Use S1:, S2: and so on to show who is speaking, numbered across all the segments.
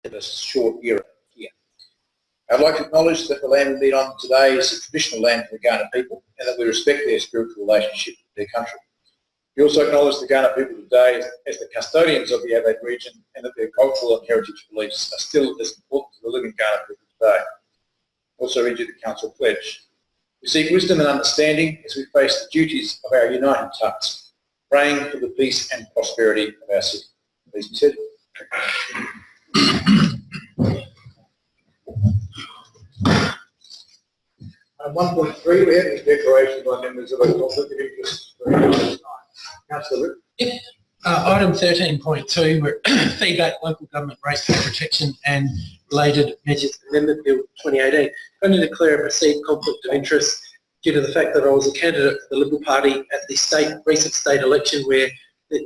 S1: in a short era here. I'd like to acknowledge that the land we meet on today is the traditional land of the Kaurna people and that we respect their spiritual relationship with their country. We also acknowledge the Kaurna people today as the custodians of the Adelaide region and that their cultural and heritage beliefs are still as important to the living Kaurna people today. Also read you the Council Pledge. We seek wisdom and understanding as we face the duties of our united task, praying for the peace and prosperity of our city. Please be seated. 1.3, we have any declarations by members of a conflict of interest. Councillor Rick.
S2: Yep. Item 13.2, where feedback local government ratepayer protection and related measures amendment bill 2018. I'm going to declare a perceived conflict of interest due to the fact that I was a candidate for the Liberal Party at the recent state election where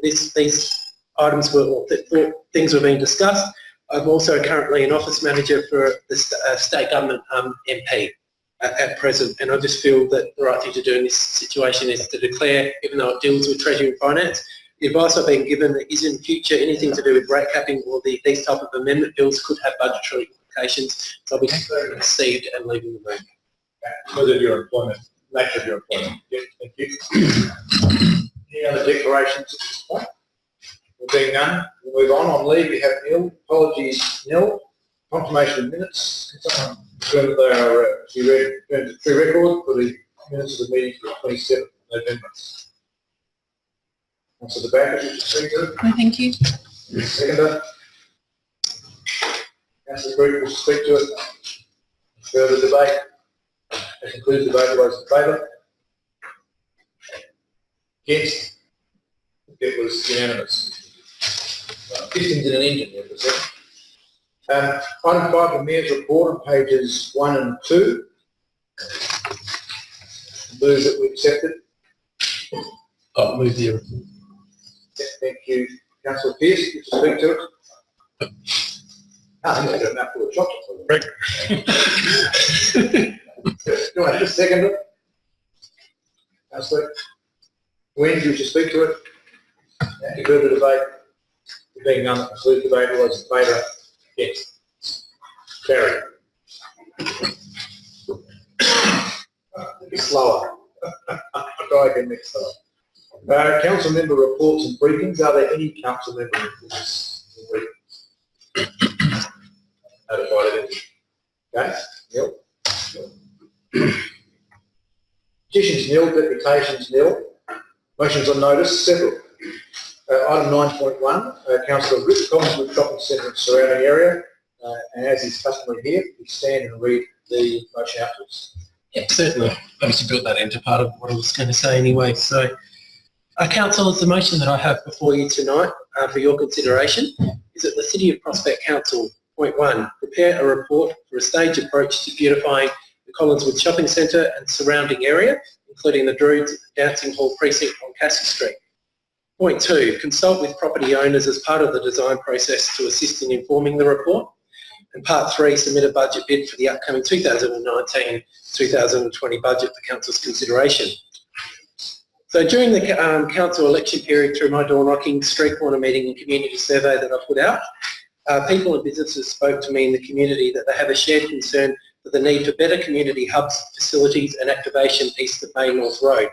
S2: these items were, or things were being discussed. I'm also currently an office manager for the state government MP at present, and I just feel that the right thing to do in this situation is to declare, even though it deals with Treasury and Finance, the advice I've been given that is in future anything to do with rate capping or these type of amendment bills could have budgetary implications, so I'll be declaring received and leaving the room.
S1: Because of your employment, nature of your employment. Yes, thank you. Any other declarations at this point? There being none, we'll move on. On leave, we have nil. Apologies, nil. Confirmation of minutes. Can someone confirm that they are to true record for the minutes of the meeting for the 27th of November? Councillor De Backer, would you speak to it?
S3: No, thank you.
S1: Seconder. Councillor Group will speak to it. Further debate. That concludes the debate. Those in favour? Against? It was unanimous. Pistons in an engine, you have to say. Item 5, the Mayor's report on pages 1 and 2. Move that we accept it.
S2: I'll move the report.
S1: Thank you. Councillor Pearce, would you speak to it? I think I got a mouthful of chocolate. Do I just second it? Councillor Wynne, would you speak to it? Thank you. Further debate? There being none, conclude debate. All those in favour? Yes. Carry. Slower. I'll try again next time. Council member reports and briefings. Are there any council member reports and briefings? Notified. Okay. Nil. Petitions nil. Deputations nil. Motions on notice several. Item 9.1, Councillor Rick, Collingwood Shopping Centre and surrounding area, and as is customary here, we stand and read the motion out to us.
S2: Yeah, certainly. Obviously built that into part of what I was going to say anyway. So, Council, the motion that I have before you tonight for your consideration is that the City of Prospect Council, point 1, prepare a report for a stage approach to beautifying the Collinswood Shopping Centre and surrounding area, including the Druids Dancing Hall precinct on Cassie Street. Point 2, consult with property owners as part of the design process to assist in informing the report. And part 3, submit a budget bid for the upcoming 2019-2020 budget for Council's consideration. So during the Council election period, through my door knocking, street corner meeting and community survey that I put out, people and businesses spoke to me in the community that they have a shared concern for the need for better community hubs, facilities and activation east of Main North Road.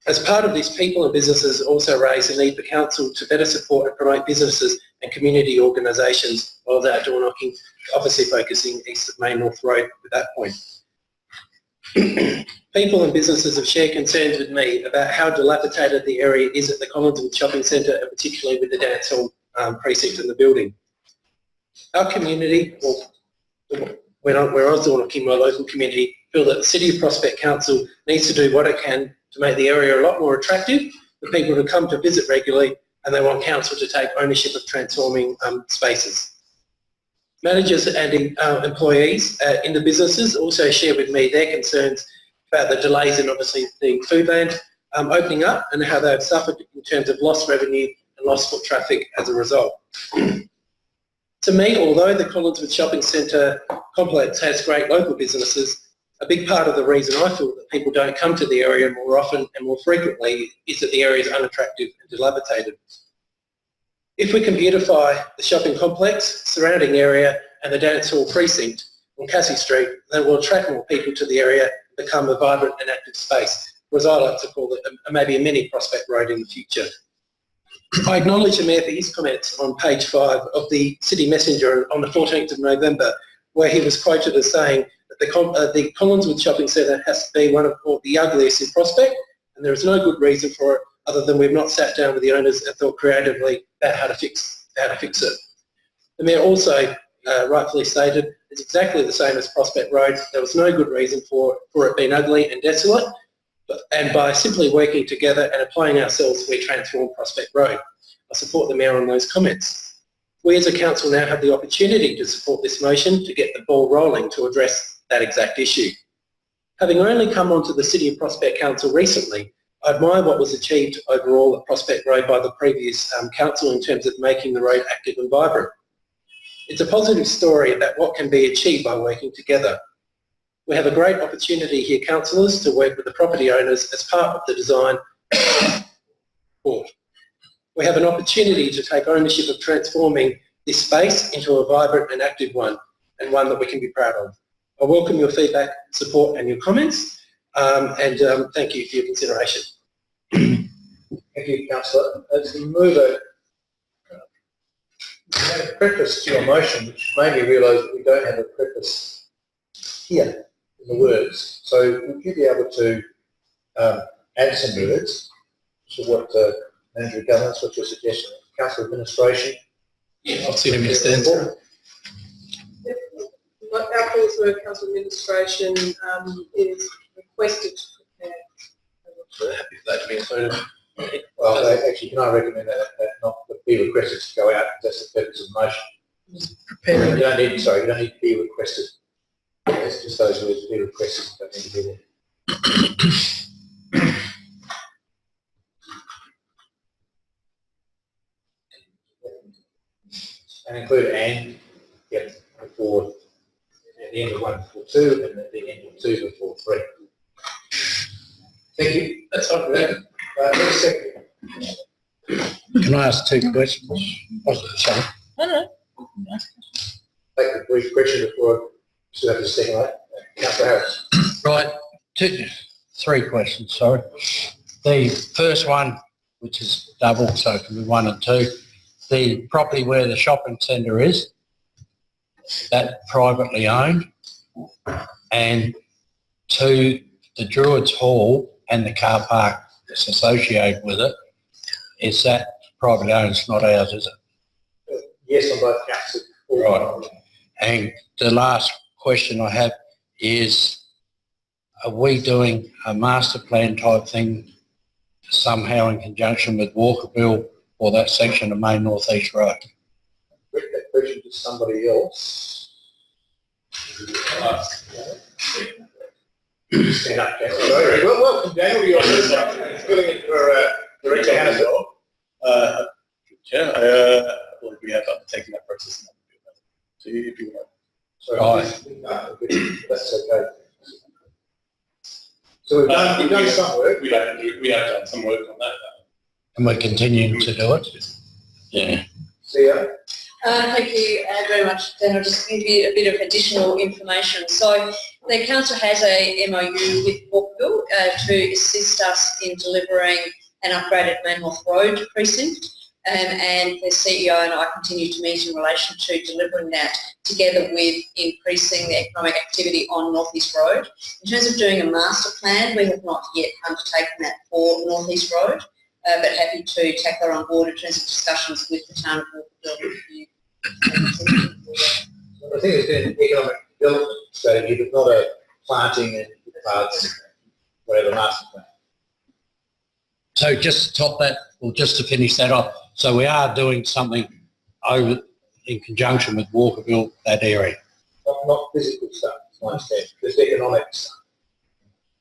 S2: As part of this, people and businesses also raised the need for Council to better support and promote businesses and community organisations while they're door knocking, obviously focusing east of Main North Road at that point. People and businesses have shared concerns with me about how dilapidated the area is at the Collinswood Shopping Centre, and particularly with the dance hall precinct in the building. Our community, where I was door knocking, my local community, feel that the City of Prospect Council needs to do what it can to make the area a lot more attractive for people to come to visit regularly, and they want Council to take ownership of transforming spaces. Managers and employees in the businesses also share with me their concerns about the delays in obviously the Foodland opening up and how they've suffered in terms of lost revenue and lost foot traffic as a result. To me, although the Collinswood Shopping Centre complex has great local businesses, a big part of the reason I feel that people don't come to the area more often and more frequently is that the area is unattractive and dilapidated. If we can beautify the shopping complex, surrounding area and the dance hall precinct on Cassie Street, then we'll attract more people to the area and become a vibrant and active space, or as I like to call it, maybe a mini Prospect Road in the future. I acknowledge the Mayor for his comments on page 5 of the City Messenger on the 14th of November, where he was quoted as saying that the Collinswood Shopping Centre has to be one of the ugliest in Prospect, and there is no good reason for it other than we've not sat down with the owners and thought creatively about how to fix it. The Mayor also rightfully stated it's exactly the same as Prospect Road. There was no good reason for it being ugly and desolate, and by simply working together and applying ourselves, we transform Prospect Road. I support the Mayor on those comments. We as a council now have the opportunity to support this motion to get the ball rolling to address that exact issue. Having only come onto the City of Prospect Council recently, I admire what was achieved overall at Prospect Road by the previous council in terms of making the road active and vibrant. It's a positive story about what can be achieved by working together. We have a great opportunity here, councillors, to work with the property owners as part of the design board. We have an opportunity to take ownership of transforming this space into a vibrant and active one, and one that we can be proud of. I welcome your feedback, support and your comments, and thank you for your consideration.
S1: Thank you, Councillor. As we move you had a preface to your motion, which made me realise that we don't have a preface here in the words. So would you be able to add some words to what Manager of Governance, what's your suggestion? Council Administration?
S2: Yeah, I've seen him extend.
S3: Our calls for Council Administration is requested to prepare.
S2: I'm happy for that to be included.
S1: Well, actually, can I recommend that not be requested to go out? That's the purpose of the motion.
S2: Prepare.
S1: You don't need to be requested. It's just those words, be requested, don't need to be there. And include and, yep, before, at the end of 1 before 2, and at the end of 2 before 3. Thank you. That's all right. Next second.
S4: Can I ask 2 questions? Sorry.
S3: No.
S1: Take a brief question before I still have to second that. Councillor Harris.
S4: Right, 3 questions, sorry. The first one, which is double, so it can be 1 and 2. The property where the shopping centre is, that privately owned, and 2, the Druids Hall and the car park that's associated with it, is that privately owned, it's not ours, is it?
S1: Yes, on both counts.
S4: Right. And the last question I have is, are we doing a master plan type thing somehow in conjunction with Walkerville or that section of Main North East Road?
S1: Put that question to somebody else. Stand up, Councillor. Well, welcome, Daniel. You're filling in for Director Hannaford.
S5: Well, we have undertaken that process. So if you want.
S1: Sorry. That's okay. So we've done some work.
S5: We have done some work on that.
S4: And we're continuing to do it? Yeah.
S1: See ya.
S3: Thank you very much, Dan. I'll just give you a bit of additional information. So the council has a MOU with Walkerville to assist us in delivering an upgraded Main North Road precinct, and the CEO and I continue to meet in relation to delivering that together with increasing the economic activity on North East Road. In terms of doing a master plan, we have not yet undertaken that for North East Road, but happy to take that on board in terms of discussions with the town of Walkerville.
S1: I think it's been an economic development strategy, but not a planting and parts, whatever master plan.
S4: So just to top that, or just to finish that off, so we are doing something over in conjunction with Walkerville, that area.
S1: Not physical stuff, I understand, just economic stuff.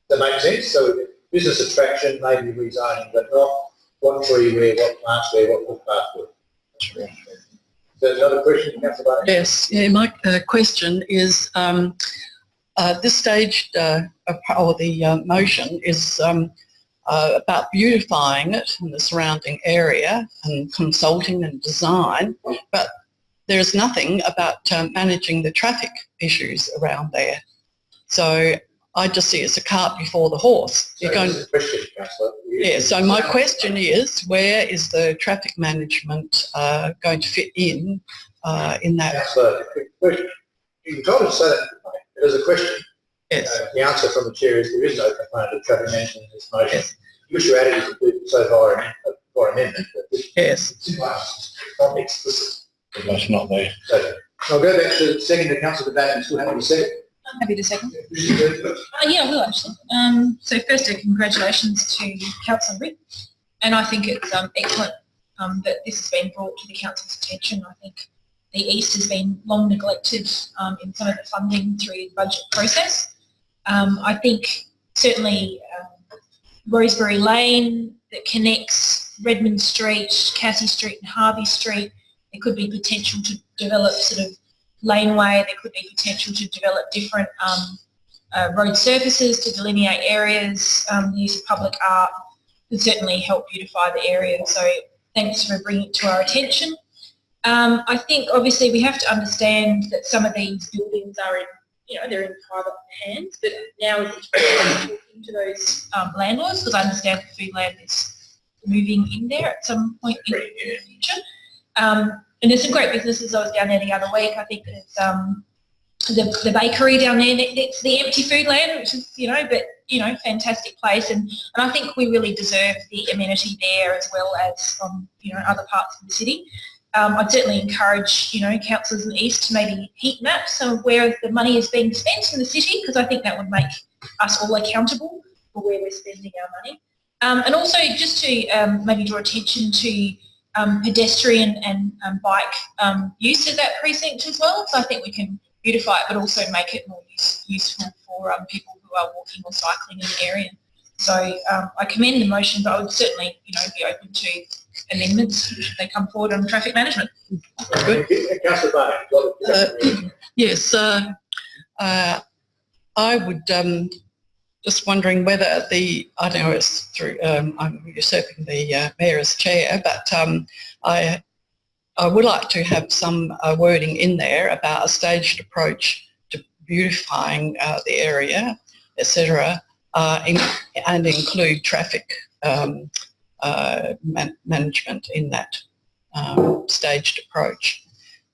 S1: Does that make sense? So business attraction, maybe rezoning, but not what tree where, what plants where, what footpath where. Is there another question, Councillor Barnett?
S6: Yes, yeah, my question is, this stage, or the motion is about beautifying it and the surrounding area and consulting and design, but there's nothing about managing the traffic issues around there. So I just see it's a cart before the horse. You're going,
S1: This is a question, Councillor.
S6: yeah, so my question is, where is the traffic management going to fit in that?
S1: Councillor, quick question. You told us to say that it is a question.
S6: Yes.
S1: The answer from the chair is there is no component of traffic management in this motion. Yes. You wish your added is included so far amendment. But
S6: Yes.
S1: simple answer. Not explicit.
S5: That's not there.
S1: So I'll go back to the second to Councillor Debate and still happy to second.
S7: I'm happy to second.
S1: Yeah.
S7: Yeah, I will actually. So first, congratulations to Councillor Rick, and I think it's excellent that this has been brought to the council's attention. I think the East has been long neglected in some of the funding through the budget process. I think certainly Rosebery Lane that connects Redmond Street, Cassie Street and Harvey Street, there could be potential to develop sort of laneway, there could be potential to develop different road surfaces to delineate areas, the use of public art could certainly help beautify the area. So thanks for bringing it to our attention. I think obviously we have to understand that some of these buildings are in, they're in private hands, but now is the time to talk into those landlords, because I understand that Foodland is moving in there at some point in the future. And there's some great businesses. I was down there the other week. I think there's the bakery down there next to the empty Foodland, which is, fantastic place. And I think we really deserve the amenity there as well as other parts of the city. I'd certainly encourage, councillors in the East to maybe heat map some of where the money is being spent in the city, because I think that would make us all accountable for where we're spending our money. And also just to maybe draw attention to pedestrian and bike use of that precinct as well. So I think we can beautify it, but also make it more useful for people who are walking or cycling in the area. So I commend the motion, but I would certainly, be open to amendments should they come forward on traffic management.
S1: Good. Councillor Barnett.
S6: Yes. I would just wondering whether I don't know, it's through, I'm usurping the mayor's chair, but I would like to have some wording in there about a staged approach to beautifying the area, etc., and include traffic management in that staged approach.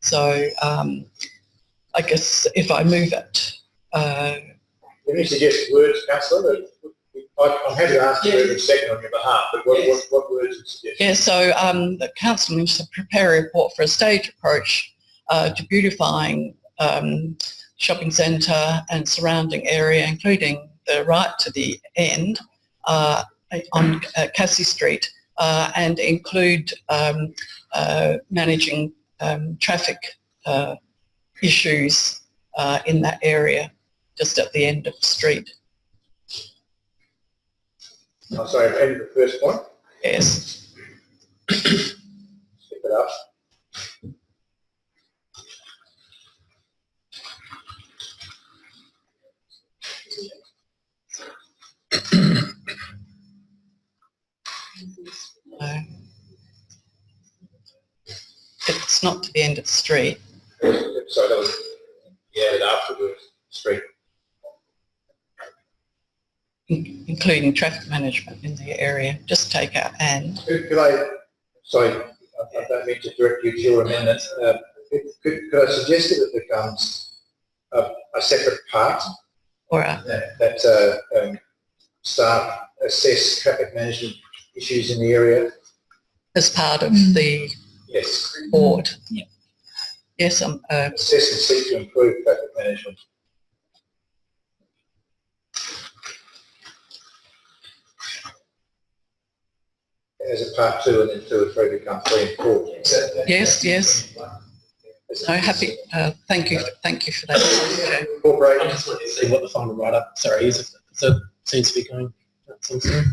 S6: So I guess if I move it.
S1: Can you suggest words, Councillor? I'm happy to ask you in a second on your behalf, but what words would you suggest?
S6: Yeah, so the council needs to prepare a report for a staged approach to beautifying shopping centre and surrounding area, including the right to the end on Cassie Street, and include managing traffic issues in that area, just at the end of the street.
S1: I'm sorry, I've ended the first point.
S6: Yes.
S1: Step it up.
S6: It's not to the end of the street.
S1: So that was added after the street.
S6: Including traffic management in the area. Just take out and.
S1: Could I, sorry, I don't mean to direct you to your amendment. Could I suggest that it becomes a separate part
S6: Or
S1: that staff assess traffic management issues in the area?
S6: as part of the
S1: Yes.
S6: board.
S7: Yeah.
S6: Yes,
S1: Assess and seek to improve traffic management. As a part 2 and then 2 and 3 become 3 and 4.
S6: yes, yes. So happy, thank you for that.
S1: Incorporate.
S2: I just wanted to see what the final write-up, is. So it seems to be going, that seems to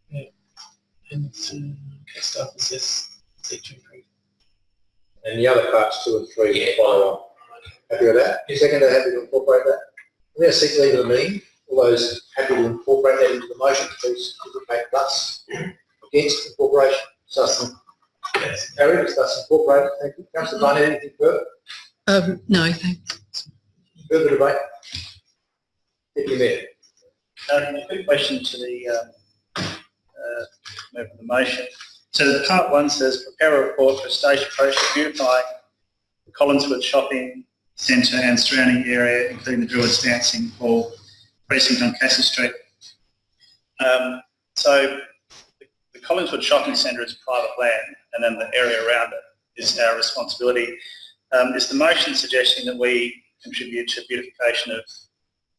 S2: yeah. And okay, staff assess, seek to improve.
S1: And the other parts 2 and 3
S2: Yeah.
S1: will follow on. Happy with that? You second, happy to incorporate that? Yeah, seek leave of the meeting. All those happy to incorporate that into the motion, please indicate plus. Against incorporation, discuss. Harry, discuss incorporate. Thank you. Councillor Barnett, anything further?
S6: No, thanks.
S1: Further debate? Deputy Mayor.
S5: A quick question to the member of the motion. So part one says prepare a report for a stage approach to beautifying the Collinswood shopping centre and surrounding area, including the Druids Dancing Hall precinct on Cassie Street. So the Collinswood shopping centre is private land, and then the area around it is our responsibility. Is the motion suggesting that we contribute to beautification of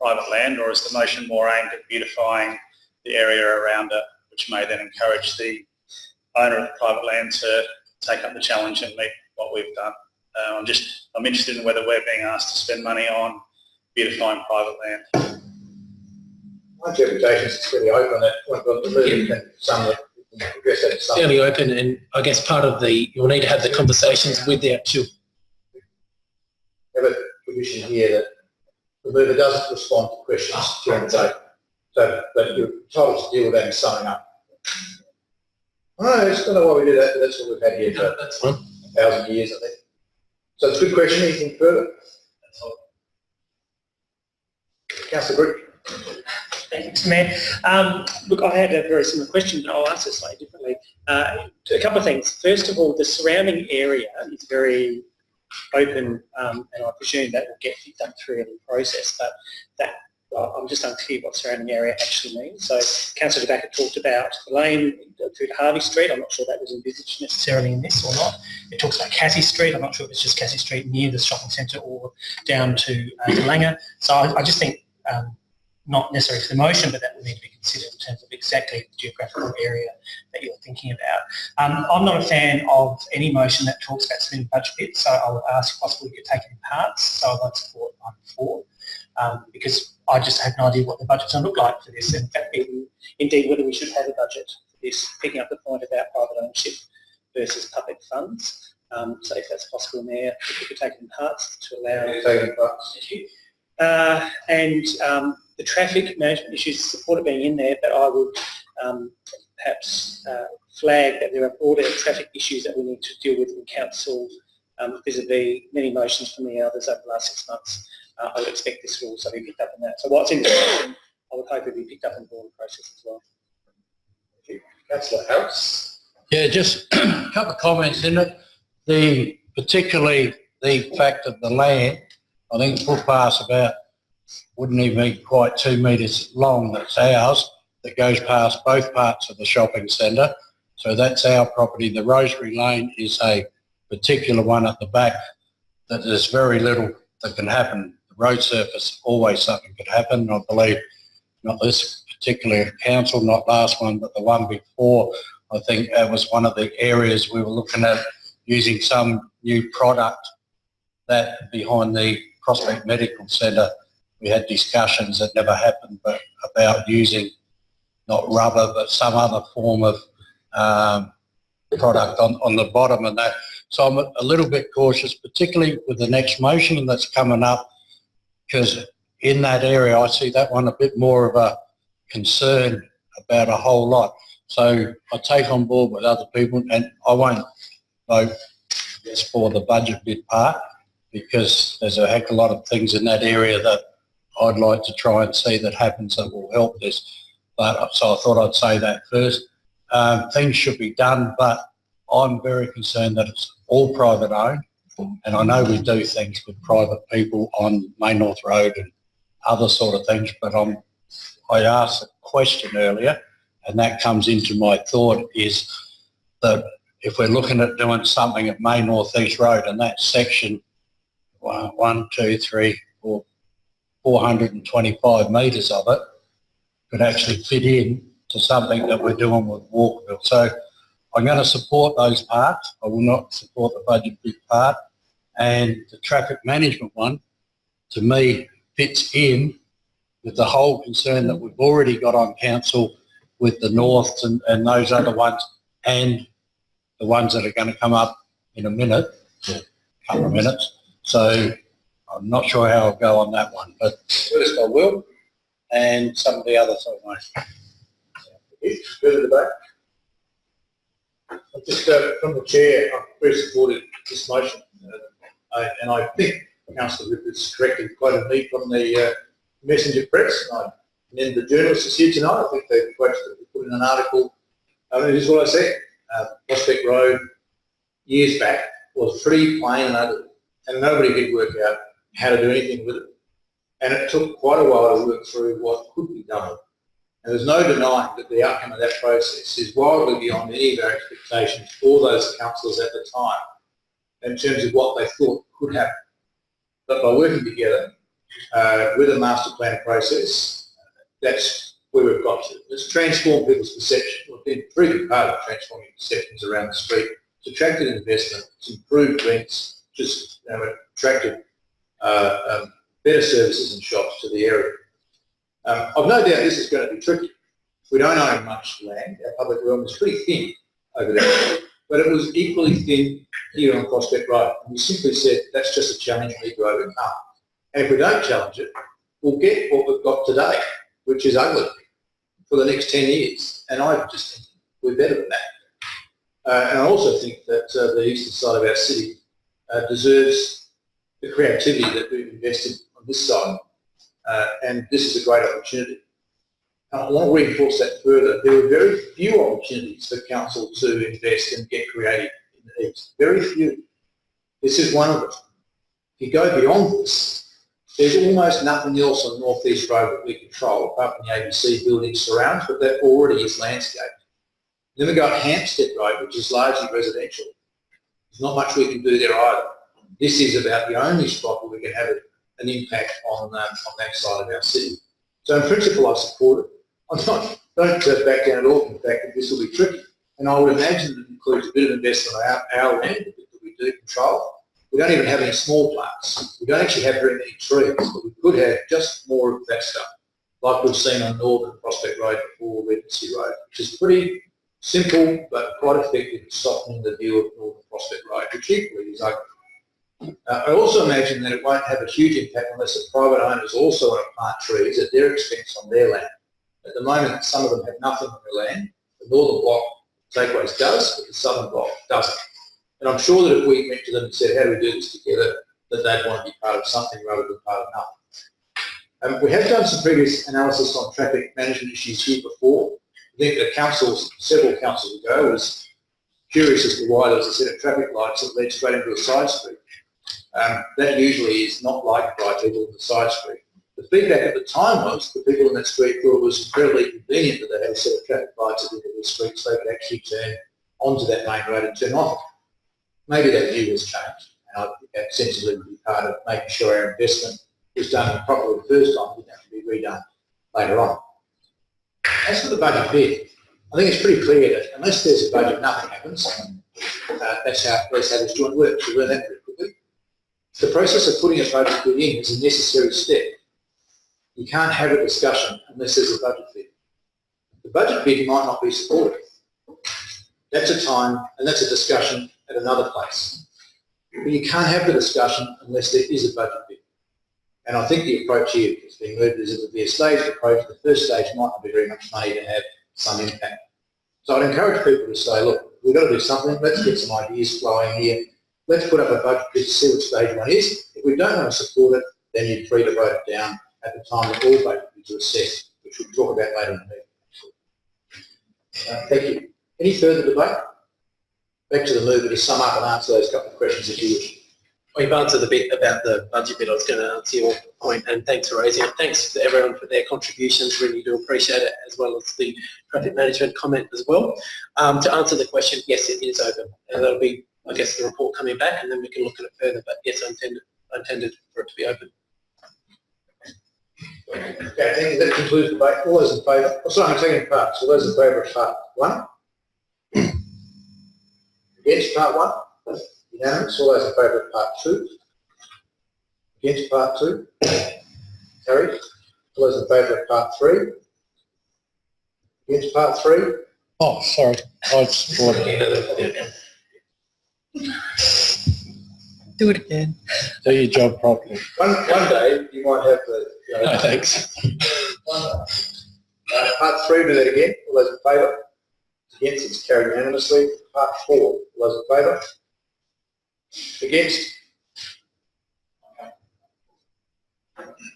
S5: private land, or is the motion more aimed at beautifying the area around it, which may then encourage the owner of the private land to take up the challenge and meet what we've done? I'm interested in whether we're being asked to spend money on beautifying private land.
S1: My interpretation is fairly open at point, but the moving and some that we can address that. Some.
S2: Fairly open, and I guess part of you'll need to have the conversations with the actual.
S1: Have a condition here that the mover doesn't respond to questions during the debate. So, but you're entitled to deal with that in summing up. I just don't know why we do that, but that's what we've had here for
S2: That's fine.
S1: 1,000 years, I think. So it's a good question. Anything further?
S5: That's all.
S1: Councillor Brick.
S8: Thanks, Mayor. Look, I had a very similar question, but I'll answer it slightly differently. A couple of things. First of all, the surrounding area is very open, and I presume that will get picked up through any process, but that I'm just unclear what surrounding area actually means. So Councillor De Backer talked about the lane through to Harvey Street. I'm not sure that was envisaged necessarily in this or not. It talks about Cassie Street. I'm not sure if it's just Cassie Street near the shopping centre or down to Langer. So I just think not necessarily for the motion, but that will need to be considered in terms of exactly the geographical area that you're thinking about. I'm not a fan of any motion that talks about spending budget bits, so I would ask if possible we could take it in parts. So I won't support item 4 because I just have no idea what the budget's going to look like for this. In fact, indeed, whether we should have a budget for this, picking up the point about private ownership versus public funds. So if that's possible, Mayor, if we could take it in parts to allow...
S1: Take it in parts.
S8: The traffic management issues, support it being in there, but I would perhaps flag that there are broader traffic issues that we need to deal with in council vis-a-vis many motions from the others over the last 6 months. I would expect this will also be picked up in that. So what's in the motion, I would hope it will be picked up in the broader process as well.
S1: Thank you. Councillor Harris.
S4: Yeah, just a couple of comments in it. Particularly the fact of the land, I think footpath's about, wouldn't even be quite 2 metres long, that's ours, that goes past both parts of the shopping centre. So that's our property. The Rosemary Lane is a particular one at the back that there's very little that can happen. The road surface, always something could happen. I believe not this particular council, not last one, but the one before. I think that was one of the areas we were looking at using some new product that behind the Prospect Medical Centre. We had discussions that never happened, but about using not rubber, but some other form of product on the bottom and that. So I'm a little bit cautious, particularly with the next motion that's coming up, because in that area I see that one a bit more of a concern about a whole lot. So I take on board with other people, and I won't vote for the budget bit part because there's a heck of a lot of things in that area that I'd like to try and see that happens that will help this. But so I thought I'd say that first. Things should be done, but I'm very concerned that it's all private owned, and I know we do things with private people on Main North Road and other sort of things, but I asked a question earlier, and that comes into my thought, is that if we're looking at doing something at Main North East Road, and that section 425 metres of it could actually fit in to something that we're doing with Walkerville. So I'm going to support those parts. I will not support the budget big part. And the traffic management one, to me, fits in with the whole concern that we've already got on council with the Norths and those other ones, and the ones that are going to come up in a minute, a couple of minutes. So I'm not sure how I'll go on that one. But
S1: First, I will.
S4: and some of the other sort of motions.
S1: Further debate? Just from the chair, I'm very supportive of this motion, and I think Councillor Whip has correctly quoted me from the Messenger Press, and then the journalist is here tonight. I think they quoted that we put in an article. It is what I said. Prospect Road years back was pretty plain and ugly, and nobody could work out how to do anything with it. And it took quite a while to work through what could be done. And there's no denying that the outcome of that process is wildly beyond any of our expectations for those councillors at the time in terms of what they thought could happen. But by working together with a master plan process, that's where we've got to. It's transformed people's perception. We've been a pretty good part of transforming perceptions around the street. It's attracted investment, it's improved rents, just attracted better services and shops to the area. I've no doubt this is going to be tricky. We don't own much land. Our public realm is pretty thin over there, but it was equally thin here on Prospect Road. And we simply said that's just a challenge we need to overcome. And if we don't challenge it, we'll get what we've got today, which is ugly, for the next 10 years. And I just think we're better than that. And I also think that the eastern side of our city deserves the creativity that we've invested on this side. And this is a great opportunity. I want to reinforce that further. There are very few opportunities for council to invest and get creative in the east. Very few. This is one of them. If you go beyond this, there's almost nothing else on North East Road that we control, apart from the ABC building surrounds, but that already is landscaped. Then we go up Hampstead Road, which is largely residential. There's not much we can do there either. This is about the only spot where we can have an impact on that side of our city. So in principle, I support it. Don't back down at all from the fact that this will be tricky. And I would imagine that it includes a bit of investment on our land that we do control. We don't even have any small plants. We don't actually have very many trees, but we could have just more of that stuff, like we've seen on Northern Prospect Road before Wednesday Road, which is pretty simple but quite effective at softening the view of Northern Prospect Road, which equally is ugly. I also imagine that it won't have a huge impact unless the private owners also want to plant trees at their expense on their land. At the moment, some of them have nothing on their land. The northern block takeaways does, but the southern block doesn't. And I'm sure that if we went to them and said, how do we do this together, that they'd want to be part of something rather than part of nothing. We have done some previous analysis on traffic management issues here before. I think the several councils ago, was curious as to why there was a set of traffic lights that led straight into a side street. That usually is not liked by people on the side street. The feedback at the time was the people in that street thought it was incredibly convenient that they had a set of traffic lights at the end of the street so they could actually turn onto that main road and turn off. Maybe that view has changed, and I think that sensibly would be part of making sure our investment was done properly the first time, didn't have to be redone later on. As for the budget bid, I think it's pretty clear that unless there's a budget, nothing happens. That's how this joint works. You learn that pretty quickly. The process of putting a budget bid in is a necessary step. You can't have a discussion unless there's a budget bid. The budget bid might not be supported. That's a time, and that's a discussion at another place. But you can't have the discussion unless there is a budget bid. And I think the approach here that's being moved is it would be a staged approach. The first stage might not be very much money to have some impact. So I'd encourage people to say, look, we've got to do something. Let's get some ideas flowing here. Let's put up a budget bid to see what stage one is. If we don't want to support it, then you're free to vote it down at the time that all budget bids are assessed, which we'll talk about later in the meeting. Thank you. Any further debate? Back to the mover to sum up and answer those couple of questions if you wish.
S2: We've answered a bit about the budget bit. I was going to answer your point, and thanks for raising it. Thanks to everyone for their contributions. Really do appreciate it, as well as the traffic management comment as well. To answer the question, yes, it is open. And that'll be, I guess, the report coming back, and then we can look at it further. But yes, I intended for it to be open.
S1: Okay, thank you. That concludes the debate. All those in favour? Oh, sorry, I'm taking parts. All those in favour of part one? Against part one? Unanimous. All those in favour of part two? Against part two? Carried. All those in favour of part three? Against part three?
S4: Oh, sorry. I support it.
S6: Do it again.
S4: Do your job properly.
S1: One day you might have the
S2: No, thanks.
S1: Part 3, do that again. All those in favour? Against, it's carried unanimously. Part 4, all those in favour? Against?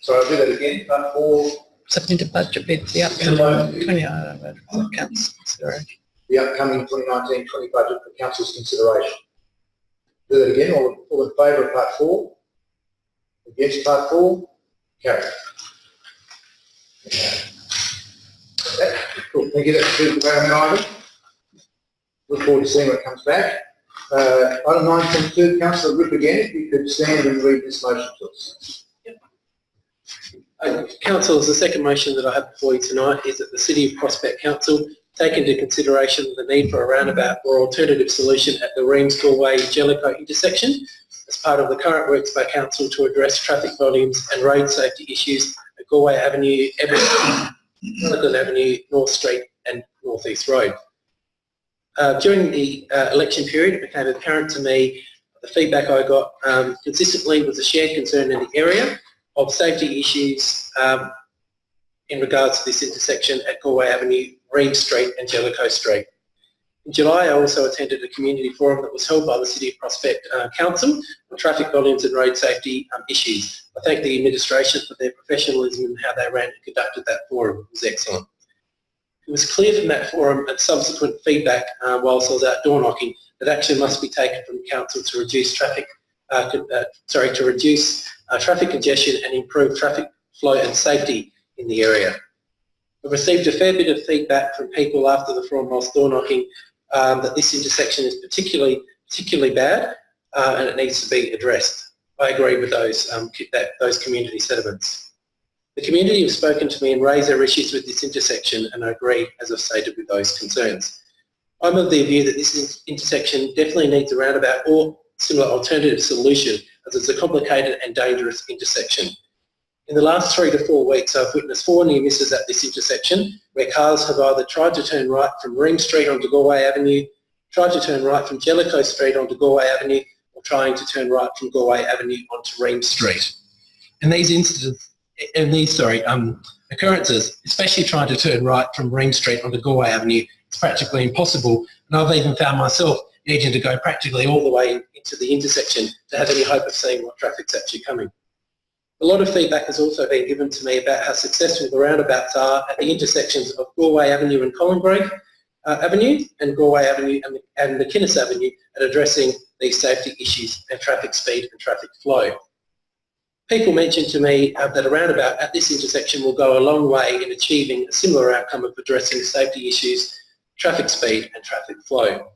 S1: So I'll do that again. Part 4,
S6: Submitted budget bid for the upcoming 20 council consideration.
S1: the upcoming 2019-20 budget for council's consideration. Do that again. All in favour of part 4? Against part 4? Carried. Cool. Thank you. That's the environment item. Look forward to seeing what comes back. Item 9.2, Councillor Ripp again, if you could stand and read this motion to us.
S2: Councillors, the second motion that I have before you tonight is that the City of Prospect Council take into consideration the need for a roundabout or alternative solution at the Reams Galway Jellicoe intersection as part of the current works by Council to address traffic volumes and road safety issues at Galway Avenue, Everton Avenue, North Street and North East Road. During the election period, it became apparent to me the feedback I got consistently was a shared concern in the area of safety issues in regards to this intersection at Galway Avenue, Reams Street and Jellicoe Street. In July, I also attended a community forum that was held by the City of Prospect Council on traffic volumes and road safety issues. I thank the administration for their professionalism and how they ran and conducted that forum. It was excellent. It was clear from that forum and subsequent feedback whilst I was out door knocking that action must be taken from Council to reduce traffic traffic congestion and improve traffic flow and safety in the area. I received a fair bit of feedback from people after the forum whilst door knocking that this intersection is particularly bad and it needs to be addressed. I agree with those community sentiments. The community have spoken to me and raised their issues with this intersection and I agree, as I've stated, with those concerns. I'm of the view that this intersection definitely needs a roundabout or similar alternative solution as it's a complicated and dangerous intersection. In the last 3 to 4 weeks, I've witnessed 4 near misses at this intersection where cars have either tried to turn right from Reams Street onto Galway Avenue, tried to turn right from Jellicoe Street onto Galway Avenue, or trying to turn right from Galway Avenue onto Reams Street. And these occurrences, especially trying to turn right from Reams Street onto Galway Avenue, it's practically impossible. And I've even found myself needing to go practically all the way into the intersection to have any hope of seeing what traffic's actually coming. A lot of feedback has also been given to me about how successful the roundabouts are at the intersections of Galway Avenue and Collingrave Avenue and Galway Avenue and McInnes Avenue at addressing these safety issues and traffic speed and traffic flow. People mentioned to me that a roundabout at this intersection will go a long way in achieving a similar outcome of addressing safety issues, traffic speed and traffic flow.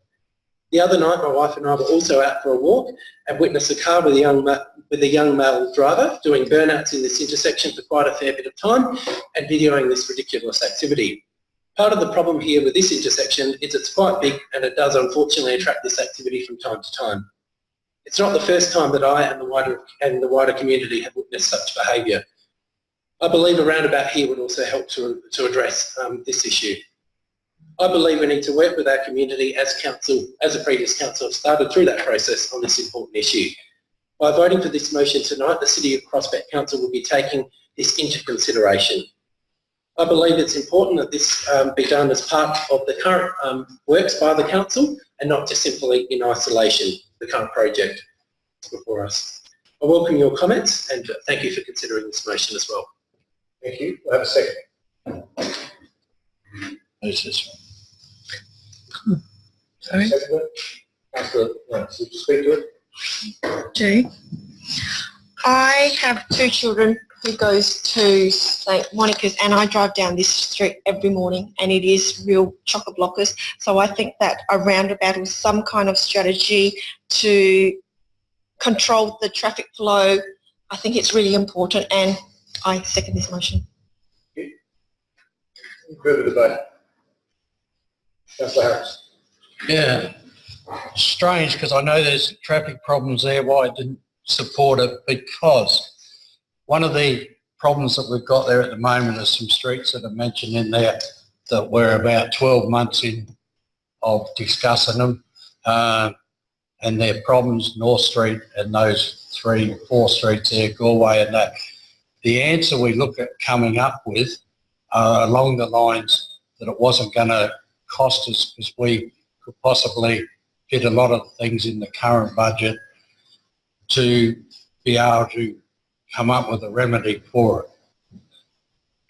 S2: The other night, my wife and I were also out for a walk and witnessed a car with a young male driver doing burnouts in this intersection for quite a fair bit of time and videoing this ridiculous activity. Part of the problem here with this intersection is it's quite big and it does unfortunately attract this activity from time to time. It's not the first time that I and the wider community have witnessed such behaviour. I believe a roundabout here would also help to address this issue. I believe we need to work with our community as a previous council have started through that process on this important issue. By voting for this motion tonight, the City of Prospect Council will be taking this into consideration. I believe it's important that this be done as part of the current works by the council and not just simply in isolation, the current project before us. I welcome your comments and thank you for considering this motion as well.
S1: Thank you. We'll have a second.
S4: Who's this one?
S6: Sorry?
S1: Councillor, so to speak to it.
S6: G.
S9: I have 2 children who goes to St Monica's and I drive down this street every morning and it is real chock-a-blockers. So I think that a roundabout or some kind of strategy to control the traffic flow, I think it's really important and I second this motion.
S1: Further debate. Councillor Harris.
S4: Yeah, strange because I know there's traffic problems there why I didn't support it because one of the problems that we've got there at the moment is some streets that are mentioned in there that we're about 12 months in of discussing them and their problems, North Street and those 3-4 streets there, Galway and that. the answer we look at coming up with are along the lines that it wasn't going to cost us because we could possibly fit a lot of things in the current budget to be able to come up with a remedy for it.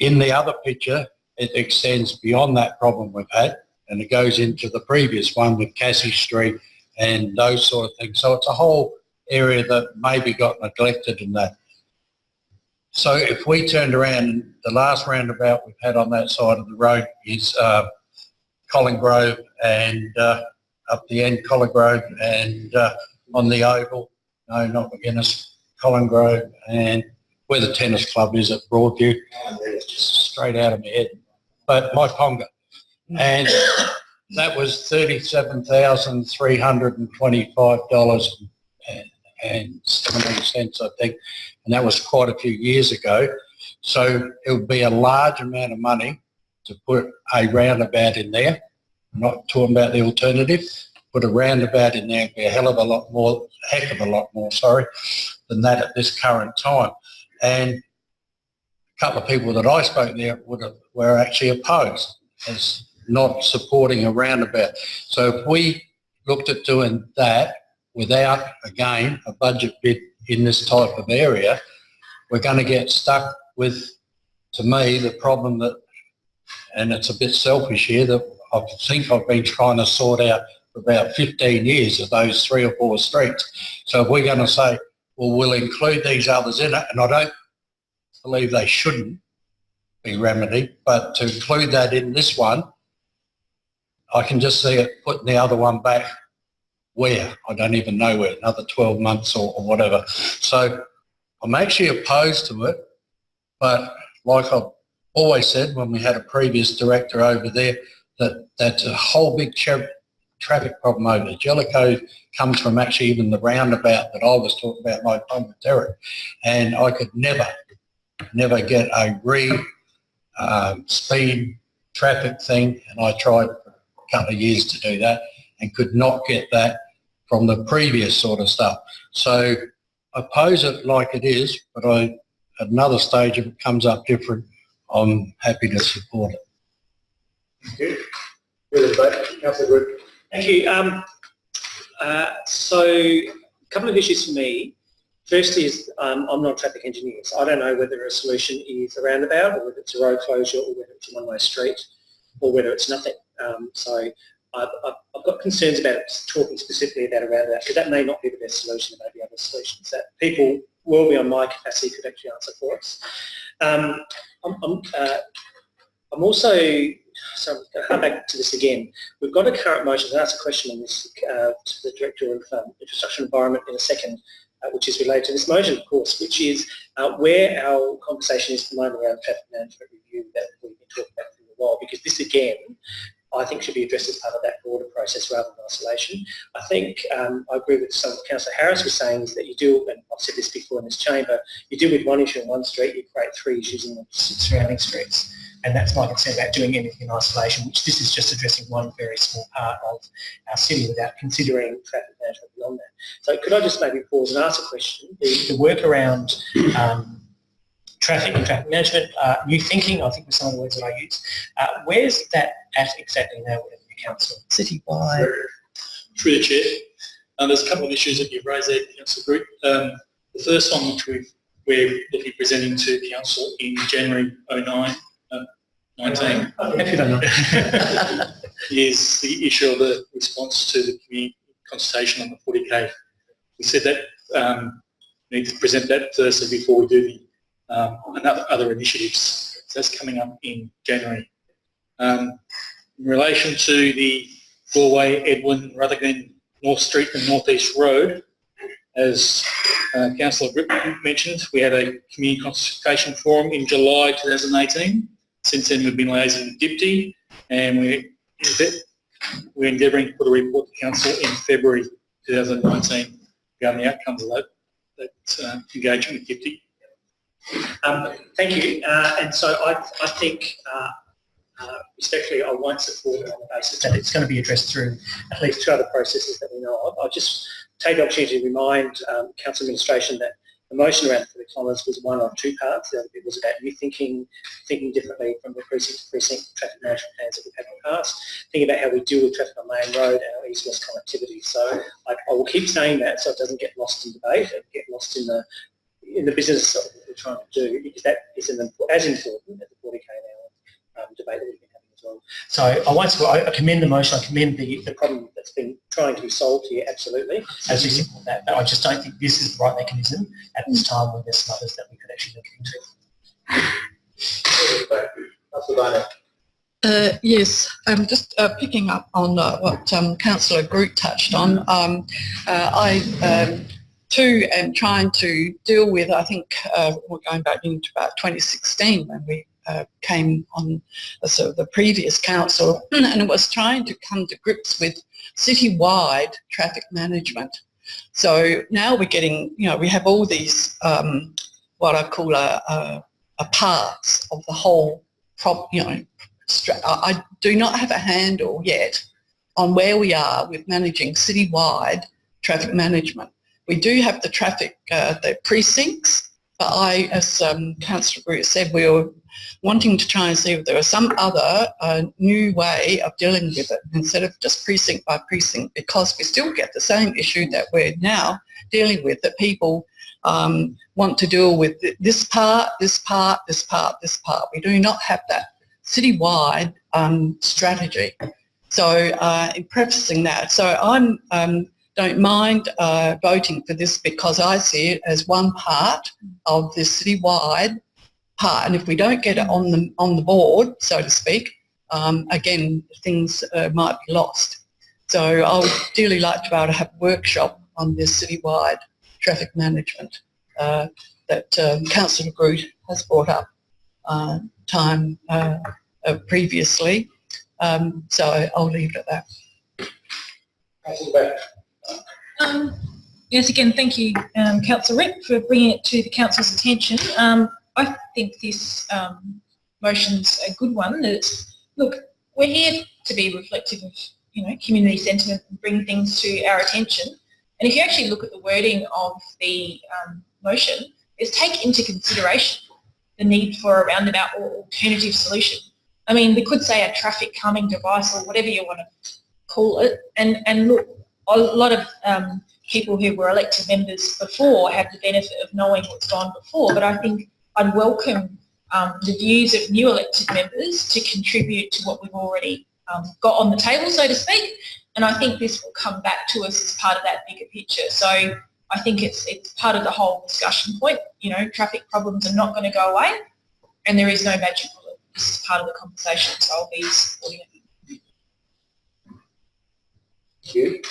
S4: In the other picture, it extends beyond that problem we've had, and it goes into the previous one with Cassie Street and those sort of things. So it's a whole area that maybe got neglected in that. So if we turned around, the last roundabout we've had on that side of the road is Colin Grove and up the end, Colin Grove, and on the oval, no, not McGuinness, Colin Grove, and where the tennis club is at Broadview, just straight out of my head, but Maiponga. And that was $37,325.17, I think, and that was quite a few years ago. So it would be a large amount of money to put a roundabout in there. I'm not talking about the alternative. Put a roundabout in there would be a heck of a lot more, than that at this current time. And a couple of people that I spoke there were actually opposed as not supporting a roundabout. So if we looked at doing that without, again, a budget bit in this type of area, we're going to get stuck with, to me, the problem that, and it's a bit selfish here, that I think I've been trying to sort out for about 15 years of those 3 or 4 streets. So if we're going to say, well, we'll include these others in it, and I don't believe they shouldn't be remedied, but to include that in this one, I can just see it putting the other one back where? I don't even know where, another 12 months or whatever. So I'm actually opposed to it, but like I've always said when we had a previous director over there, that's a whole big traffic problem over there. Jellicoe comes from actually even the roundabout that I was talking about, my Ponga Terrace, and I could never get a speed traffic thing, and I tried for a couple of years to do that and could not get that from the previous sort of stuff. So I oppose it like it is, but at another stage, if it comes up different, I'm happy to support it.
S1: Thank you. Further debate, Councillor Group.
S8: Thank you. So a couple of issues for me. First is I'm not a traffic engineer, so I don't know whether a solution is a roundabout or whether it's a road closure or whether it's a one-way street or whether it's nothing. So I've got concerns about talking specifically about a roundabout because that may not be the best solution. There may be other solutions that people well beyond my capacity could actually answer for us. I'm also, so I'm going to come back to this again. We've got a current motion, and I'll ask a question on this to the Director of Infrastructure and Environment in a second, which is related to this motion, of course, which is where our conversation is at the moment around traffic management review that we've been talking about for a while, because this again, I think should be addressed as part of that broader process rather than isolation. I think I agree with some of Councillor Harris was saying is that you deal, and I've said this before in this chamber, you deal with one issue in one street, you create 3 issues in the surrounding streets. And that's my concern about doing anything in isolation, which this is just addressing one very small part of our city without considering traffic management beyond that. So could I just maybe pause and ask a question? The work around traffic and traffic management, new thinking, I think was some of the words that I used. Where's that at exactly now within the council?
S6: Citywide.
S10: Through the chair, there's a couple of issues that you've raised there, Council Group. The first one, which we're looking at presenting to council in January 19, is the issue of the response to the community consultation on the 40K. We said that we need to present that first before we do the other initiatives. So that's coming up in January. In relation to the Galway, Edwin, Rutherglen, North Street and North East Road, as Councillor Grip mentioned, we had a community consultation forum in July 2018. Since then we've been liaising with DIPTI, and we're endeavouring to put a report to council in February 2019 regarding the outcomes of that engagement with DIPTI.
S8: Thank you. And so I think, respectfully, I won't support it on the basis that it's going to be addressed through at least 2 other processes that we know of. I'll just take the opportunity to remind Council Administration that the motion around Footy Collins was one on two parts. The other bit was about you thinking differently from the precinct to precinct traffic management plans that we've had in the past, thinking about how we deal with traffic on Main Road and our east-west connectivity. So I will keep saying that so it doesn't get lost in debate and get lost in the business of what we're trying to do, because that is as important as the 40k an hour debate that we've been having as well. So I commend the motion, I commend the problem that's been trying to be solved here, absolutely, as you support that. But I just don't think this is the right mechanism at this time when there's some others that we could actually look into.
S6: Yes, just picking up on what Councillor Groot touched on. I too am trying to deal with, I think we're going back into about 2016 when we came on sort of the previous council, and it was trying to come to grips with citywide traffic management. So now we're getting, we have all these what I call a parts of the whole I do not have a handle yet on where we are with managing citywide traffic management. We do have the traffic, the precincts, but as Councillor Bruce said, we were wanting to try and see if there was some other new way of dealing with it instead of just precinct by precinct, because we still get the same issue that we're now dealing with, that people want to deal with this part, this part, this part, this part. We do not have that citywide strategy. So in prefacing that, so I'm don't mind voting for this because I see it as one part of the citywide part, and if we don't get it on the board, so to speak, again things might be lost. So I would dearly like to be able to have a workshop on this citywide traffic management that Councillor Groot has brought up previously. So I'll leave it at that.
S7: Yes, again, thank you, Councillor Rick, for bringing it to the Council's attention. I think this motion's a good one. Look, we're here to be reflective of, community sentiment and bring things to our attention. And if you actually look at the wording of the motion, it's take into consideration the need for a roundabout or alternative solution. I mean, we could say a traffic calming device or whatever you want to call it. And look, a lot of people who were elected members before have the benefit of knowing what's gone before, but I think I'd welcome the views of new elected members to contribute to what we've already got on the table, so to speak, and I think this will come back to us as part of that bigger picture. So I think it's part of the whole discussion point. Traffic problems are not going to go away, and there is no magic bullet. This is part of the conversation, so I'll be supporting it.
S1: Thank you.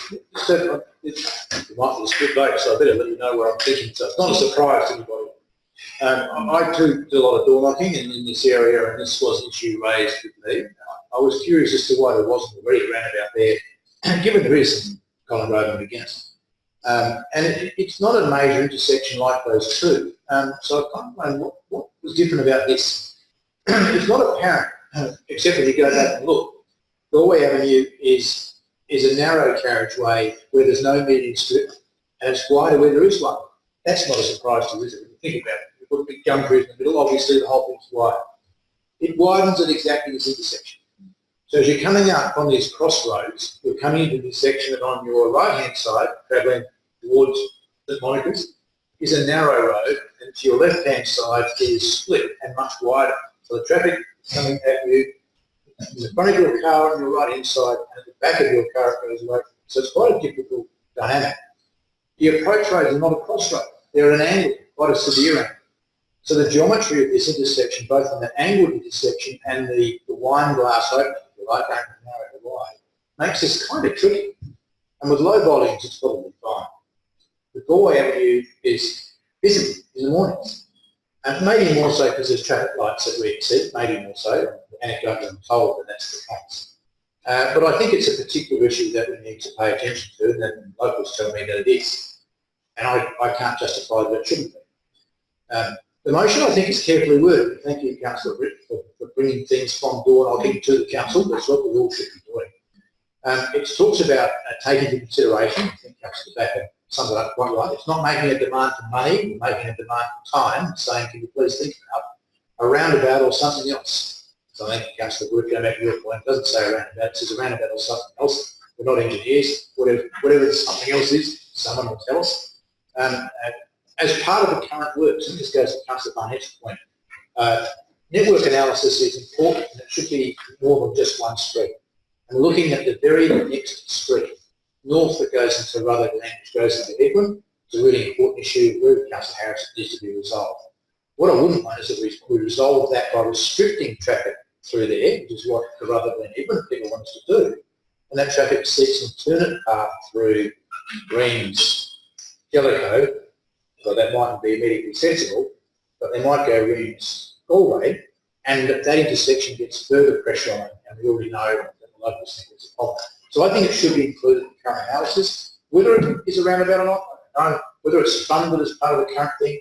S1: It might be a split vote, so I better let you know where I'm thinking. So it's not a surprise to anybody. I too do a lot of door knocking in this area, and this was an issue raised with me. I was curious as to why there wasn't already a roundabout there, given there is in Collin Road and McGuinness. And it's not a major intersection like those two. So I can't know what was different about this. It's not apparent, except when you go back and look. Galway Avenue is a narrow carriageway where there's no median strip, and it's wider where there is one. That's not a surprise to you, is it? When you think about it, you put a big gum tree in the middle, obviously the whole thing's wide. It widens at exactly this intersection. So as you're coming out from these crossroads, you're coming into this section, and on your right-hand side, travelling towards St Monica's, is a narrow road, and to your left-hand side is split and much wider. So the traffic is coming at you in the front of your car on your right-hand side, and at the back of your car it goes away. So it's quite a difficult dynamic. The approach roads are not a crossroad. They're at an angle, quite a severe angle. So the geometry of this intersection, both on the angled intersection and the wine glass opening, if you like, narrow to wide, makes this kind of tricky. And with low volumes, it's probably fine. The Galway Avenue is busy in the mornings. And maybe more so because there's traffic lights that we see, maybe more so. Anecdotally, I'm told that that's the case. But I think it's a particular issue that we need to pay attention to, and that locals tell me that it is. And I can't justify that it shouldn't be. The motion, I think, is carefully worded. Thank you, Councillor Britt, for bringing things from door, and I'll give it to the Council. That's what we all should be doing. It talks about taking into consideration, I think Councillor Backer sums it up quite right. It's not making a demand for money, we're making a demand for time, saying, can you please think about a roundabout or something else. So I think Councillor Wood, going back to your point, doesn't say a roundabout, it says a roundabout or something else. We're not engineers, whatever something else is, someone will tell us. As part of the current works, and this goes to Councillor Barnett's point, network analysis is important and it should be more than just one street. And looking at the very next street, north that goes into Rutherglen, which goes into Edwin, it's a really important issue with Councillor Harris that needs to be resolved. What I wouldn't want is that we resolve that by restricting traffic through there, which is what the Rutherglen Edwin people want us to do. And that traffic seeks an alternate path through Greens, Jellicoe, so that mightn't be immediately sensible, but they might go Greens Galway, and that intersection gets further pressure on it, and we already know that the locals think it's a problem. So I think it should be included in the current analysis. Whether it is a roundabout or not, I don't know. Whether it's funded as part of the current thing,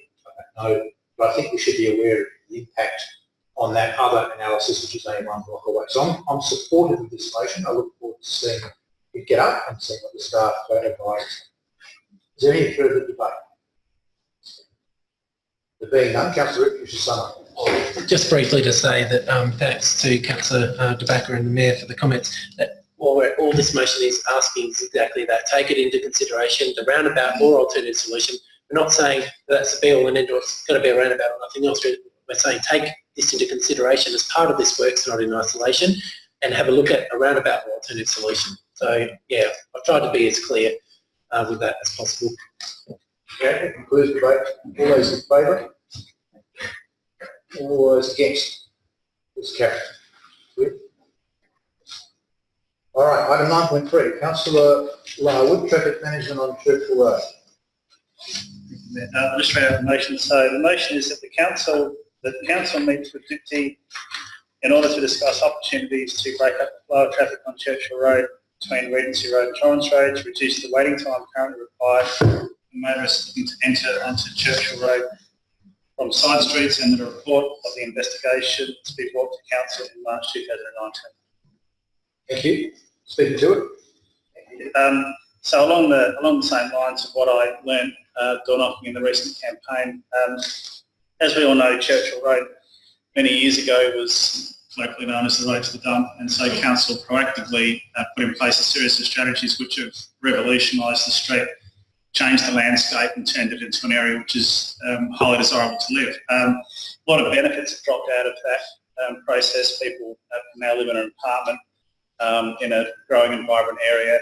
S1: I don't know. But I think we should be aware of the impact on that other analysis, which is only one block away. So I'm supportive of this motion. I look forward to seeing it get up and seeing what the staff advise. Is there any further debate? There being none, Councillor Rick, you should sum up.
S2: Just briefly to say that thanks to Councillor De Backer and the Mayor for the comments, that all this motion is asking is exactly that. Take it into consideration, the roundabout or alternative solution. We're not saying that's the be-all and end-all, it's going to be a roundabout or nothing else. We're saying take this into consideration as part of this works, not in isolation, and have a look at a roundabout or alternative solution. So, yeah, I've tried to be as clear with that as possible.
S1: Okay, that concludes the debate. All those in favour? All those against? It's carried. Good. All right, item 9.3, Councillor Larwood, traffic management on Churchill Road.
S5: I'll just read out the motion. So the motion is that the council meets with Dipty in order to discuss opportunities to break up the flow of traffic on Churchill Road between Regency Road and Torrens Road to reduce the waiting time currently required for motorists looking to enter onto Churchill Road from side streets, and the report of the investigation to be brought to council in March 2019.
S1: Thank you. Speaking to it.
S5: So along the same lines of what I learned door knocking in the recent campaign, as we all know, Churchill Road many years ago was locally known as the road to the dump, and so council proactively put in place a series of strategies which have revolutionised the street, changed the landscape and turned it into an area which is highly desirable to live. A lot of benefits have dropped out of that process. People now live in an apartment in a growing and vibrant area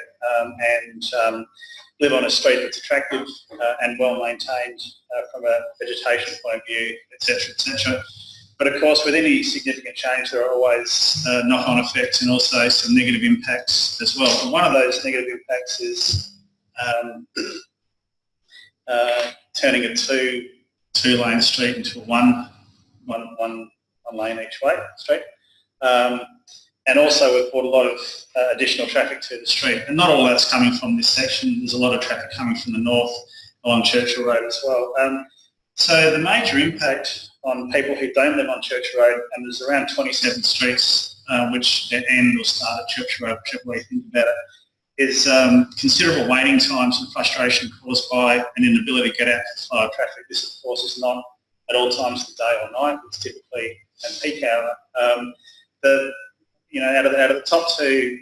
S5: and live on a street that's attractive and well maintained from a vegetation point of view, etc., etc. But of course, with any significant change, there are always knock-on effects and also some negative impacts as well. And one of those negative impacts is turning a two-lane street into a one lane each way street. And also we've brought a lot of additional traffic to the street. And not all that's coming from this section. There's a lot of traffic coming from the north along Churchill Road as well. So the major impact on people who don't live on Churchill Road, and there's around 27 streets which end or start at Churchill Road, whichever way you think about it, is considerable waiting times and frustration caused by an inability to get out to the flow of traffic. This, of course, is not at all times of the day or night. It's typically at peak hour. Out of the top two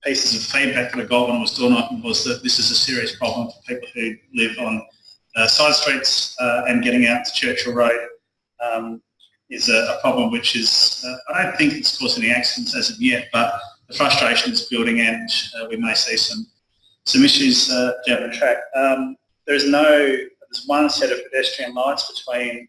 S5: pieces of feedback that I got when I was door knocking was that this is a serious problem for people who live on side streets and getting out to Churchill Road is a problem which is, I don't think it's caused any accidents as of yet, but the frustration is building and we may see some issues down the track. There's one set of pedestrian lights between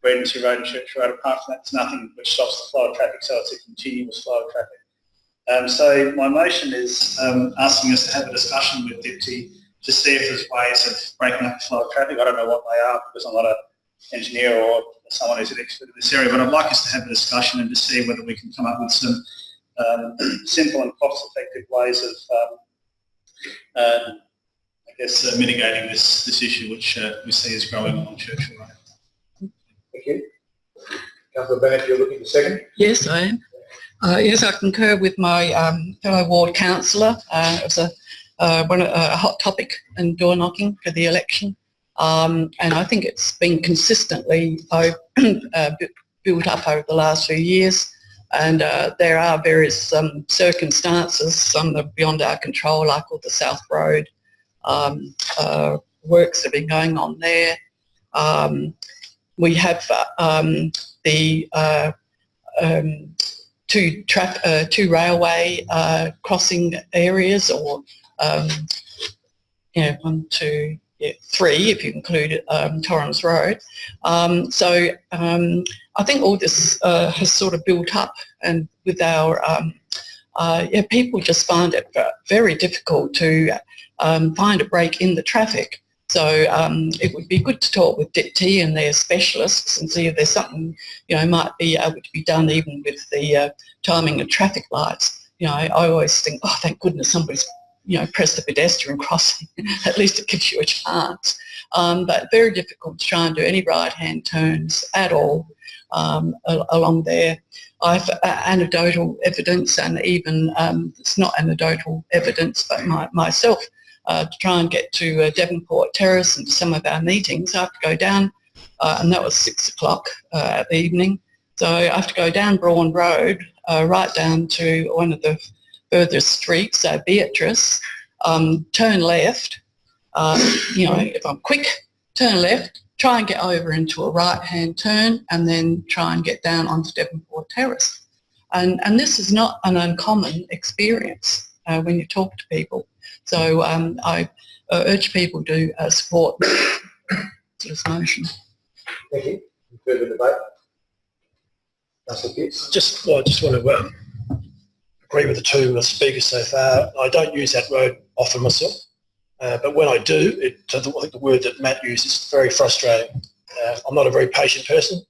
S5: Regency Road and Churchill Road. Apart from that, there's nothing which stops the flow of traffic, so it's a continuous flow of traffic. So my motion is asking us to have a discussion with Dipty to see if there's ways of breaking up the flow of traffic. I don't know what they are because I'm not an engineer or someone who's an expert in this area, but I'd like us to have a discussion and to see whether we can come up with some simple and cost-effective ways of, mitigating this issue which we see is growing along Churchill Road.
S1: Thank you. Councillor Bennett, you're looking for second?
S6: Yes, I am. Yes, I concur with my fellow ward councillor. It was a hot topic in door knocking for the election. And I think it's been consistently built up over the last few years. And there are various circumstances, some that are beyond our control, like all the South Road works that have been going on there. We have the two railway crossing areas, or three if you include Torrens Road. So I think all this has sort of built up, and with our people just find it very difficult to find a break in the traffic. So it would be good to talk with DIPT and their specialists and see if there's something, might be able to be done even with the timing of traffic lights. I always think, oh, thank goodness somebody's, pressed the pedestrian crossing. At least it gives you a chance. But very difficult to try and do any right-hand turns at all along there. I've anecdotal evidence, and even it's not anecdotal evidence, but myself, to try and get to Devonport Terrace and to some of our meetings, I have to go down, and that was 6 o'clock at the evening. So I have to go down Braun Road, right down to one of the furthest streets, Beatrice, turn left, if I'm quick, turn left, try and get over into a right-hand turn, and then try and get down onto Devonport Terrace. And this is not an uncommon experience when you talk to people. So I urge people to support this motion.
S1: Thank you. Further debate? Councillor Pitts?
S11: I just want to agree with the two speakers so far. I don't use that road often myself, but when I do, I think the word that Matt used is very frustrating. I'm not a very patient person,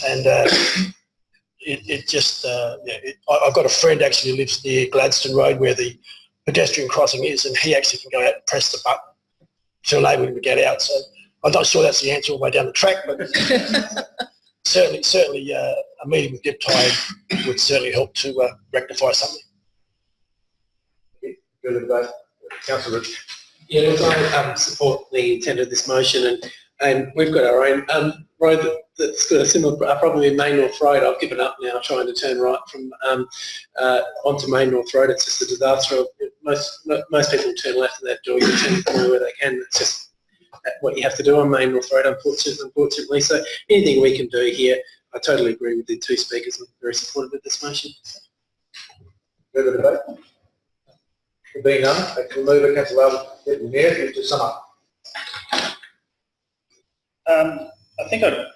S11: and I've got a friend actually who lives near Gladstone Road where the pedestrian crossing is, and he actually can go out and press the button to enable him to get out. So I'm not sure that's the answer all the way down the track, but certainly a meeting with DIPT would certainly help to rectify something.
S1: Further debate? Councillor Rich?
S2: Yeah, look, I support the intent of this motion, and we've got our own road that's got a similar, probably Main North Road. I've given up now trying to turn right from onto Main North Road. It's just a disaster. Most people turn left in that door. You turn where they can. It's just what you have to do on Main North Road, unfortunately. So anything we can do here, I totally agree with the two speakers. I'm very supportive of this motion.
S1: Further debate? There being none, I can move to Councillor Albert, Deputy Mayor, to sum up.
S5: I think I'd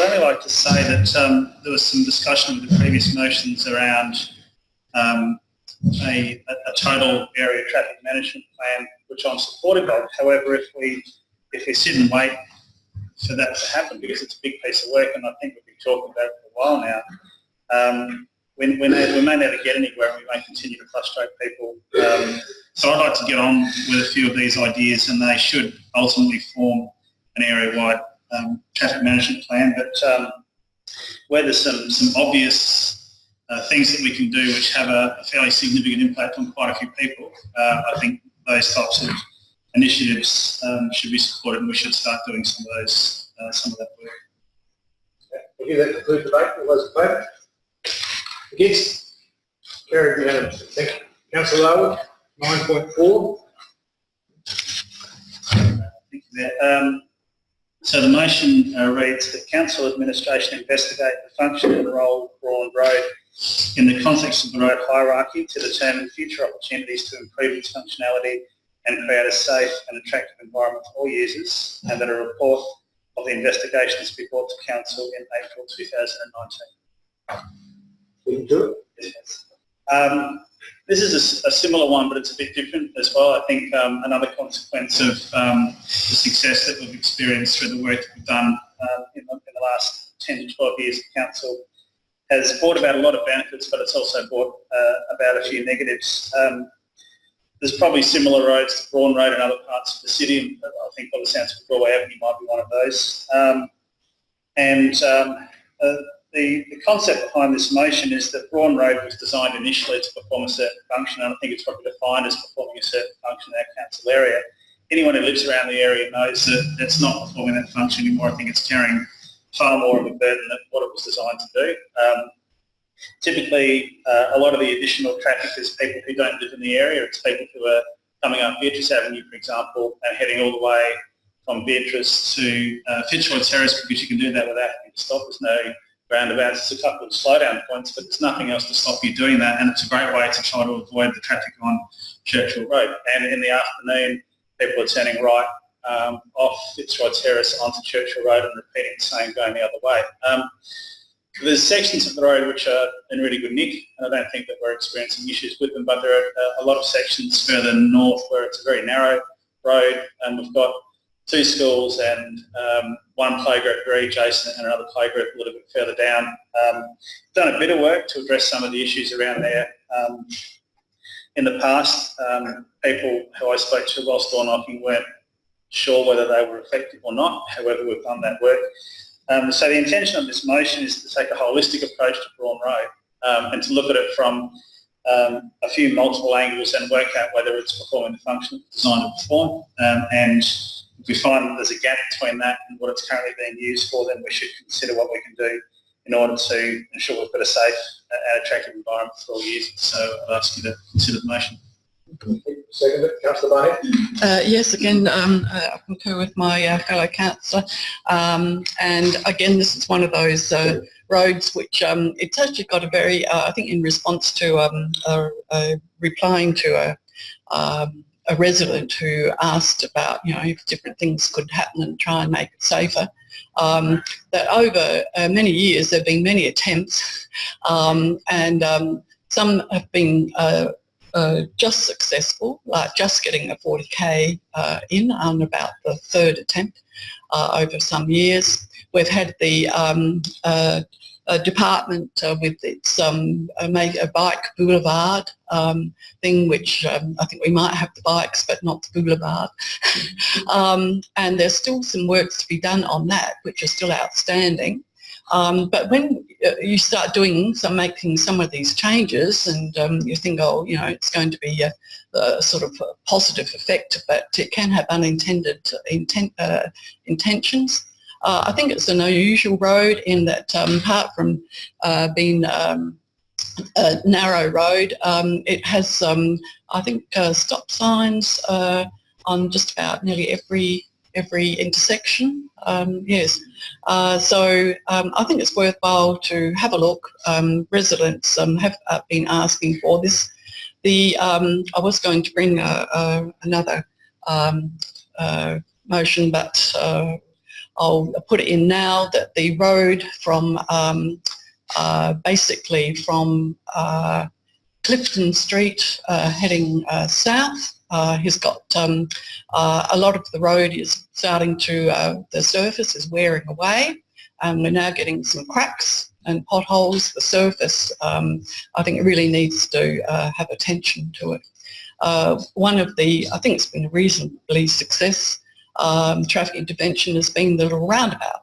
S5: only like to say that there was some discussion with the previous motions around a total area traffic management plan, which I'm supportive of. However, if we sit and wait for that to happen, because it's a big piece of work, and I think we've been talking about it for a while now, we may never get anywhere, and we may continue to frustrate people. So I'd like to get on with a few of these ideas, and they should ultimately form an area-wide traffic management plan. But where there's some obvious things that we can do which have a fairly significant impact on quite a few people, I think those types of initiatives should be supported, and we should start doing some of that work.
S1: Thank you. That concludes the debate. All those in favour? Against? Carried unanimously. Thank you. Councillor Larwood, 9.4.
S5: Thank you there. So the motion reads that Council Administration investigate the function and role of Braun Road in the context of the road hierarchy to determine future opportunities to improve its functionality and create a safe and attractive environment for all users, and that a report of the investigations be brought to Council in April 2019.
S1: We can do it.
S5: This is a similar one, but it's a bit different as well. I think another consequence of the success that we've experienced through the work that we've done in the last 10 to 12 years, the Council has brought about a lot of benefits, but it's also brought about a few negatives. There's probably similar roads to Braun Road and other parts of the city, and I think by the sounds of Broadway Avenue might be one of those. the concept behind this motion is that Braun Road was designed initially to perform a certain function, and I think it's probably defined as performing a certain function in our council area. Anyone who lives around the area knows that it's not performing that function anymore. I think it's carrying far more of a burden than what it was designed to do. Typically, a lot of the additional traffic is people who don't live in the area. It's people who are coming up Beatrice Avenue, for example, and heading all the way from Beatrice to Fitzroy Terrace, because you can do that without having to stop. There's no roundabouts. There's a couple of slowdown points, but there's nothing else to stop you doing that, and it's a great way to try to avoid the traffic on Churchill Road. And in the afternoon, people are turning right off Fitzroy Terrace onto Churchill Road and repeating the same going the other way. There's sections of the road which are in really good nick, and I don't think that we're experiencing issues with them, but there are a lot of sections further north where it's a very narrow road, and we've got 2 schools and one playgroup very adjacent and another playgroup a little bit further down. Done a bit of work to address some of the issues around there. In the past, people who I spoke to whilst door knocking weren't sure whether they were effective or not. However, we've done that work. So the intention of this motion is to take a holistic approach to Braun Road and to look at it from a few multiple angles and work out whether it's performing the function it's designed to perform. And if we find that there's a gap between that and what it's currently being used for, then we should consider what we can do in order to ensure we've got a safe and attractive environment for all users. So I'd ask you to consider the motion.
S1: Second, Councillor Barnett.
S6: Yes, again, I concur with my fellow councillor. And again, this is one of those roads which it's actually got a very, I think in response to replying to a resident who asked about, if different things could happen and try and make it safer, that over many years there have been many attempts and some have been just successful, like just getting a 40k in on about the 3rd attempt over some years. We've had the department with its make a bike boulevard thing, which I think we might have the bikes but not the boulevard. And there's still some works to be done on that, which are still outstanding. But when you start making some of these changes and you think, it's going to be a sort of a positive effect, but it can have unintended intentions. I think it's an unusual road in that apart from being a narrow road, it has, I think, stop signs on just about nearly every intersection. Yes. So I think it's worthwhile to have a look. Residents have been asking for this. I was going to bring another motion, but I'll put it in now that the road from basically from Clifton Street heading south has got a lot of the road is starting to, the surface is wearing away, and we're now getting some cracks and potholes. The surface, I think it really needs to have attention to it. One of the, I think it's been a reasonably success traffic intervention has been the little roundabout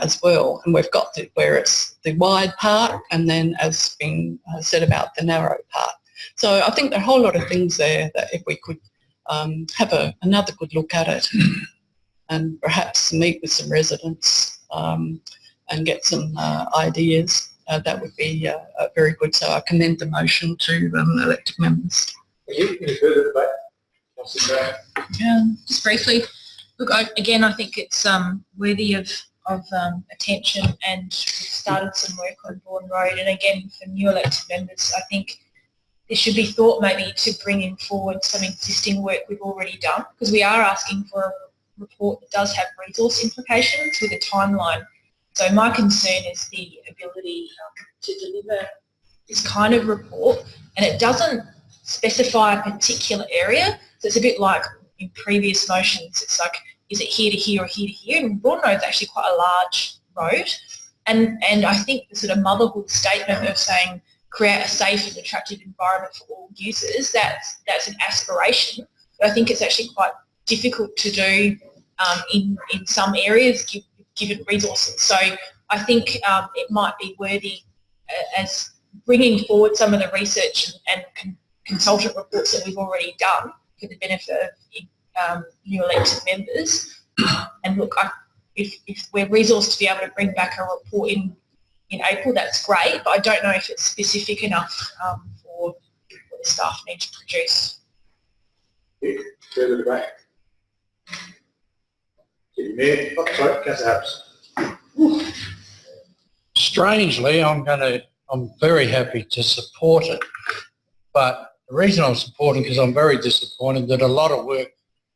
S6: as well, and we've got where it's the wide part and then as been said about the narrow part. So I think there are a whole lot of things there that if we could have another good look at it and perhaps meet with some residents and get some ideas, that would be very good. So I commend the motion to elected members.
S1: Any further debate?
S7: Just briefly, look, I think it's worthy of attention, and we've started some work on Braun Road, and again for new elected members I think there should be thought maybe to bringing forward some existing work we've already done, because we are asking for a report that does have resource implications with a timeline. So my concern is the ability to deliver this kind of report, and it doesn't specify a particular area. So it's a bit like in previous motions, it's like, is it here to here or here to here? And Braun Road's actually quite a large road. And I think the sort of motherhood statement of saying create a safe and attractive environment for all users, that's an aspiration. But I think it's actually quite difficult to do in some areas given resources. So I think it might be worthy as bringing forward some of the research and consultant reports that we've already done for the benefit of new elected members. And look, if we're resourced to be able to bring back a report in April, that's great, but I don't know if it's specific enough for what the staff need to produce.
S1: Further debate? Mayor, sorry, Councillor Harris.
S4: Strangely, I'm very happy to support it, but the reason I'm supporting because I'm very disappointed that a lot of work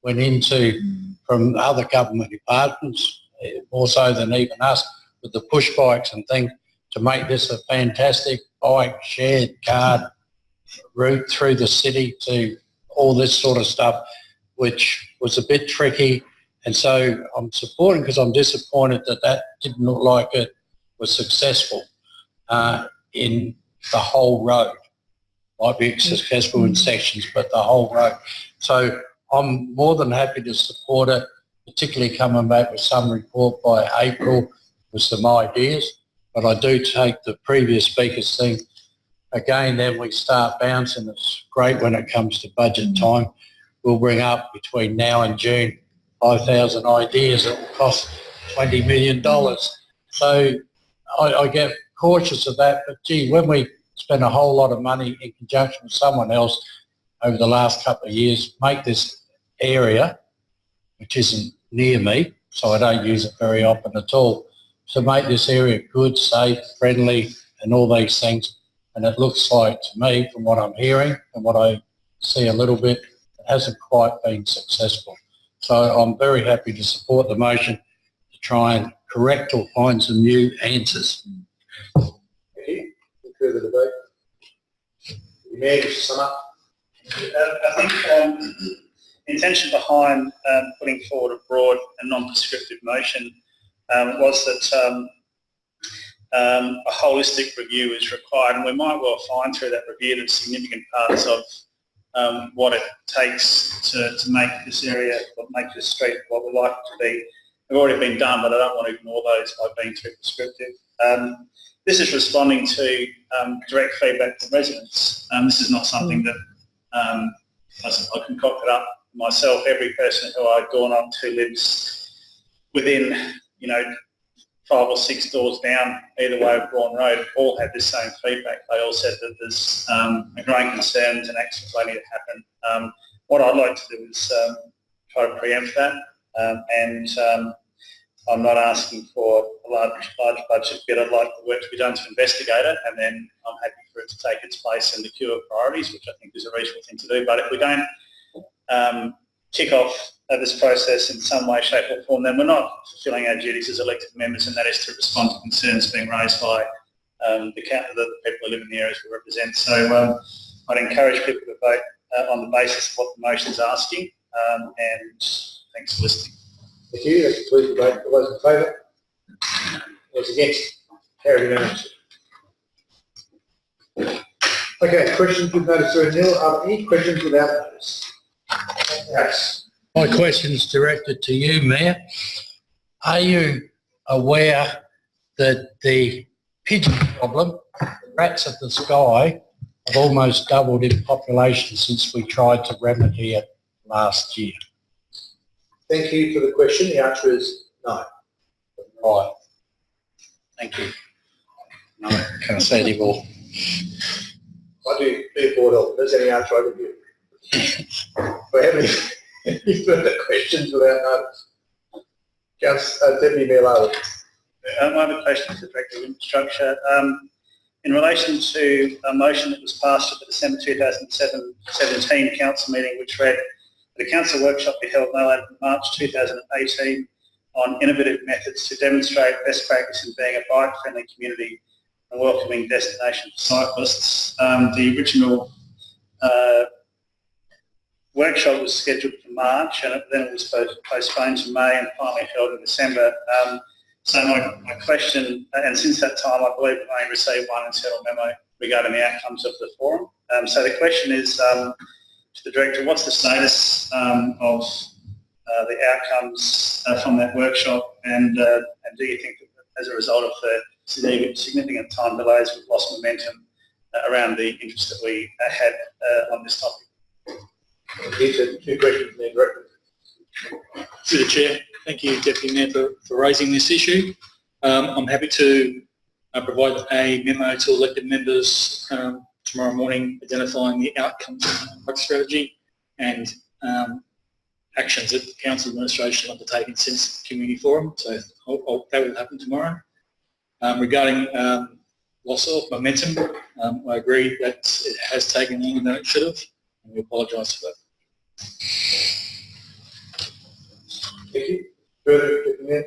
S4: went into from other government departments, more so than even us, with the push bikes and things, to make this a fantastic bike shared car route through the city to all this sort of stuff, which was a bit tricky. And so I'm supporting because I'm disappointed that didn't look like it was successful in the whole road. Might be successful in sections, but the whole road. So I'm more than happy to support it, particularly coming back with some report by April with some ideas. But I do take the previous speaker's thing. Again, then we start bouncing. It's great when it comes to budget time. We'll bring up between now and June 5,000 ideas that will cost $20 million. So I get cautious of that, but gee, when we spend a whole lot of money in conjunction with someone else over the last couple of years, make this area, which isn't near me, so I don't use it very often at all, to make this area good, safe, friendly and all these things. And it looks like to me, from what I'm hearing and what I see a little bit, it hasn't quite been successful. So I'm very happy to support the motion to try and correct or find some new answers.
S1: Thank you. Further debate? Mayor, just to sum up.
S5: I think the intention behind putting forward a broad and non-prescriptive motion was that a holistic review is required, and we might well find through that review that significant parts of what it takes to make this area, or make this street what we like it to be, have already been done, but I don't want to ignore those by being too prescriptive. This is responding to direct feedback from residents. This is not something that I concocted up myself. Every person who I've gone up to lives within, 5 or 6 doors down either way of Braun Road, all had the same feedback. They all said that there's a growing concern and actions waiting to happen. What I'd like to do is try to preempt that, and I'm not asking for a large budget, but I'd like the work to be done to investigate it, and then I'm happy for it to take its place in the queue of priorities, which I think is a reasonable thing to do. But if we don't kick off this process in some way, shape or form, then we're not fulfilling our duties as elected members, and that is to respond to concerns being raised by the people who live in the areas we represent. So I'd encourage people to vote on the basis of what the motion is asking, and thanks for listening.
S1: Thank you. That's please debate. All those in favour? Those against? Carried unanimously. Okay, questions with notice through nil. Are there any questions without notice? Yes.
S4: My question's directed to you, Mayor. Are you aware that the pigeon problem, rats of the sky, have almost doubled in population since we tried to remedy it last year?
S1: Thank you for the question. The answer is no.
S4: Right. Thank you. No, can't say any more.
S1: I do board health. That's any answer I can give. We have any further questions without notice? Deputy Mayor Lowry.
S5: I have a question to the Director of Infrastructure. In relation to a motion that was passed at the December 2017 Council meeting, which read, the Council workshop be held no later than March 2018 on innovative methods to demonstrate best practice in being a bike-friendly community and welcoming destination for cyclists. The original workshop was scheduled for March, and then it was postponed to May and finally held in December. So my question, and since that time I believe we've only received one internal memo regarding the outcomes of the forum. So the question is to the Director, what's the status of the outcomes from that workshop, and do you think that as a result of the significant time delays. We've lost momentum around the interest that we had on this topic.
S1: Two questions there, Director.
S10: Through the Chair, thank you, Deputy Mayor, for raising this issue. I'm happy to provide a memo to elected members tomorrow morning identifying the outcomes of the drug strategy and actions that the Council administration have undertaken since the Community Forum. So that will happen tomorrow. Regarding loss of momentum, I agree that it has taken longer than it should have, and we apologise for that.
S1: Thank you. Further, Deputy Mayor?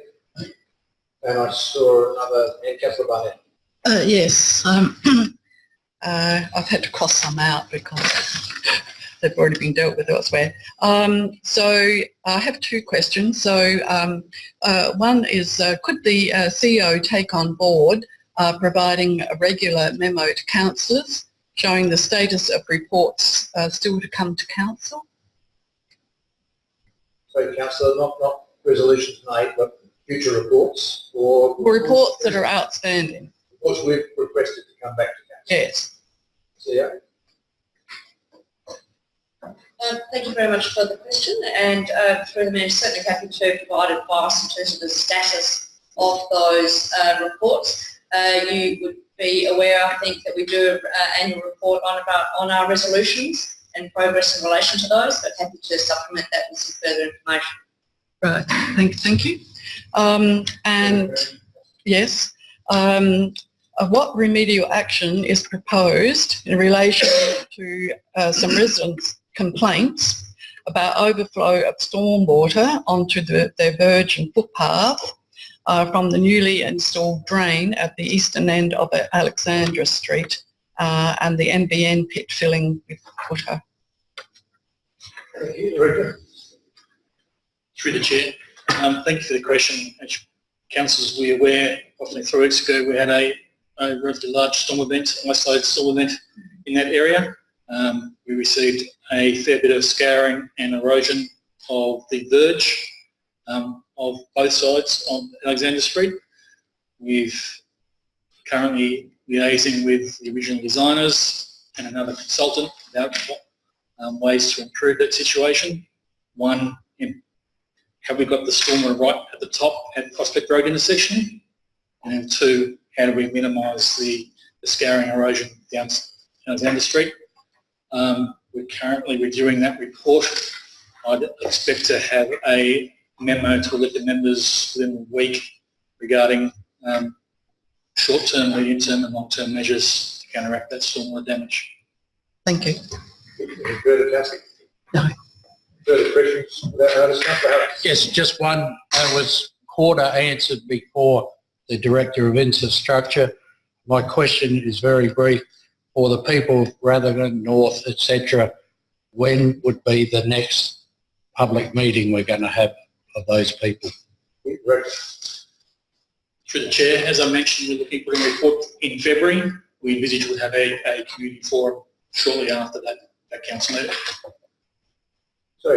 S1: And I saw another hand, Councillor Barnett.
S6: Yes, I've had to cross some out because they've already been dealt with elsewhere. So I have two questions. So one is, could the CEO take on board providing a regular memo to councillors showing the status of reports still to come to council?
S1: So, Councillor, not resolutions made, but future reports or...
S6: Reports that are outstanding.
S1: Reports we've requested to come back to council.
S6: Yes.
S1: Yeah.
S3: Thank you very much for the question, and through the Mayor, certainly happy to provide advice in terms of the status of those reports. You would be aware, I think, that we do an annual report on our resolutions and progress in relation to those, but happy to supplement that with some further information.
S6: Right, thank you. And yes, what remedial action is proposed in relation to some residents' complaints about overflow of stormwater onto their virgin footpath from the newly installed drain at the eastern end of Alexandra Street and the NBN pit filling with water?
S1: Thank you, Director.
S10: Through the Chair, thank you for the question. As councillors will be aware, approximately 3 weeks ago we had a relatively large storm event, isolated storm event in that area. We received a fair bit of scouring and erosion of the verge of both sides on Alexandra Street. We've currently liaising with the original designers and another consultant about ways to improve that situation. One, have we got the stormwater right at the top at Prospect Road intersection? And two, how do we minimise the scouring erosion down Alexandra Street? We're currently reviewing that report. I'd expect to have a memo to elected members within a week regarding short-term, medium-term and long-term measures to counteract that stormwater damage.
S6: Thank you.
S1: Any further, Councillor?
S6: No.
S1: Further questions without notice?
S4: Yes, just one. That was quarter answered before the Director of Infrastructure. My question is very brief. For the people of Rutherglen North, etc., when would be the next public meeting we're going to have of those people?
S1: Director.
S10: Through the Chair, as I mentioned, we're looking for a report in February. We envisage we'll have a community forum shortly after that council meeting.
S1: So,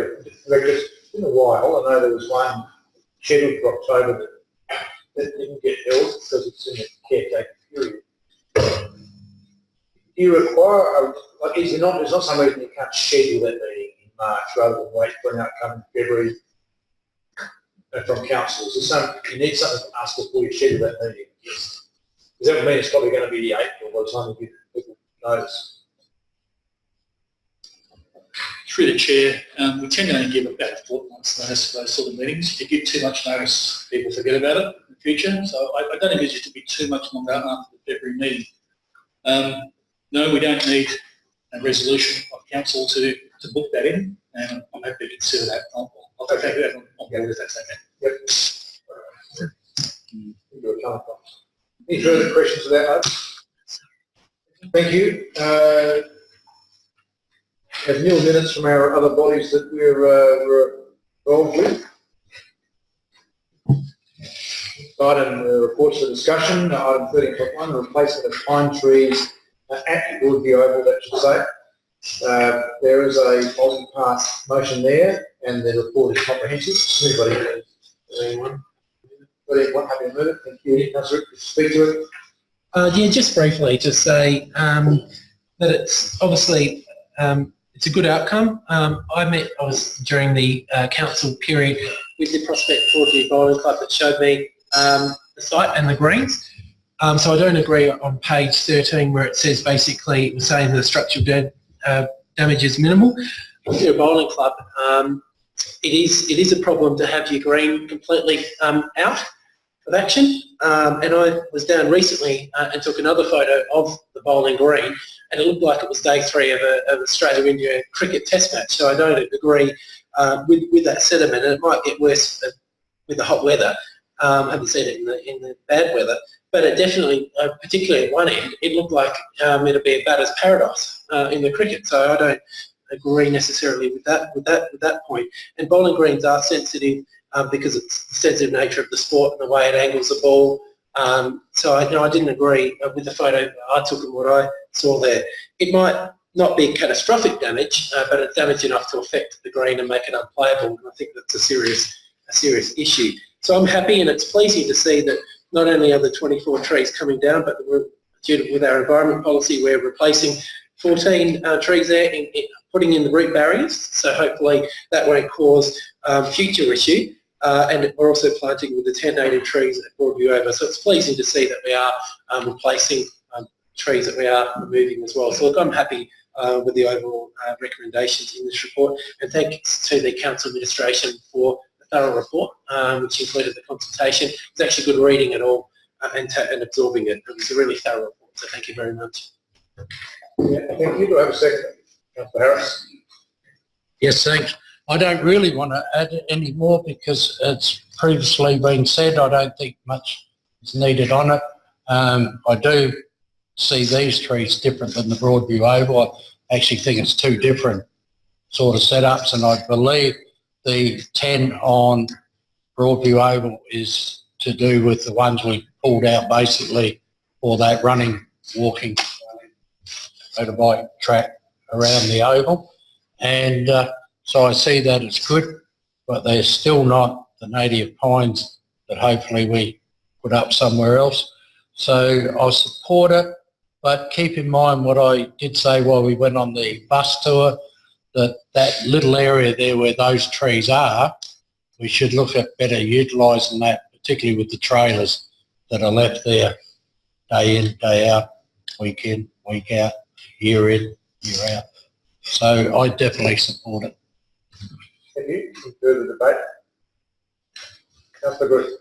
S1: Director, it's been a while. I know there was one scheduled for October that didn't get held because it's in the caretaker period. Do you require, there's not some reason you can't schedule that meeting in March rather than wait for an outcome in February from council? You need something to ask before you schedule that meeting? Yes. Does that mean it's probably going to be the 8th by the time you give people notice?
S10: Through the Chair, we tend to only give about a fortnight's notice for those sort of meetings. If you give too much notice, people forget about it in the future. So I don't envisage it to be too much longer after the February meeting. No, we don't need a resolution of council to book that in, and I'm happy to consider that. I'll take that on board if that's okay.
S1: Yep. Any further questions about that? Thank you. Have nil minutes from our other bodies that we're involved with. Item reports for discussion. Item 13.1, replacement of pine trees at Woodby Oval, that should say. There is a multi-part motion there, and the report is comprehensive. Anybody? Anyone? Anyone happy to move it? Thank you. Councillor, speak to it.
S2: Yeah, just briefly to say that it's obviously it's a good outcome. I was during the council period with the Prospect Broadview Bowling Club that showed me the site and the greens. So I don't agree on page 13 where it says basically it was saying the structural damage is minimal. With your bowling club, it is a problem to have your green completely out of action. And I was down recently and took another photo of the bowling green, and it looked like it was day 3 of an Australia-India cricket test match. So I don't agree with that sentiment, and it might get worse with the hot weather. Haven't seen it in the bad weather, but it definitely, particularly at one end, it looked like it'd be a batter's paradise in the cricket. So I don't agree necessarily with that point. And bowling greens are sensitive because it's the sensitive nature of the sport and the way it angles the ball. So I didn't agree with the photo I took and what I saw there. It might not be catastrophic damage, but it's damage enough to affect the green and make it unplayable. And I think that's a serious issue. So I'm happy, and it's pleasing to see that not only are the 24 trees coming down, but with our environment policy, we're replacing 14 trees there, putting in the root barriers. So hopefully that won't cause future issue. And we're also planting with the 10 native trees at Broadview Over. So it's pleasing to see that we are replacing trees that we are removing as well. So look, I'm happy with the overall recommendations in this report, and thanks to the council administration for the thorough report, which included the consultation. It's actually good reading it all and absorbing it. It was a really thorough report, so thank you very much.
S1: Yeah, thank you. Do I have a second? Councillor Harris.
S4: Yes, thanks. I don't really want to add any more because it's previously been said. I don't think much is needed on it. I do see these trees different than the Broadview Oval. I actually think it's 2 different sort of setups, and I believe the 10 on Broadview Oval is to do with the ones we pulled out basically for that running, walking, motorbike track around the oval. And so I see that it's good, but they're still not the native pines that hopefully we put up somewhere else. So I support it, but keep in mind what I did say while we went on the bus tour, that little area there where those trees are, we should look at better utilising that, particularly with the trailers that are left there day in, day out, week in, week out, year in, year out. So I definitely support it.
S1: Thank you. Any further debate? Councillor Bruce.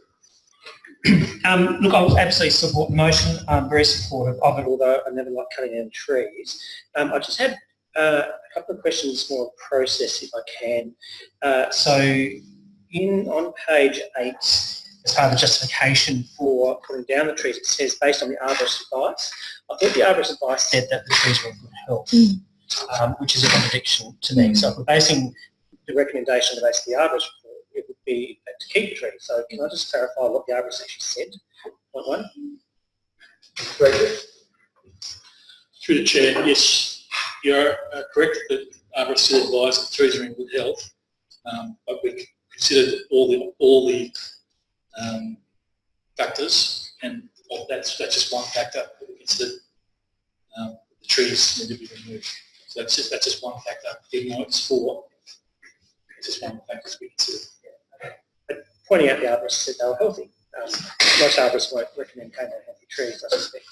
S8: Look, I'll absolutely support the motion. I'm very supportive of it, although I never like cutting down trees. I just had a couple of questions more process, if I can. So on page 8, as part of the justification for putting down the trees, it says based on the arborist advice. I thought the arborist advice said that the trees were in good health, which is a contradiction to me. So if we're basing the recommendation based on the arborist report, it would be to keep the trees. So can I just clarify what the arborist actually said? Point 1.
S10: Through the chair, yes, you're correct that arborists still advise that trees are in good health, but we considered all the factors, and that's just one factor that we considered. The trees need to be removed. So that's just one factor. Even though it's 4, it's just one of the factors we considered.
S8: But pointing out the arborists said they were healthy. Most arborists won't recommend cutting down healthy trees, I suspect.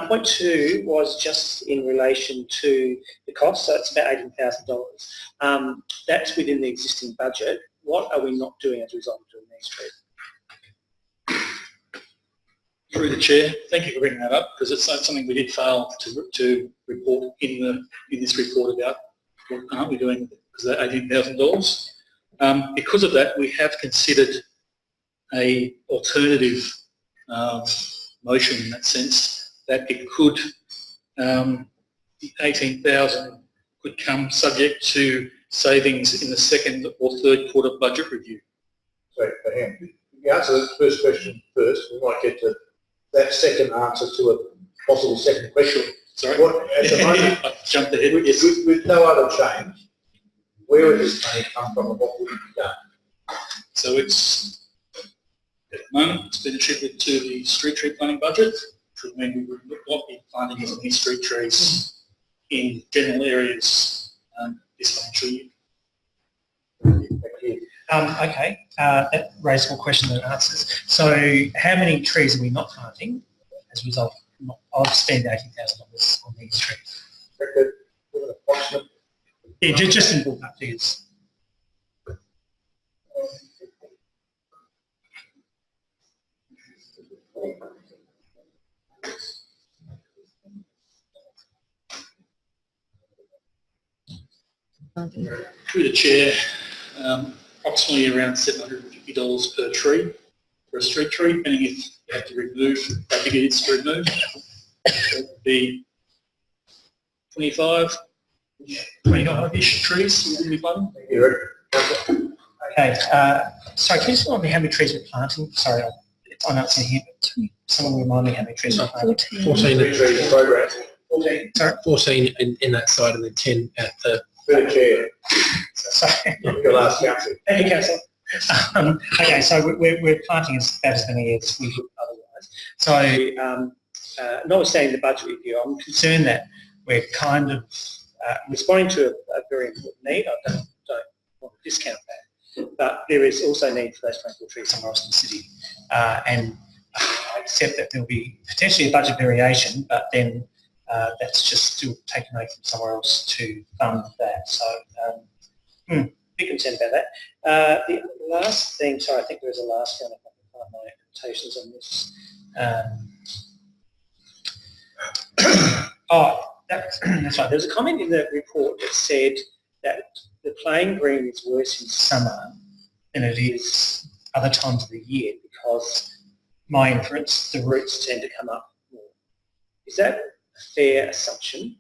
S8: Point 2 was just in relation to the cost, so it's about $18,000. That's within the existing budget. What are we not doing as a result of doing these trees?
S10: Through the chair, thank you for bringing that up, because it's something we did fail to report in this report about what aren't we doing because of that $18,000. Because of that, we have considered a alternative motion in that sense, that it could, the 18,000 could come subject to savings in the 2nd or 3rd quarter budget review.
S1: So, for him, you answer the first question first. We might get to that second answer to a possible second question.
S10: Sorry,
S1: What, at the moment,
S10: I jumped ahead.
S1: with, with no other change, where would this money come from and what would it be done?
S10: So it's At the moment, it's been attributed to the street tree planning budget, which would mean we would not be planting as many street trees in general areas this financial year.
S8: Okay, that raises more questions than answers. So how many trees are we not planting as a result of spending $80,000 on these trees? Yeah, just in ballpark figures.
S10: Through the chair, approximately around $750 per tree for a street tree, depending if you have to remove, how big it is to remove. It would be 25-ish trees we wouldn't be planting.
S8: Okay, sorry, can you just remind me how many trees we're planting? Sorry, I'm not seeing here, but someone remind me how many trees we're planting.
S2: 14
S1: trees program.
S8: 14, sorry.
S2: 14 in that side and then 10 at the...
S1: Through the chair.
S8: Sorry.
S1: Your last council.
S8: Thank you, Councillor. Okay, so we're planting as about as many as we would otherwise. So, notwithstanding the budget review, I'm concerned that we're kind of responding to a very important need. I don't want to discount that, but there is also need for those transport trees somewhere else in the city. And I accept that there'll be potentially a budget variation, but then that's just still taking money from somewhere else to fund that. So, big concern about that. The last thing, sorry, I think there was a last one. If I can find my notations on this. That's right. There's a comment in the report that said that the playing green is worse in summer than it is other times of the year because, my inference, the roots tend to come up more. Is that a fair assumption?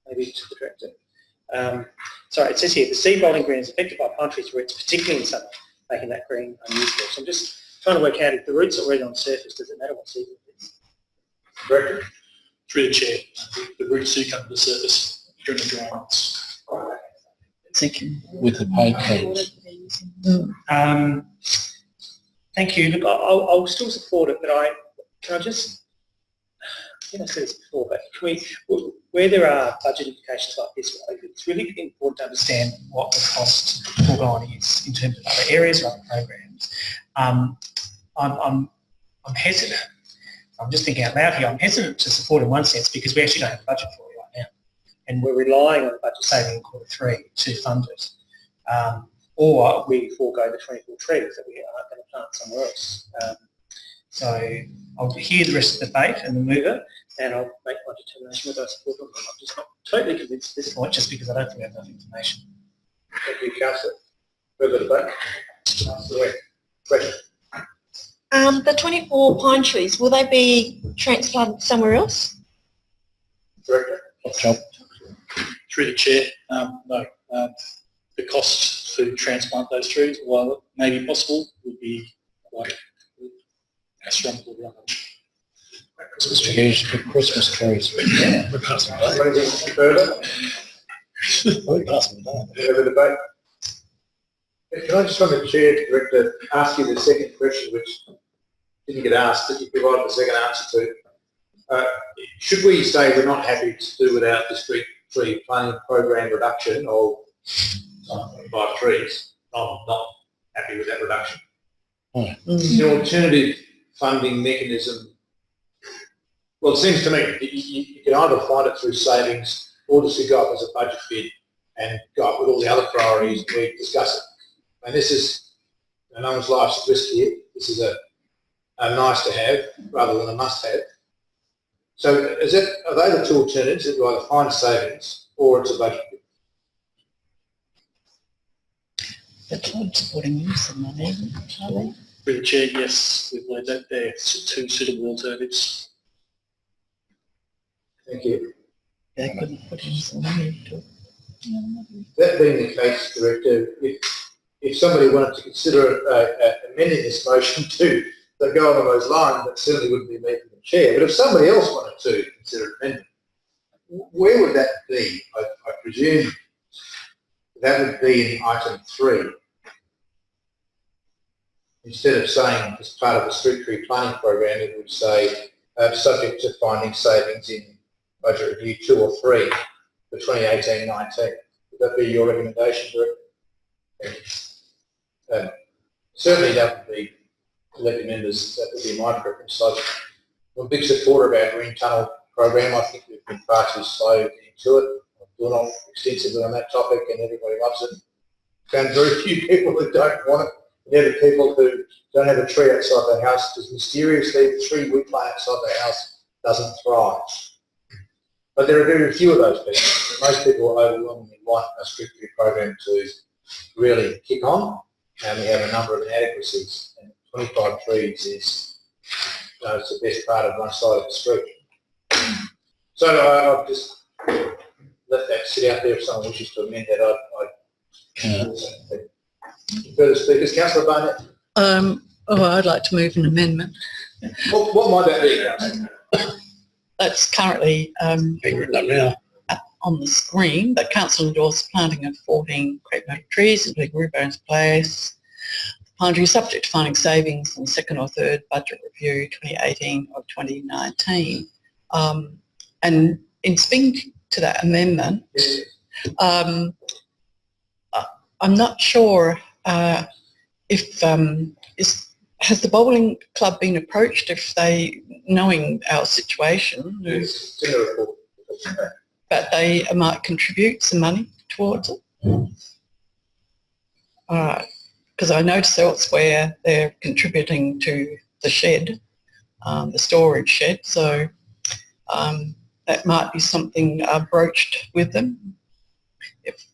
S8: Maybe to the director. Sorry, it says here, the seed rolling green is affected by pine trees' roots, particularly in summer, making that green unusable. So I'm just trying to work out if the roots are already on the surface, does it matter what season it is?
S1: Director.
S10: Through the chair, the roots do come to the surface during the dry months.
S4: With the paid trees.
S8: Thank you. Look, I'll still support it, but can I just, I think I said this before, but can we, where there are budget implications like this, it's really important to understand what the cost foregone is in terms of other areas or other programs. I'm hesitant. I'm just thinking out loud here. I'm hesitant to support in one sense because we actually don't have a budget for it right now, and we're relying on the budget saving in Q3 to fund it, or we forego the 24 trees that we are going to plant somewhere else. So I'll hear the rest of the debate and the mover, and I'll make my determination whether I support them. I'm just not totally convinced at this point, just because I don't think I have enough information.
S1: Thank you, Councillor. Further debate? Question.
S9: The 24 pine trees, will they be transplanted somewhere else?
S1: Director.
S10: Through the chair, no. The cost to transplant those trees, while it may be possible, would be quite astronomical.
S4: Christmas trees, Christmas trees.
S11: Yeah, we're passing the day.
S1: Anything further?
S11: We're passing the day.
S1: Further debate? Can I just, from the chair, Director, ask you the second question, which didn't get asked, that you provided the second answer to. Should we say we're not happy to do without the street tree planting program reduction of 5 trees? I'm not happy with that reduction. The alternative funding mechanism, well, it seems to me you can either find it through savings or just go up as a budget bid and go up with all the other priorities we discuss it. And this is, no one's life's at risk here. This is a nice to have rather than a must have. So are they the two alternatives? It's either find savings or it's a budget bid?
S6: The club supporting use of money, are they?
S10: Through the chair, yes, we believe that they're two suitable alternatives.
S1: Thank you.
S6: They couldn't put in some money into it.
S1: That being the case, Director, if somebody wanted to consider amending this motion to go along those lines, that certainly wouldn't be me from the chair. But if somebody else wanted to consider amending, where would that be? I presume that would be in item 3. instead of saying as part of the street tree planning program, it would say subject to finding savings in budget review 2 or 3 for 2018-19. Would that be your recommendation, Director? Certainly that would be, to let the members, that would be my preference. I'm a big supporter of our Green Tunnel program. I think we've been far too slow into it. I've gone on extensively on that topic and everybody loves it. Found very few people who don't want it. They're the people who don't have a tree outside their house because mysteriously the tree we plant outside their house doesn't thrive. But there are very few of those people. Most people overwhelmingly want a street tree program to really kick on, and we have a number of inadequacies. And 25 trees is, it's the best part of one side of the street. So I've just let that sit out there. If someone wishes to amend that, Further speakers, Councillor Barnett.
S6: I'd like to move an amendment.
S1: What might that be, Councillor?
S6: That's currently
S4: Being written up now.
S6: on the screen. The council endorsed planting of 14 crepe myrtle trees, including Rebones Place. Pine tree subject to finding savings in the second or third budget review 2018 or 2019. And in speaking to that amendment, I'm not sure if has the bowling club been approached if they, knowing our situation,
S1: It's in the report.
S6: that they might contribute some money towards it? Because I noticed elsewhere they're contributing to the shed, the storage shed, so that might be something broached with them. If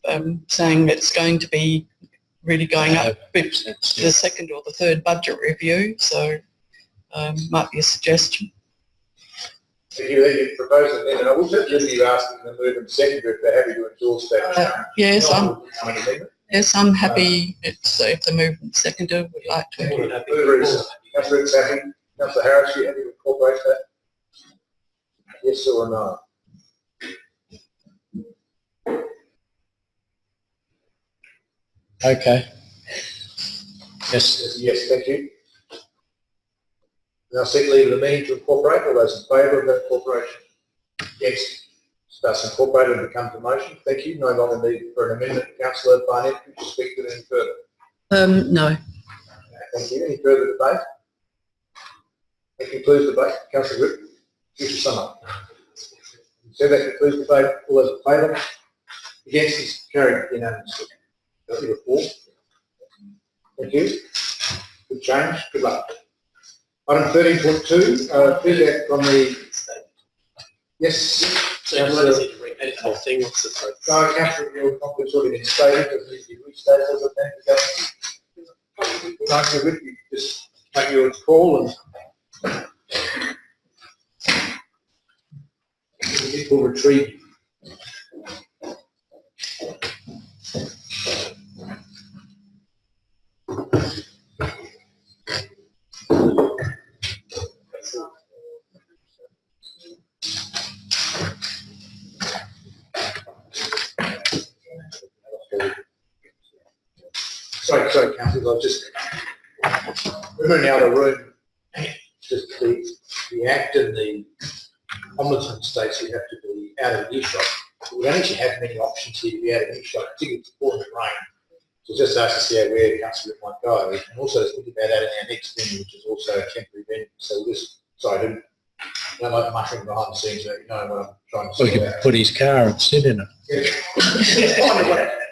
S6: saying it's going to be really going up to the second or the third budget review, so might be a suggestion.
S1: If you propose an amendment, I will certainly be asking them to move and second if they're happy to endorse that.
S6: Yes, I'm happy if the movement seconder would like to.
S1: Councillor Rick's happy. Councillor Harris, you happy to incorporate that? Yes or no?
S4: Okay. Yes.
S1: Yes, thank you. Now seek leave of the meeting to incorporate. All those in favour of that incorporation? Yes. Thus incorporated and becomes a motion. Thank you. No longer need for an amendment. Councillor Barnett, could you speak to it any further?
S6: No.
S1: Thank you. Any further debate? That concludes debate. Councillor Rick, give us sum up. So that concludes debate. All those in favour? Against is carried unanimously. Thank you. Good change. Good luck. Item 13.2, feedback from the... Yes.
S2: So you want to read the whole thing? What's the process?
S1: No, Councillor, your confidence already been stated. Does it need to be restated as a thing? No, so good. You just make your call and... We'll retrieve. Sorry, councillors, I was just remembering out of the room, just the Act and the Ombudsman states you have to be out of earshot. We don't actually have many options here to be out of earshot, particularly if it's pouring rain. So just ask to see where councillor might go, and also let's think about that in our next venue, which is also a temporary venue. So we'll just, sorry, I don't like mushroom behind the scenes, but you know what I'm trying to
S4: So he
S1: say.
S4: can put his car and sit in it.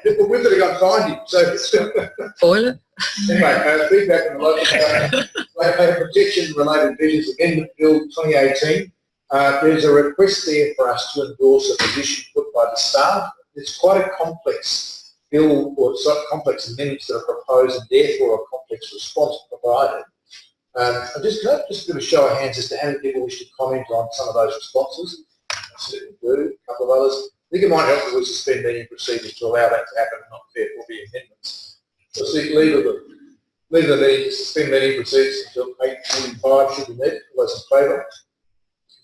S1: We've got to go and find him. So
S6: Toilet?
S1: anyway, feedback from the local government, local protection related measures amendment bill 2018. There's a request there for us to endorse a position put by the staff. It's quite a complex bill or complex amendments that are proposed and therefore a complex response provided. I'm just going to do a show of hands as to how many people wish to comment on some of those responses. I certainly do. A couple of others. I think it might help if we suspend meeting procedures to allow that to happen and not therefore be amendments. So seek leave of the meeting, suspend meeting procedures until 8:45 should be met. All those in favour?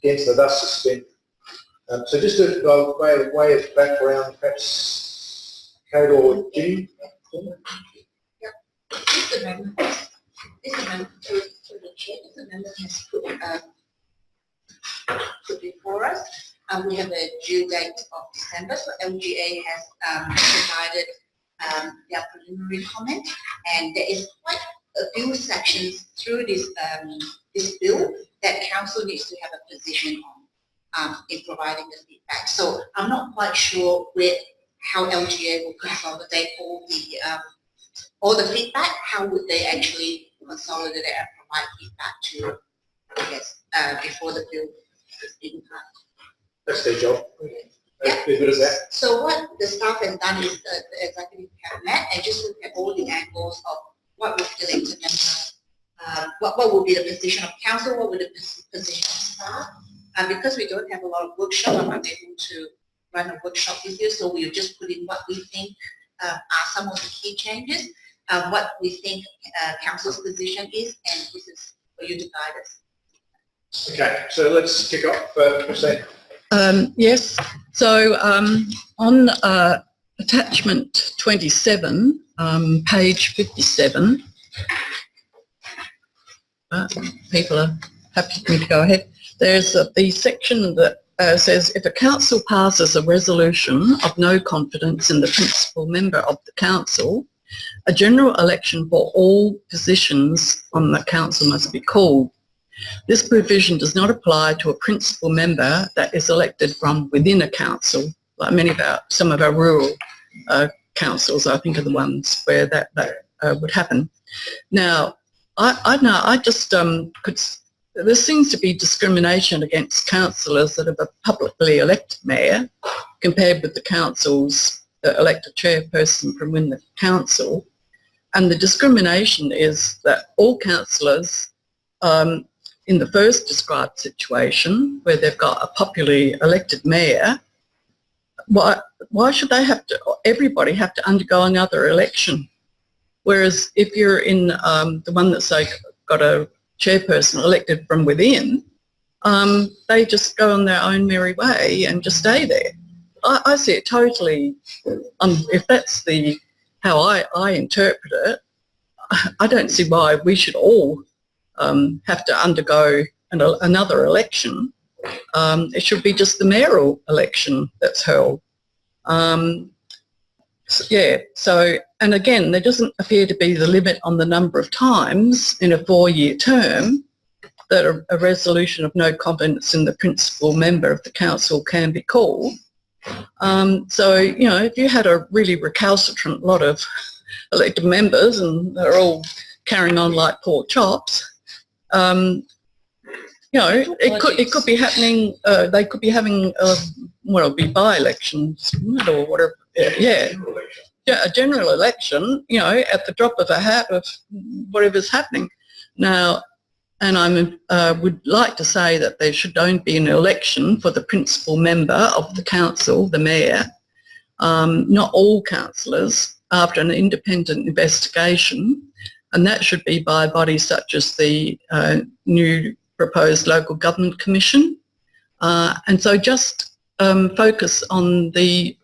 S1: Against, so thus suspend. So just a way of background, perhaps Kate or Jimmy?
S12: This amendment to the chair, this amendment has put before us. We have a due date of December, so LGA has provided their preliminary comment, and there is quite a few sections through this this bill that council needs to have a position on in providing the feedback. So I'm not quite sure how LGA will consolidate all the feedback. How would they actually consolidate it and provide feedback to, I guess, before the bill is being passed?
S1: That's their job.
S12: Yeah.
S1: As good as that.
S12: So what the staff has done is the executive have met and just looked at all the angles of what would the elected member, what would be the position of council, what would the position of staff. Because we don't have a lot of workshop, I'm unable to run a workshop with you, so we'll just put in what we think are some of the key changes, what we think council's position is, and this is for you to guide us.
S1: Okay, so let's kick off, Christine.
S6: Yes, so on attachment 27, page 57, people are happy for me to go ahead. There's the section that says if a council passes a resolution of no confidence in the principal member of the council, a general election for all positions on the council must be called. This provision does not apply to a principal member that is elected from within a council, like some of our rural councils, I think, are the ones where that would happen. Now, there seems to be discrimination against councillors that have a publicly elected mayor compared with the council's elected chairperson from within the council. And the discrimination is that all councillors in the first described situation, where they've got a popularly elected mayor, why should everybody have to undergo another election? Whereas if you're in the one that's got a chairperson elected from within, they just go on their own merry way and just stay there. I see it totally, if that's how I interpret it, I don't see why we should all have to undergo another election. It should be just the mayoral election that's held. And again, there doesn't appear to be the limit on the number of times in a 4-year term that a resolution of no confidence in the principal member of the council can be called. If you had a really recalcitrant lot of elected members and they're all carrying on like pork chops, it could be happening. They could be having by-elections or whatever. A general election. At the drop of a hat of whatever's happening now. And I would like to say that there should only be an election for the principal member of the council, the mayor, not all councillors, after an independent investigation, and that should be by bodies such as the new proposed local government commission. And so just focus on the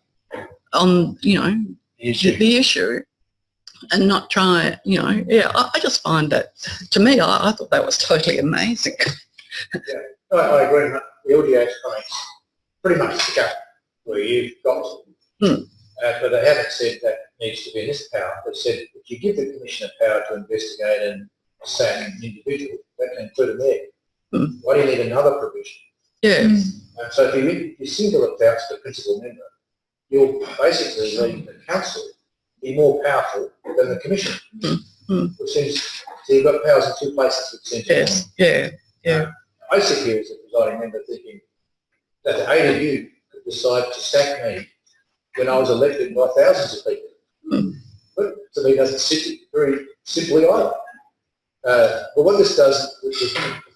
S6: issue and not try, I just find that, to me, I thought that was totally amazing.
S1: Yeah, I agree. The LGA's comments pretty much pick up where you've got to. But they haven't said that needs to be in this power. They've said if you give the Commissioner power to investigate and sack an individual, that can include a mayor. Why do you need another provision?
S6: Yeah.
S1: So if you single it out to the principal member, you'll basically leave the council be more powerful than the Commissioner. Which seems, so you've got powers in two places, which seems I sit here as a presiding member thinking that the 8 of you could decide to sack me when I was elected by thousands of people. But to me, it doesn't sit very simply either. But what this does, the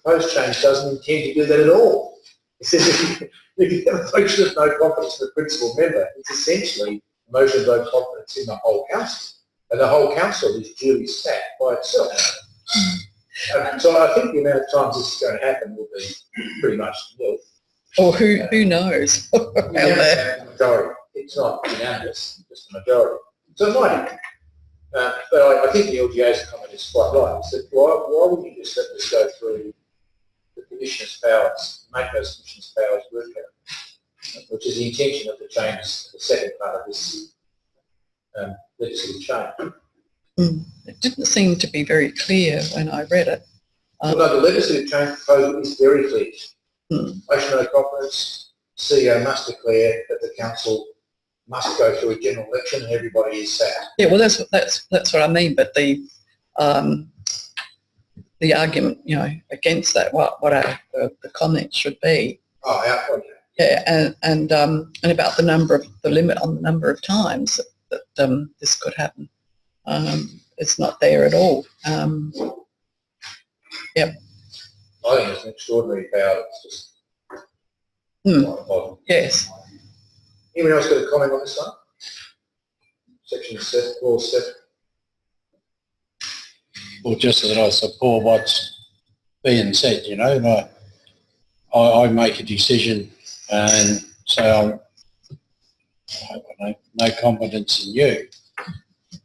S1: proposed change doesn't intend to do that at all. It says if you have a motion of no confidence in the principal member, it's essentially a motion of no confidence in the whole council. And the whole council is duly sacked by itself. So I think the amount of times this is going to happen will be pretty much nil.
S6: Or who knows?
S1: Majority. It's not unanimous, just a majority. So it might happen. But I think the LGA's comment is quite right. It's that why wouldn't you just let this go through the Commissioner's powers, make those Commissioner's powers work out, which is the intention of the change, the second part of this legislative change.
S6: It didn't seem to be very clear when I read it.
S1: Well, no, the legislative change proposal is very clear. Motion no confidence, CEO must declare that the council must go through a general election and everybody is sat.
S6: Yeah, well, that's what I mean. But the argument, against that, what the comments should be.
S1: Oh, output.
S6: Yeah, and about the limit on the number of times that this could happen. It's not there at all. Yep.
S1: I think it's an extraordinary power. It's just
S6: Yes.
S1: Anyone else got a comment on this one? Section 7, clause 7.
S4: Well, just that I support what's being said, like I make a decision and say I have no confidence in you,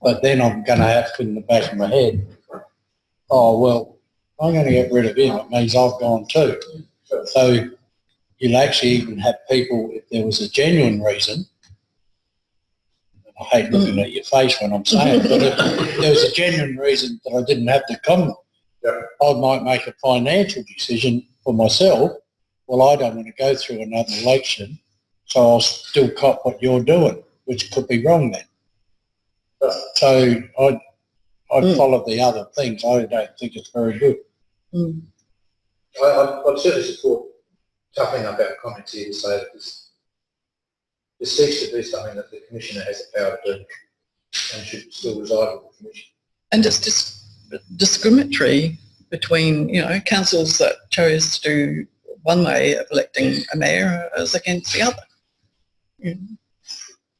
S4: but then I'm going to have in the back of my head, oh, well, I'm going to get rid of him. It means I've gone too. So you'll actually even have people, if there was a genuine reason, I hate looking at your face when I'm saying it, but if there was a genuine reason that I didn't have to come, I might make a financial decision for myself. Well, I don't want to go through another election, so I'll still cop what you're doing, which could be wrong then. So I'd follow the other things. I don't think it's very good.
S1: I'd certainly support toughening up our comments here to say that this seems to be something that the Commissioner has the power to do and should still reside with the Commission.
S6: And it's discriminatory between, councils that chose to do one way of electing a mayor as against the other.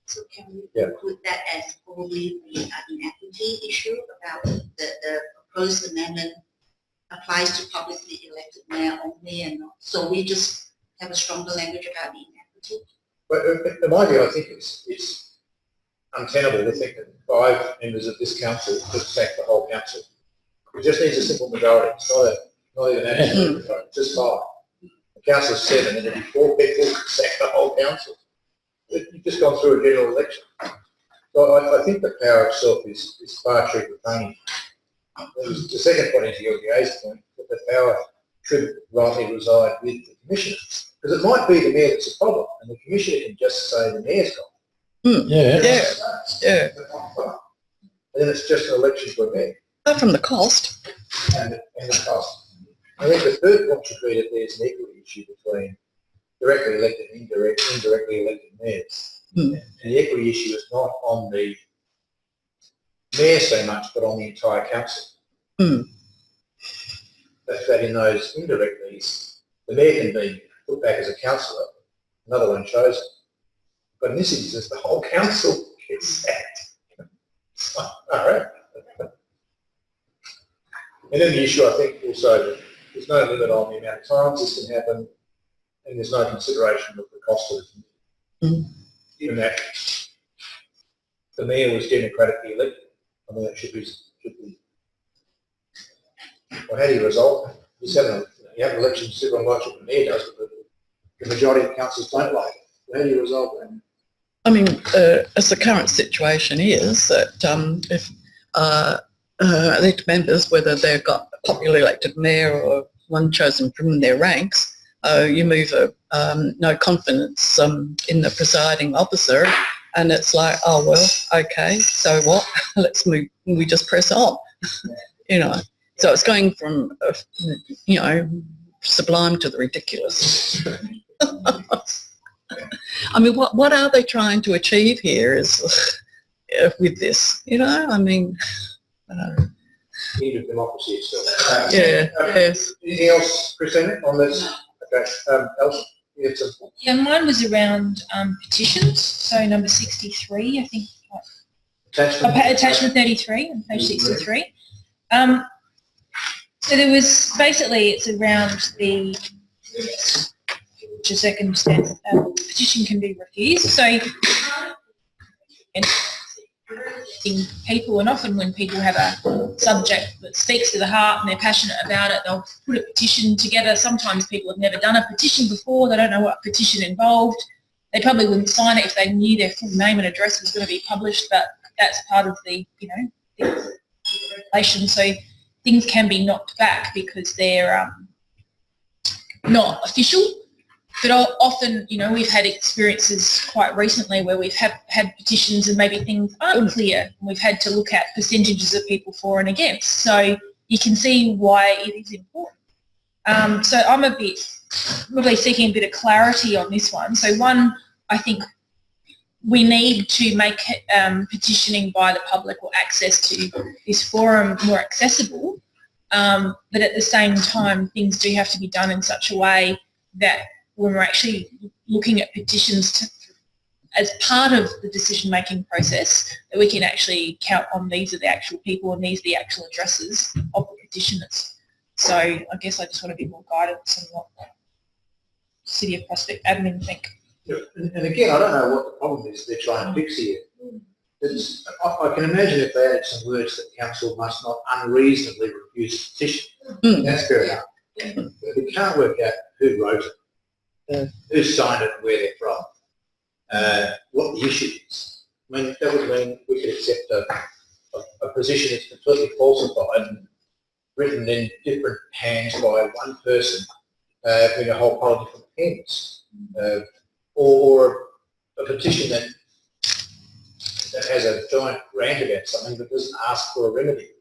S12: So can we include that as probably the inequity issue about the proposed amendment applies to publicly elected mayor only and not, so we just have a stronger language about the inequity?
S1: But in my view, I think it's untenable to think that 5 members of this council could sack the whole council. It just needs a simple majority. It's not even an absolute majority, just 5. The council is 7 and then 4 people could sack the whole council. You've just gone through a general election. So I think the power itself is far too draconian. The second point is the LGA's point, that the power should rightly reside with the Commissioner. Because it might be the mayor that's a problem, and the Commissioner can just say the mayor's gone.
S6: Yeah.
S1: And then it's just an election for a mayor.
S6: Apart from the cost.
S1: And the cost. I think the third point should be that there's an equity issue between directly elected and indirectly elected mayors. And the equity issue is not on the mayor so much, but on the entire council. That in those indirect leads, the mayor can be put back as a councillor, another one chosen. But in this instance, the whole council gets sacked. All right. And then the issue, I think, also that there's no limit on the amount of times this can happen, and there's no consideration of the cost of it. Given that the mayor was democratically elected, I mean, that should be. Well, how do you resolve that? You have an election, everyone likes what the mayor does, but the majority of councils don't like it. How do you resolve that?
S6: I mean, as the current situation is, that if elected members, whether they've got a popularly elected mayor or one chosen from their ranks, you move a no confidence in the presiding officer, and it's like, oh well, okay, so what? Let's move. We just press on, So it's going from sublime to the ridiculous. I mean, what are they trying to achieve here? Is with this, I mean.
S1: Need of democracy itself.
S6: Yes.
S1: Anything else, Christina, on this? Okay. Elsa, you had some.
S7: Yeah, mine was around petitions, so number 63, I think. Attachment 33 on page 63. So there was, basically it's around the circumstance petition can be refused. So people, and often when people have a subject that speaks to the heart and they're passionate about it, they'll put a petition together. Sometimes people have never done a petition before, they don't know what petition involved. They probably wouldn't sign it if they knew their full name and address was going to be published, but that's part of the, the regulation. So things can be knocked back because they're not official. But often, we've had experiences quite recently where we've had petitions and maybe things aren't clear, and we've had to look at percentages of people for and against. So you can see why it is important. So I'm probably seeking a bit of clarity on this one. So one, I think we need to make petitioning by the public or access to this forum more accessible. But at the same time, things do have to be done in such a way that when we're actually looking at petitions as part of the decision-making process, that we can actually count on these are the actual people and these are the actual addresses of the petitioners. So I guess I just want a bit more guidance on what City of Prospect admin think.
S1: Yeah, and again, I don't know what the problem is they're trying to fix here. I can imagine if they added some words that council must not unreasonably refuse a petition. That's fair enough. But we can't work out who wrote it. Who signed it and where they're from, what the issue is. I mean, that would mean we could accept a position that's completely falsified and written in different hands by one person with a whole pile of different pens, or a petition that has a giant rant about something but doesn't ask for a remedy.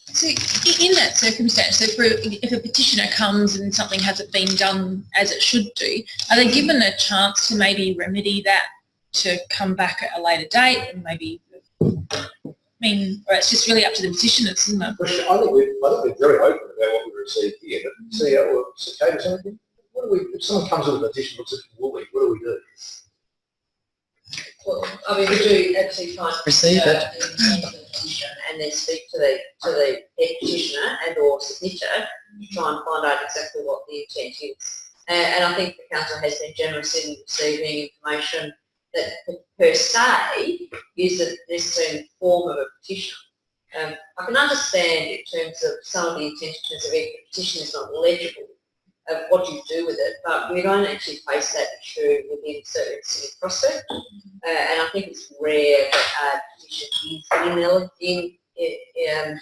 S7: So in that circumstance, so if a petitioner comes and something hasn't been done as it should do, are they given a chance to maybe remedy that, to come back at a later date and maybe, or it's just really up to the petitioners, isn't it?
S1: I think we're very open about what we received here, but CEO or Kate or something, if someone comes with a petition, looks at Woolly, what do we do?
S3: Well, we do actually try and
S6: Receive it.
S3: the intent of the petition and then speak to the head petitioner and or signature to try and find out exactly what the intent is. And I think the council has been generous in receiving information that per se is the necessary form of a petition. I can understand in terms of some of the intentions of if a petition is not legible, of what you do with it, but we don't actually face that issue within certain City of Prospect, and I think it's rare that a petition is ineligible, you can't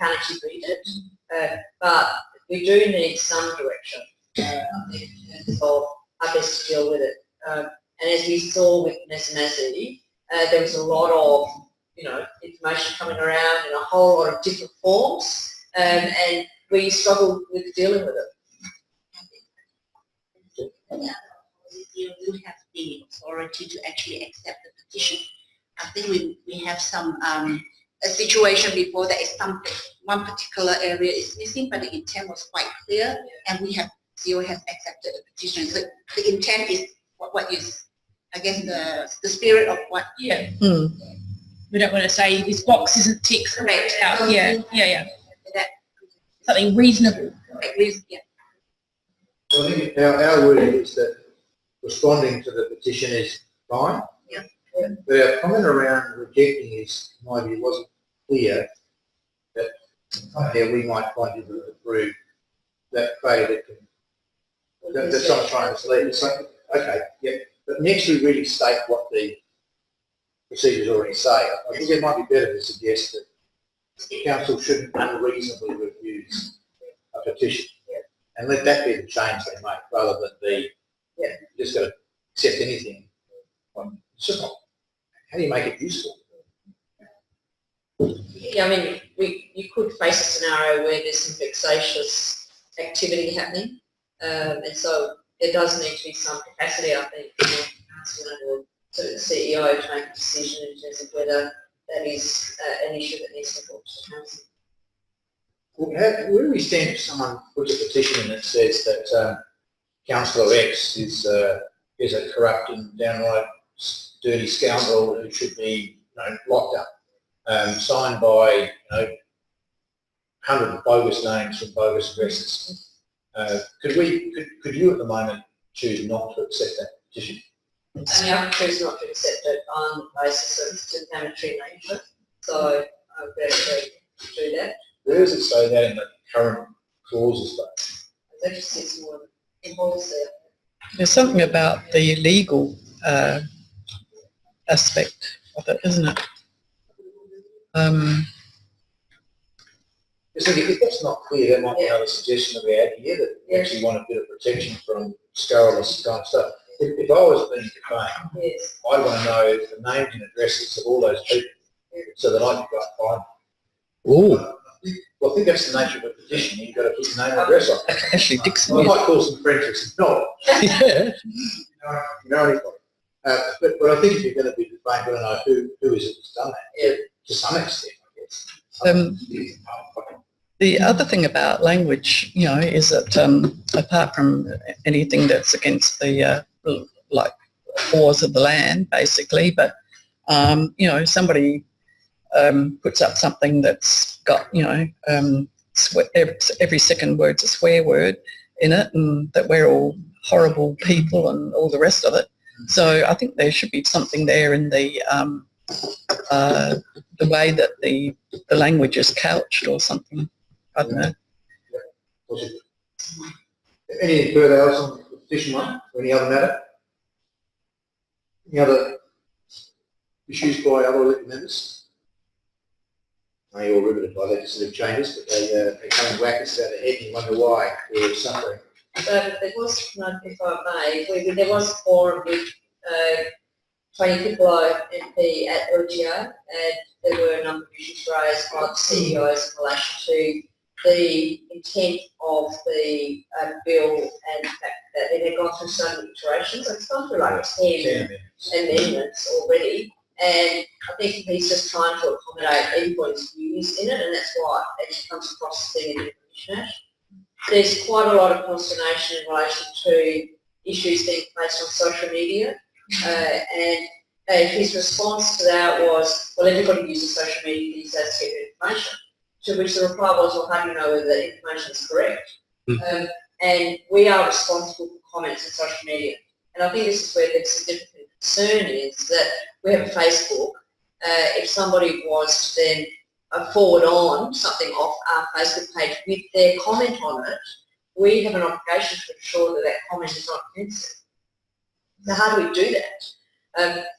S3: actually read it, but we do need some direction, I think, in terms of how best to deal with it. And as we saw with Nessa Mazzi, there was a lot of, information coming around in a whole lot of different forms, and we struggled with dealing with it.
S12: Yeah, you do have the authority to actually accept the petition. I think we have some a situation before that is something, one particular area is missing, but the intent was quite clear, and CEO has accepted the petition. So the intent is what is, I guess, the spirit of what.
S7: Yeah. We don't want to say this box isn't ticked.
S12: Correct.
S7: Out. Yeah.
S12: That,
S7: Something reasonable.
S12: yeah.
S1: So I think our wording is that responding to the petition is fine.
S12: Yeah.
S1: But our comment around rejecting is, in my view, wasn't clear that we might find it to approve that failure that someone's trying to sleep. It's like, okay, yeah. But next we really state what the procedures already say. I think it might be better to suggest that the council shouldn't unreasonably refuse a petition. And let that be the change they make, rather than be, just got to accept anything. It's just not, how do you make it useful?
S3: Yeah, you could face a scenario where there's some vexatious activity happening, and so there does need to be some capacity, I think, for the council and the CEO to make a decision in terms of whether that is an issue that needs to be brought to the council.
S1: Well, where do we stand if someone puts a petition in that says that Councillor X is a corrupt and downright dirty scoundrel who should be locked up, signed by hundreds of bogus names from bogus addresses? Could you at the moment choose not to accept that petition?
S3: And the other choose not to accept it on the basis of its defamatory nature. So I'm very agree to do that.
S1: Where does it say that in the current clauses though?
S3: That just sits more involves there.
S6: There's something about the legal aspect of it, isn't it?
S1: If that's not clear, that might be another suggestion that we add here, that we actually want a bit of protection from scurrilous kind of stuff. If I was being defamed,
S3: Yes.
S1: I'd want to know the names and addresses of all those people so that I can go and find them.
S4: Oh,
S1: Well, I think that's the nature of a petition. You've got to put your name and address on it.
S6: Ashley Dixon.
S1: I might call some friends with some knowledge.
S4: yeah.
S1: You know anybody. But I think if you're going to be defamed, you've got to know who is it that's done that. To some extent, I guess.
S6: The other thing about language, you know, is that apart from anything that's against the like laws of the land, basically, but you know, somebody puts up something that's got, you know, every second word's a swear word in it, and that we're all horrible people and all the rest of it. So I think there should be something there in the way that the language is couched or something. I don't know.
S1: Anything further else on the petition one, or any other matter? Any other issues by other elected members? I know you're riveted by legislative changes, but they come and whack us about the head and you wonder why we're suffering.
S3: There was, if I may, there was a forum with Tony Piccolo MP at LGO, and there were a number of issues raised by the CEOs in relation to the intent of the bill and the fact that it had gone through so many iterations. It's gone through like 10 amendments already, and I think he's just trying to accommodate everybody's views in it, and that's why it comes across as being a bit of a mishmash. There's quite a lot of consternation in relation to issues being placed on social media, and his response to that was, well, everybody uses social media these days to get their information. To which the reply was, well, how do you know whether the information is correct? And we are responsible for comments on social media. And I think this is where the significant concern is, that we have a Facebook. If somebody was to then forward on something off our Facebook page with their comment on it, we have an obligation to ensure that that comment is not offensive. So how do we do that?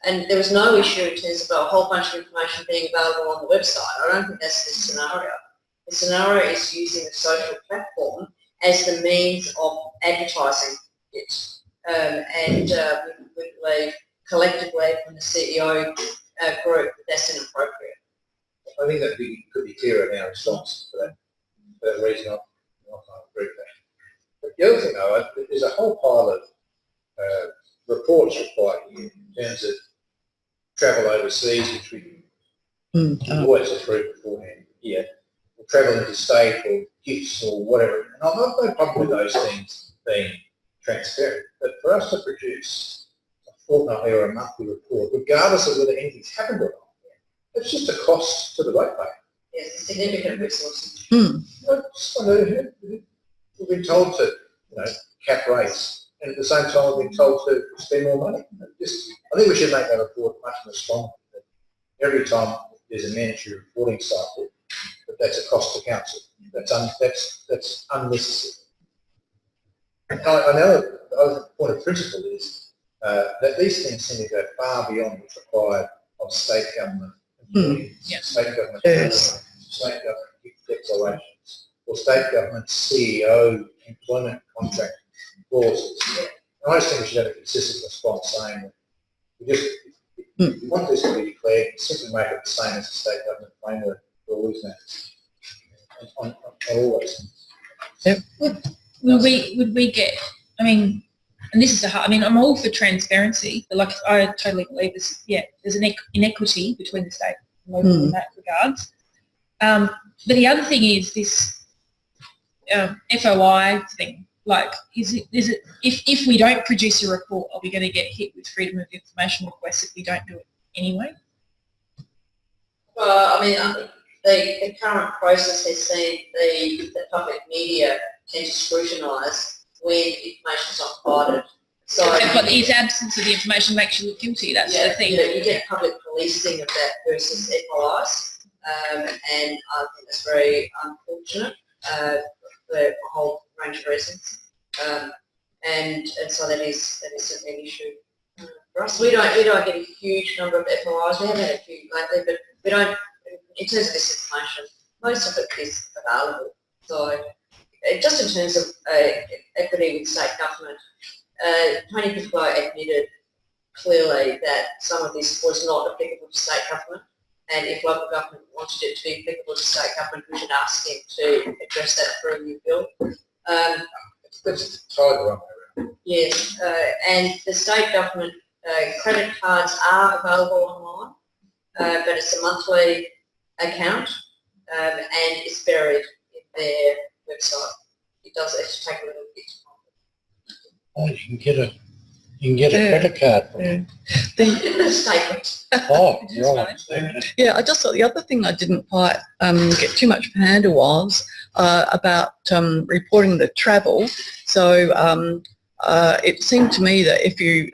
S3: And there was no issue in terms of a whole bunch of information being available on the website. I don't think that's the scenario. The scenario is using the social platform as the means of advertising it. And we believe collectively from the CEO group that that's inappropriate.
S1: I think that could be clearer in our response to that. For that reason, I can't agree with that. But the other thing, though, there's a whole pile of reports required here in terms of travel overseas, which we always approve beforehand here, or travel interstate, or gifts, or whatever. And I've got no problem with those things being transparent. But for us to produce a fortnightly or a monthly report, regardless of whether anything's happened or not, it's just a cost to the ratepayer.
S3: Yes, significant resources.
S1: We've been told to, cap rates, and at the same time we've been told to spend more money. I think we should make that report much more strong. Every time there's a mandatory reporting cycle, that's a cost to council. That's unnecessary. And I know the other point of principle is that these things seem to go far beyond what's required of state government employees, state government state government declarations, or state government CEO employment contract clauses. And I just think we should have a consistent response saying that if you want this to be declared, simply make it the same as the state government framework for all these matters. On all those things.
S7: Would we get, and this is I'm all for transparency, but I totally believe there's an inequity between the state and local in that regards. But the other thing is this FOI thing. Is it if we don't produce a report, are we going to get hit with freedom of information requests if we don't do it anyway?
S3: Well, the current process has seen the public media tend to scrutinise when information is not provided So,
S7: But its absence of the information makes you look guilty, that's the thing.
S3: you get public policing of that person's FOIs, and I think that's very unfortunate for a whole range of reasons. And so that is certainly an issue for us. We don't get a huge number of FOIs. We haven't had a few lately, but we don't. In terms of this information, most of it is available. So just in terms of equity with state government, Tony Piccolo admitted clearly that some of this was not applicable to state government, and if local government wanted it to be applicable to state government, we should ask him to address that through a new bill.
S1: It's tied the wrong way around.
S3: Yes, and the state government credit cards are available online, but it's a monthly account, and it's buried in their website. It does actually take a little bit of
S4: Oh, you can get a credit card from it.
S3: time. Statement.
S4: Oh, right.
S6: Yeah, I just thought the other thing I didn't quite get too much of a handle was about reporting the travel. So it seemed to me that if you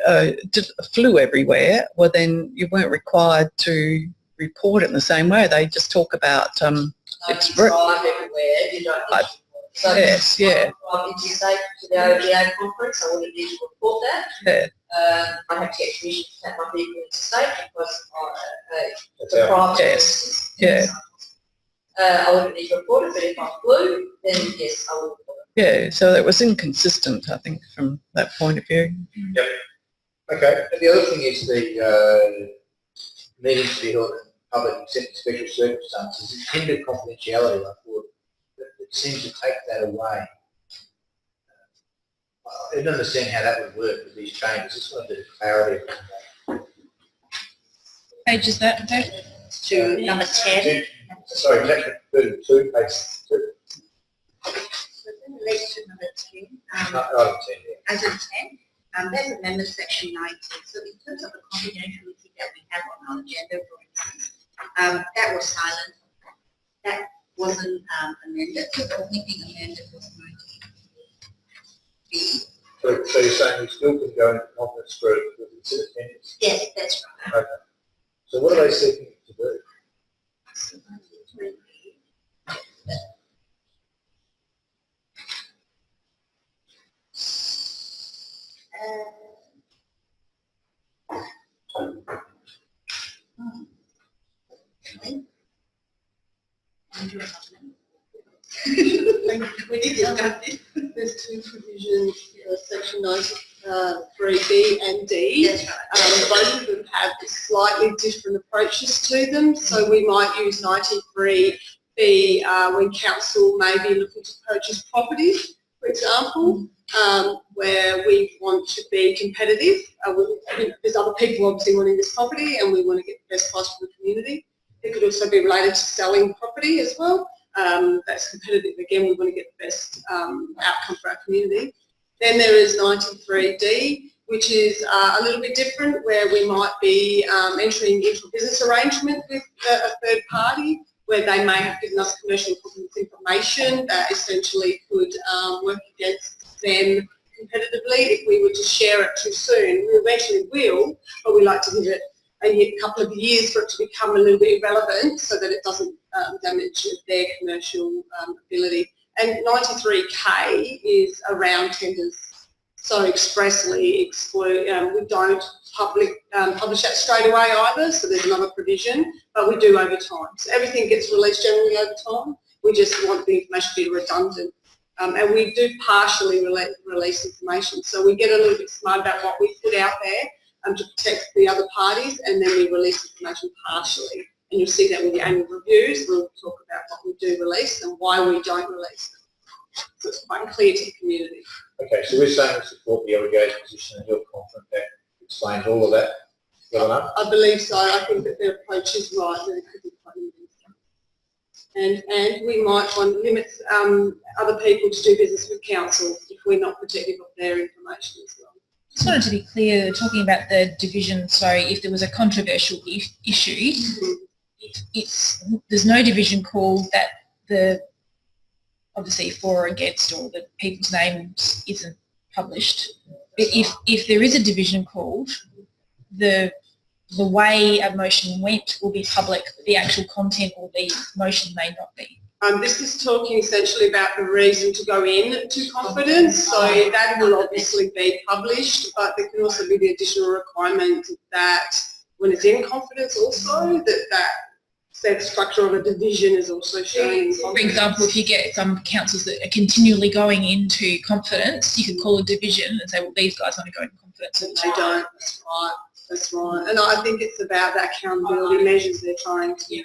S6: flew everywhere, well then you weren't required to report it in the same way. They just talk about
S3: It's drive everywhere. You don't. Need to. So
S6: yes, yeah.
S3: I need to say to the ODA conference, I wouldn't need to report that.
S6: Yeah.
S3: I have to get permission to take my vehicle into state because
S1: That's
S3: the
S1: our-
S3: private.
S6: Yes, yeah.
S3: I wouldn't need to report it, but if I flew, then yes, I would report it.
S6: Yeah, so it was inconsistent, I think, from that point of view.
S1: Yep. Okay, and the other thing is the meetings to be held in public except in special circumstances. It's hindered confidentiality, I thought. It seems to take that away. I didn't understand how that would work with these changes. Just wanted a bit of clarity on that.
S7: Page is that, okay?
S12: To number 10.
S1: Sorry, section 32, page 2.
S12: So then relates to number 10.
S1: Item 10, yeah.
S12: Item 10, there's amendment section 19. So in terms of the confidentiality that we have on our agenda, for instance, that was silent. That wasn't amended. So the only thing amended was 19B.
S1: So you're saying we still can go into confidence for consider tenures?
S12: Yes, that's right.
S1: Okay. So what are they seeking to do?
S13: There's two provisions, section 93B and D.
S12: That's right.
S13: Both of them have slightly different approaches to them. So we might use 93B when council may be looking to purchase properties, for example, where we want to be competitive. There's other people obviously wanting this property and we want to get the best price for the community. It could also be related to selling property as well. That's competitive. Again, we want to get the best outcome for our community. Then there is 93D, which is a little bit different, where we might be entering into a business arrangement with a third party, where they may have given us commercial information that essentially could work against them competitively if we were to share it too soon. We eventually will, but we like to give it a couple of years for it to become a little bit irrelevant so that it doesn't damage their commercial ability. And 93K is around tenders, so expressly exclude. We don't publish that straight away either, so there's another provision, but we do over time. So everything gets released generally over time. We just want the information to be redundant. And we do partially release information, so we get a little bit smart about what we put out there to protect the other parties, and then we release information partially. And you'll see that with the annual reviews. We'll talk about what we do release and why we don't release them. So it's quite clear to the community.
S1: Okay, so we're saying we support the LGA's position and you're confident that explains all of that well enough?
S13: I believe so. I think that their approach is right, that it could be quite limited. And we might want to limit other people to do business with council if we're not protective of their information as well.
S7: Just wanted to be clear, talking about the division, so if there was a controversial issue, there's no division called that the, obviously for or against, or the people's names isn't published. if there is a division called, the way a motion went will be public, but the actual content or the motion may not be.
S13: This is talking essentially about the reason to go in to confidence, so that will obviously be published, but there can also be the additional requirement that when it's in confidence also, that said structure of a division is also shown in
S7: For
S13: confidence.
S7: example, if you get some councils that are continually going into confidence, you could call a division and say, well, these guys want to go into confidence.
S13: They don't, that's right, that's right. And I think it's about the accountability measures they're trying to.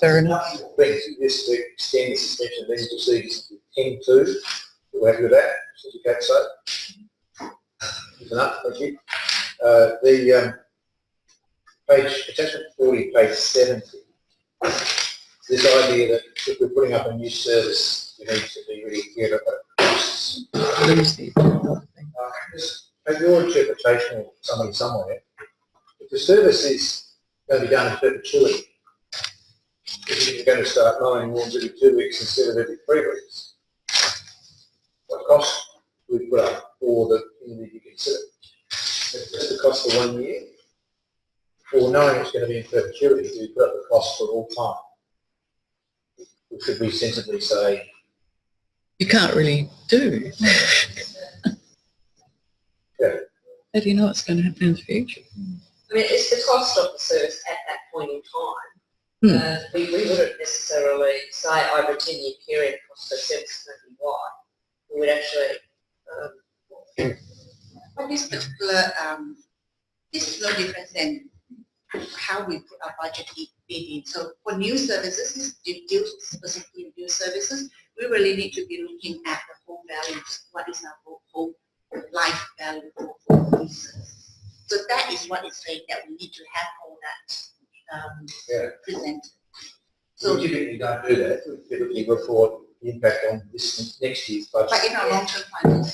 S6: Fair enough.
S1: Brings this to extend the suspension of these procedures to 10.2. We're happy with that, as you can say. Is enough, thank you. The page, attachment 40, page 70. This idea that if we're putting up a new service, we need to be really clear about costs. Just have your interpretation of somebody somewhere. If the service is going to be done in perpetuity, if you're going to start mowing lawns every 2 weeks instead of every 3 weeks, what cost do we put up for the community to consider? Is it the cost for 1 year? Or knowing it's going to be in perpetuity, do we put up the cost for all time? Or should we sensibly say,
S6: You can't really do.
S1: yeah,
S6: How do you know what's going to happen in the future?
S14: I mean, it's the cost of the service at that point in time. We wouldn't necessarily say over a 10-year period it costs the service may be wide. We would actually...
S12: But this particular, this is no different than how we put our budget in. So for new services, specifically new services, we really need to be looking at the whole values. What is our whole life value for these services? So that is what it's saying, that we need to have all that presented.
S1: so we typically don't do that. We typically report the impact on this next year's budget.
S12: But in our long-term plan,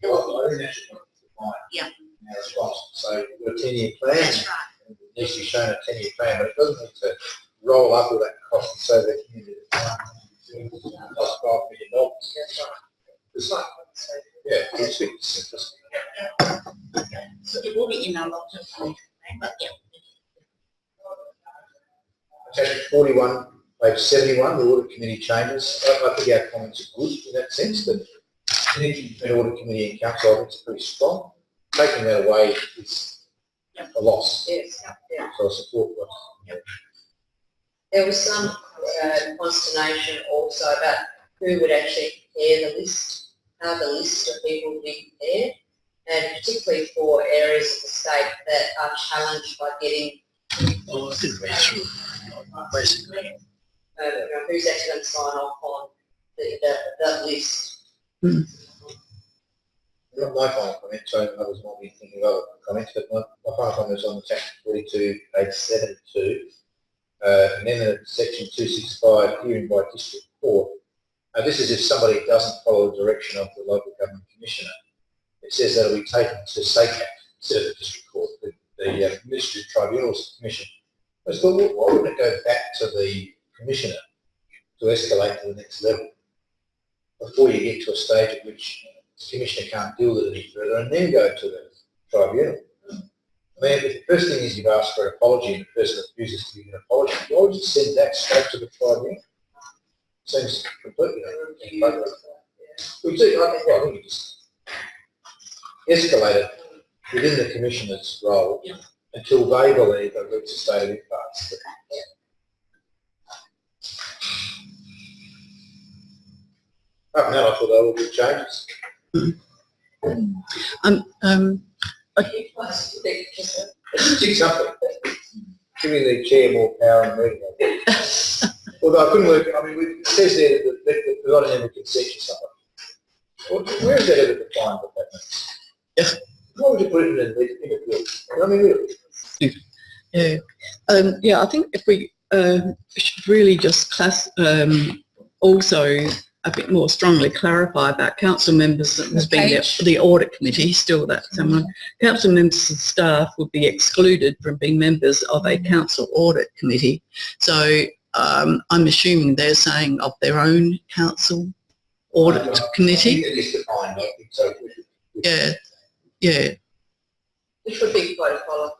S1: Well, I think that should be defined
S12: yeah,
S1: in our response. So you've got a 10-year plan,
S12: that's right.
S1: and it needs to be shown a 10-year plan, but it doesn't need to roll up all that cost and say that the community cost $5 million.
S14: That's right.
S1: It's not, yeah, it's simplistic.
S12: So it will be in our long-term plan, but yeah.
S1: Attachment 41, page 71, the audit committee changes. I think our comments are good in that sense, but synergy between audit committee and council, I think is pretty strong. Taking that away is a loss.
S14: Yes, yeah.
S1: So I support what.
S14: There was some consternation also about who would actually prepare the list, how the list of people would be prepared, and particularly for areas of the state that are challenged by getting
S11: Oh, I did read through, basically.
S14: who's actually going to sign off on the list.
S1: Not my final comment, so others might be thinking of other comments, but my final comment is on attachment 42, page 72. And then in section 265, hearing by district court. This is if somebody doesn't follow the direction of the local government commissioner. It says that it will be taken to SACAC instead of the district court, the Administrative Tribunals Commission. I just thought, why wouldn't it go back to the commissioner to escalate to the next level before you get to a stage at which the commissioner can't deal with it any further and then go to the tribunal? I mean, if the first thing is you've asked for an apology and the person refuses to give an apology, why would you send that straight to the tribunal? Seems completely unfair. We do, I think you just escalate it within the commissioner's role until they believe they've reached a state of impasse. Apart from that, I thought they were good changes. Stick something. Giving the chair more power and reading. Although I couldn't work, I mean, it says there that the not ever consent to someone. Where is that ever defined what that means? Why would you put it in a bill? I mean, really?
S6: Yeah, I think if we should really just also a bit more strongly clarify about council members that has been the audit committee, still that someone, council members and staff would be excluded from being members of a council audit committee. So I'm assuming they're saying of their own council audit committee.
S1: It is defined, I think so.
S6: Yeah, yeah,
S14: Which would be quite a follow-up.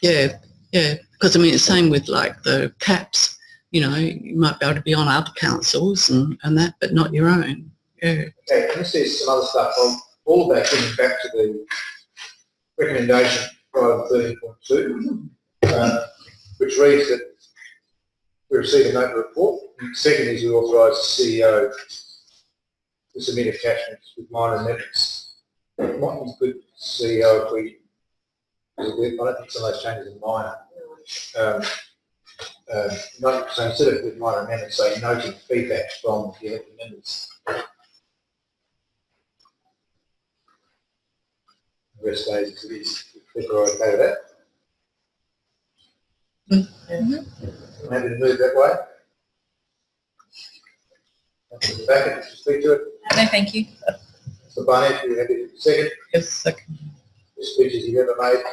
S6: yeah, yeah. Because I mean, it's same with like the caps. You know, you might be able to be on other councils and that, but not your own. Yeah.
S1: Okay, this is some other stuff. All of that coming back to the recommendation for 13.2, which reads that we receive a note report. And second is we authorise the CEO to submit attachments with minor amendments. It might be good, CEO, if we, I don't think some of those changes are minor. So instead of with minor amendments, say noting feedback from the elected members. The rest stays as it is. People are okay with that? I'm happy to move that way. Mr. Backer, to speak to it.
S7: No, thank you.
S1: Mr. Barnett, you happy to second?
S6: Yes, second.
S1: The speeches you've ever made,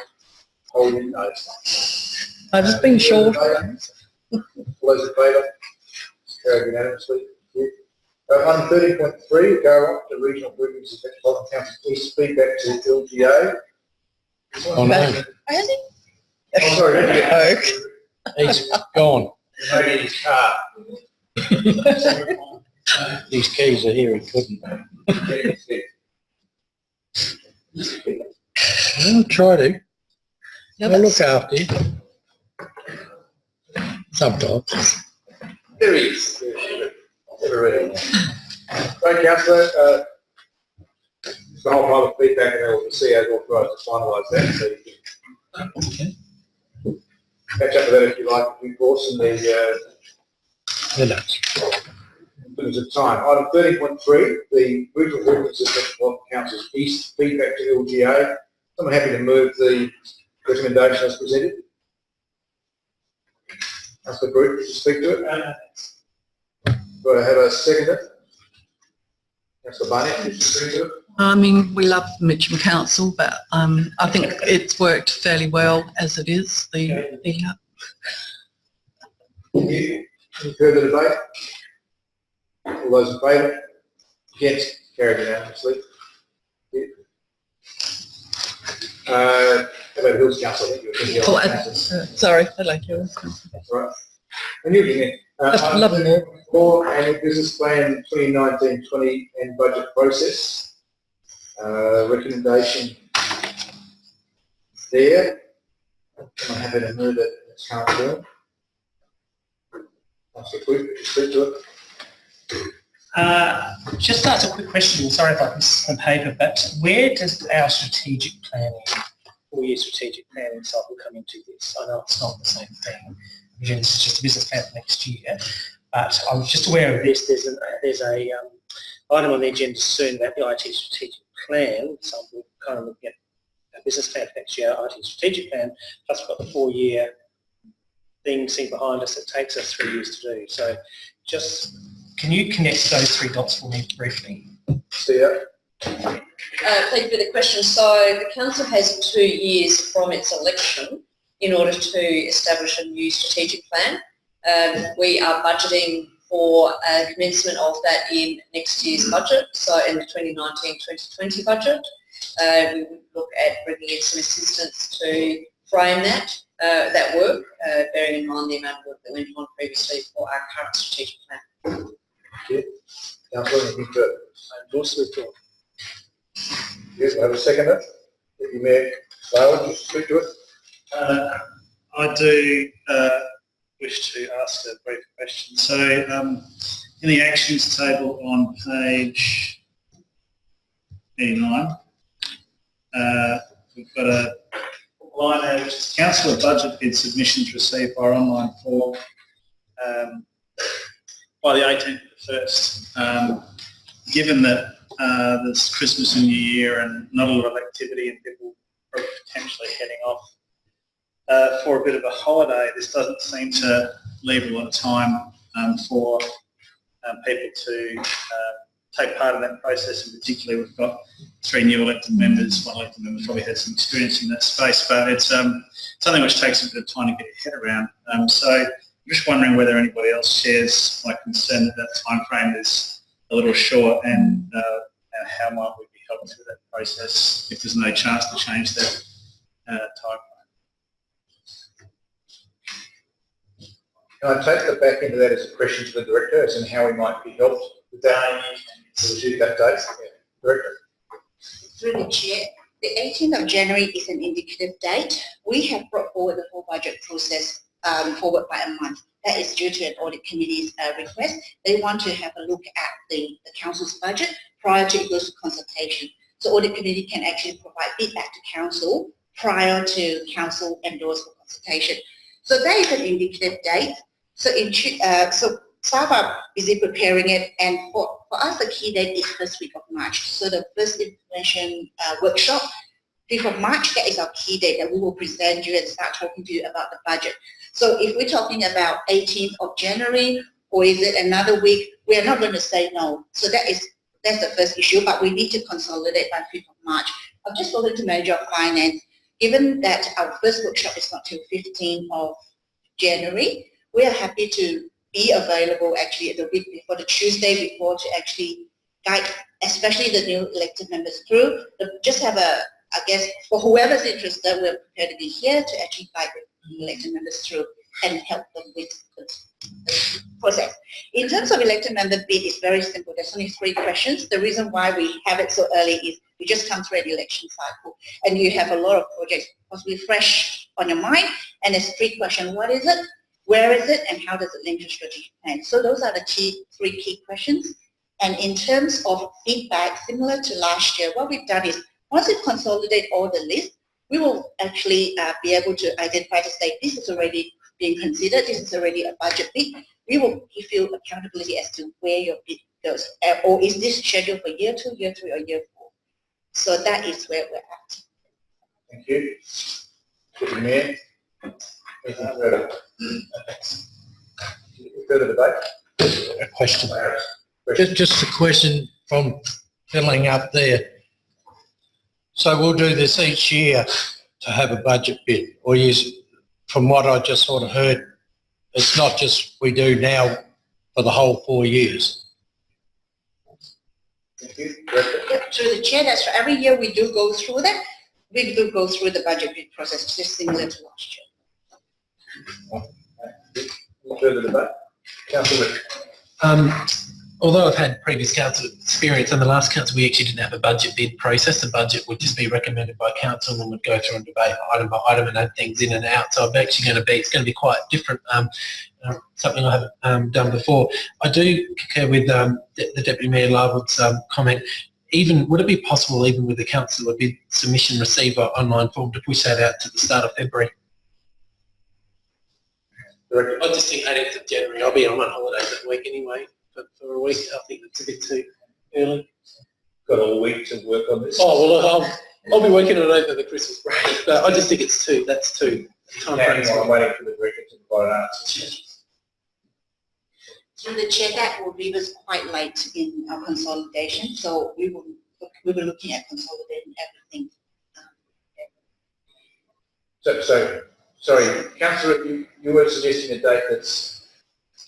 S1: holding notes.
S6: I've just been short.
S1: All those in favour? Carried unanimously. Thank you. Item 13.3, go on to regional groupings of Metropolitan Council. Please speak back to LGA.
S4: Oh, no.
S1: Oh, sorry,
S4: He's gone.
S1: maybe in his car.
S4: These keys are here, he couldn't. I'll try to. I'll look after you. Sometimes.
S1: There he is. Never read it. Right, Councillor, the whole pile of feedback and the CEO is authorised to finalise that, so you
S4: Okay.
S1: can catch up with that if you like in due course in the
S4: Minutes.
S1: limits of time. Item 13.3, the regional groupings of Metropolitan Council's East feedback to LGA. Someone happy to move the recommendation as presented? Councillor Group, to speak to it? Do I have a seconder? Councillor Barnett, to speak to it?
S6: I mean, we love Mitcham Council, but I think it's worked fairly well as it is.
S1: Any further debate? All those in favour? Against? Carried unanimously. How about Hills Council? I think you were thinking
S6: Oh,
S1: of council.
S6: sorry, I'd like yours.
S1: That's right. And you can,
S6: Love them all.
S1: Core annual business plan 2019-20 and budget process. Recommendation there. I'm happy to move it in its current form. Councillor Quick, speak to it.
S8: Just to ask a quick question, sorry if I missed some paper, but where does our strategic planning, 4-year strategic planning cycle come into this? I know it's not the same thing. It's just a business plan for next year, but I was just aware of this. There's a item on the agenda soon about the IT strategic plan, so we're kind of looking at a business plan for next year, IT strategic plan, plus we've got the 4-year thing sitting behind us that takes us 3 years to do. So just, can you connect those 3 dots for me briefly?
S1: See ya.
S3: Thank you for the question. So the council has 2 years from its election in order to establish a new strategic plan. We are budgeting for a commencement of that in next year's budget, so in the 2019-2020 budget. We would look at bringing in some assistance to frame that work, bearing in mind the amount of work that went on previously for our current strategic plan.
S1: Yeah. Councillor, anything to
S8: Endorse the report.
S1: yes, I have a seconder. If you may, Darwin, just speak to it.
S5: I do wish to ask a brief question. So in the actions table on page 89, we've got a line out which is councillor budget bid submissions received by online form by the 18th of the 1st. Given that there's Christmas and New Year and not a lot of activity and people are potentially heading off for a bit of a holiday, this doesn't seem to leave a lot of time for people to take part in that process. In particular, we've got 3 new elected members. 1 elected member probably has some experience in that space, but it's something which takes a bit of time to get your head around. So I'm just wondering whether anybody else shares my concern that that time frame is a little short, and how might we be helped through that process if there's no chance to change that timeline?
S1: Can I take the back end of that as a question to the Director, as in how we might be helped with that, to achieve that date? Director.
S12: Through the chair, the 18th of January is an indicative date. We have brought forward the whole budget process forward by a month. That is due to an audit committee's request. They want to have a look at the council's budget prior to it goes to consultation. So audit committee can actually provide feedback to council prior to council endorse for consultation. So that is an indicative date. So so staff are busy preparing it, and for us the key date is first week of March. So the first information workshop, 5th of March, that is our key date that we will present you and start talking to you about the budget. So if we're talking about 18th of January, or is it another week, we are not going to say no. So that's the first issue, but we need to consolidate by 5th of March. I've just spoken to Manager of Finance. Given that our first workshop is not till 15th of January, we are happy to be available actually the week before, the Tuesday before, to actually guide, especially the new elected members through. Just have I guess, for whoever's interested, we're prepared to be here to actually guide the elected members through and help them with the process. In terms of elected member bid, it's very simple. There's only 3 questions. The reason why we have it so early is we just come through an election cycle, and you have a lot of projects possibly fresh on your mind, and there's 3 questions. What is it? Where is it? And how does it link to strategic plan? So those are the 3 key questions. And in terms of feedback, similar to last year, what we've done is once we consolidate all the lists, we will actually be able to identify to say this is already being considered, this is already a budget bid. We will give you accountability as to where your bid goes, or is this scheduled for year 2, year 3, or year 4. So that is where we're at.
S1: Thank you. Deputy Mayor. Anything further? Further debate?
S4: A question. Just a question from filling up there. So we'll do this each year to have a budget bid, or from what I just sort of heard, it's not just we do now for the whole 4 years.
S1: Thank you.
S12: Yep, through the chair, that's right. Every year we do go through that. We do go through the budget bid process, just similar to last year.
S1: Further debate? Councillor Rick.
S2: Although I've had previous council experience, in the last council we actually didn't have a budget bid process. The budget would just be recommended by council and would go through and debate item by item and add things in and out. So it's going to be quite different, something I haven't done before. I do concur with the Deputy Mayor Larwood's comment. Would it be possible, even with the council, a bid submission receiver online form, to push that out to the start of February? I just think 18th of January. I'll be on holiday that week anyway. For a week, I think it's a bit too early.
S1: Got all week to work on this.
S2: Oh, well, I'll be working on it over the Christmas break, but I just think that's too time frame.
S1: I'm waiting for the Director to provide an answer.
S12: Through the chair, that will leave us quite late in our consolidation, so we will be looking at consolidating everything.
S1: So sorry, Councillor, you were suggesting a date that's...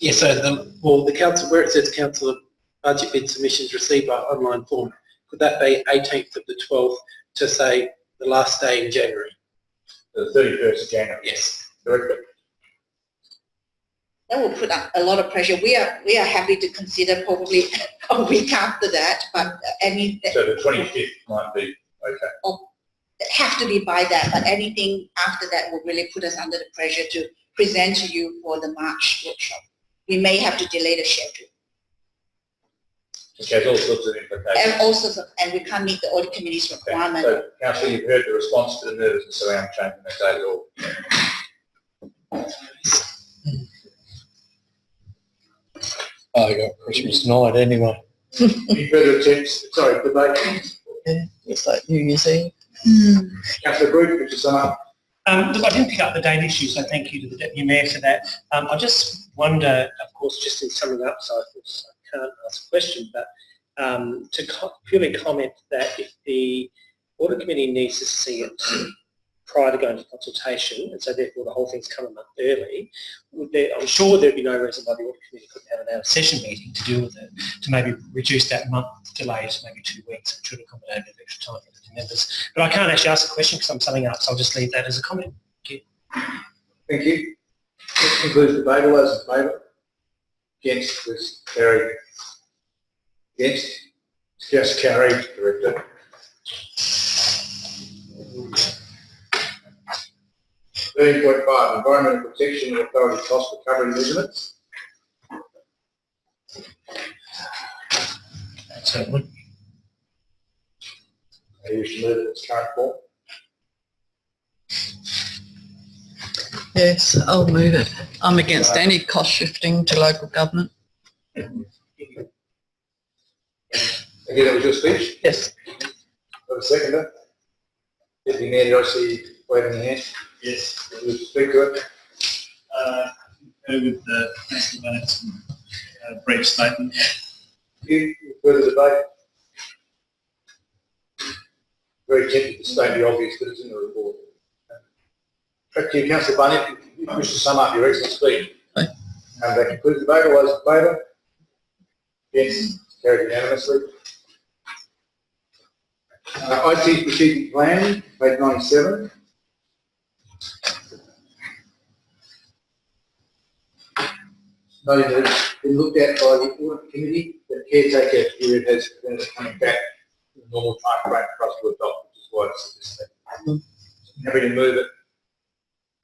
S2: Yeah, so the council, where it says council budget bid submissions received by online form, could that be 18th of the 12th to say the last day in January?
S1: The 31st of January?
S2: Yes.
S1: Director?
S12: That will put a lot of pressure. We are happy to consider probably a week after that, but
S1: So the 25th might be okay.
S12: Have to be by that, but anything after that will really put us under the pressure to present to you for the March workshop. We may have to delay the schedule.
S1: Which has all sorts of implications.
S12: And we can't meet the audit committee's requirement.
S1: So, Councillor, you've heard the response to the nervousness around changing that date at all.
S4: I got Christmas night anyway.
S1: Any further attempts? Sorry, debate?
S6: Yeah, it's like New Year's Eve.
S1: Councillor Brooke, could you sum up?
S8: Look, I didn't pick up the date issue, so thank you to the Deputy Mayor for that. I just wonder, of course, just in summing up, so I can't ask a question, but to purely comment that if the Audit Committee needs to see it prior to going to consultation, and so therefore the whole thing's come a month early, I'm sure there'd be no reason why the audit committee couldn't have an out-of-session meeting to deal with it, to maybe reduce that month delay to maybe 2 weeks, which would accommodate a bit of extra time for the members. But I can't actually ask a question because I'm summing up, so I'll just leave that as a comment. Thank you.
S1: Thank you. This concludes the debate. All those in favour? Against? Please carried. Against? Just carried, Director. .5 Environmental Protection Authority Cost Recovery Measurements.
S4: Certainly.
S1: I wish to move it in its current form.
S6: Yes, I'll move it. I'm against any cost shifting to local government.
S1: Again, that was your speech?
S6: Yes.
S1: Got a seconder? Deputy Mayor, did I see waving your hand?
S5: Yes.
S1: Would you speak to it?
S5: With the Councillor Bennett's brief statement.
S1: You further debate? Very tempted to state the obvious, but it's in the report. Back to you, Councillor Bunnett, if you wish to sum up your excellent speech. That concludes the debate. All those in favour? Yes, carried unanimously. IT strategic plan, page 97. Noting that it's been looked at by the audit committee, the caretaker period has been coming back to the normal time frame for us to adopt, which is why it's this thing. Happy to move it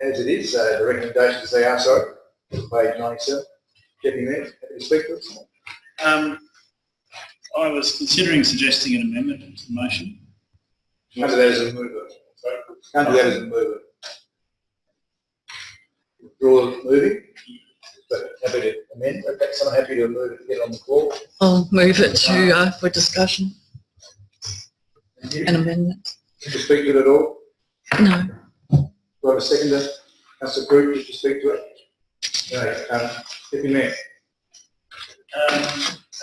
S1: as it is, the recommendations they are, sorry, page 97. Deputy Mayor, happy to speak to us.
S5: I was considering suggesting an amendment to the motion.
S1: Under that as a mover. Under that as a mover. Withdraw moving. But happy to amend. Okay, so I'm happy to move it, get on the floor.
S6: I'll move it to for discussion. An amendment.
S1: Did you speak to it at all?
S6: No.
S1: Do I have a seconder? Councillor Group, did you speak to it? No. Deputy Mayor.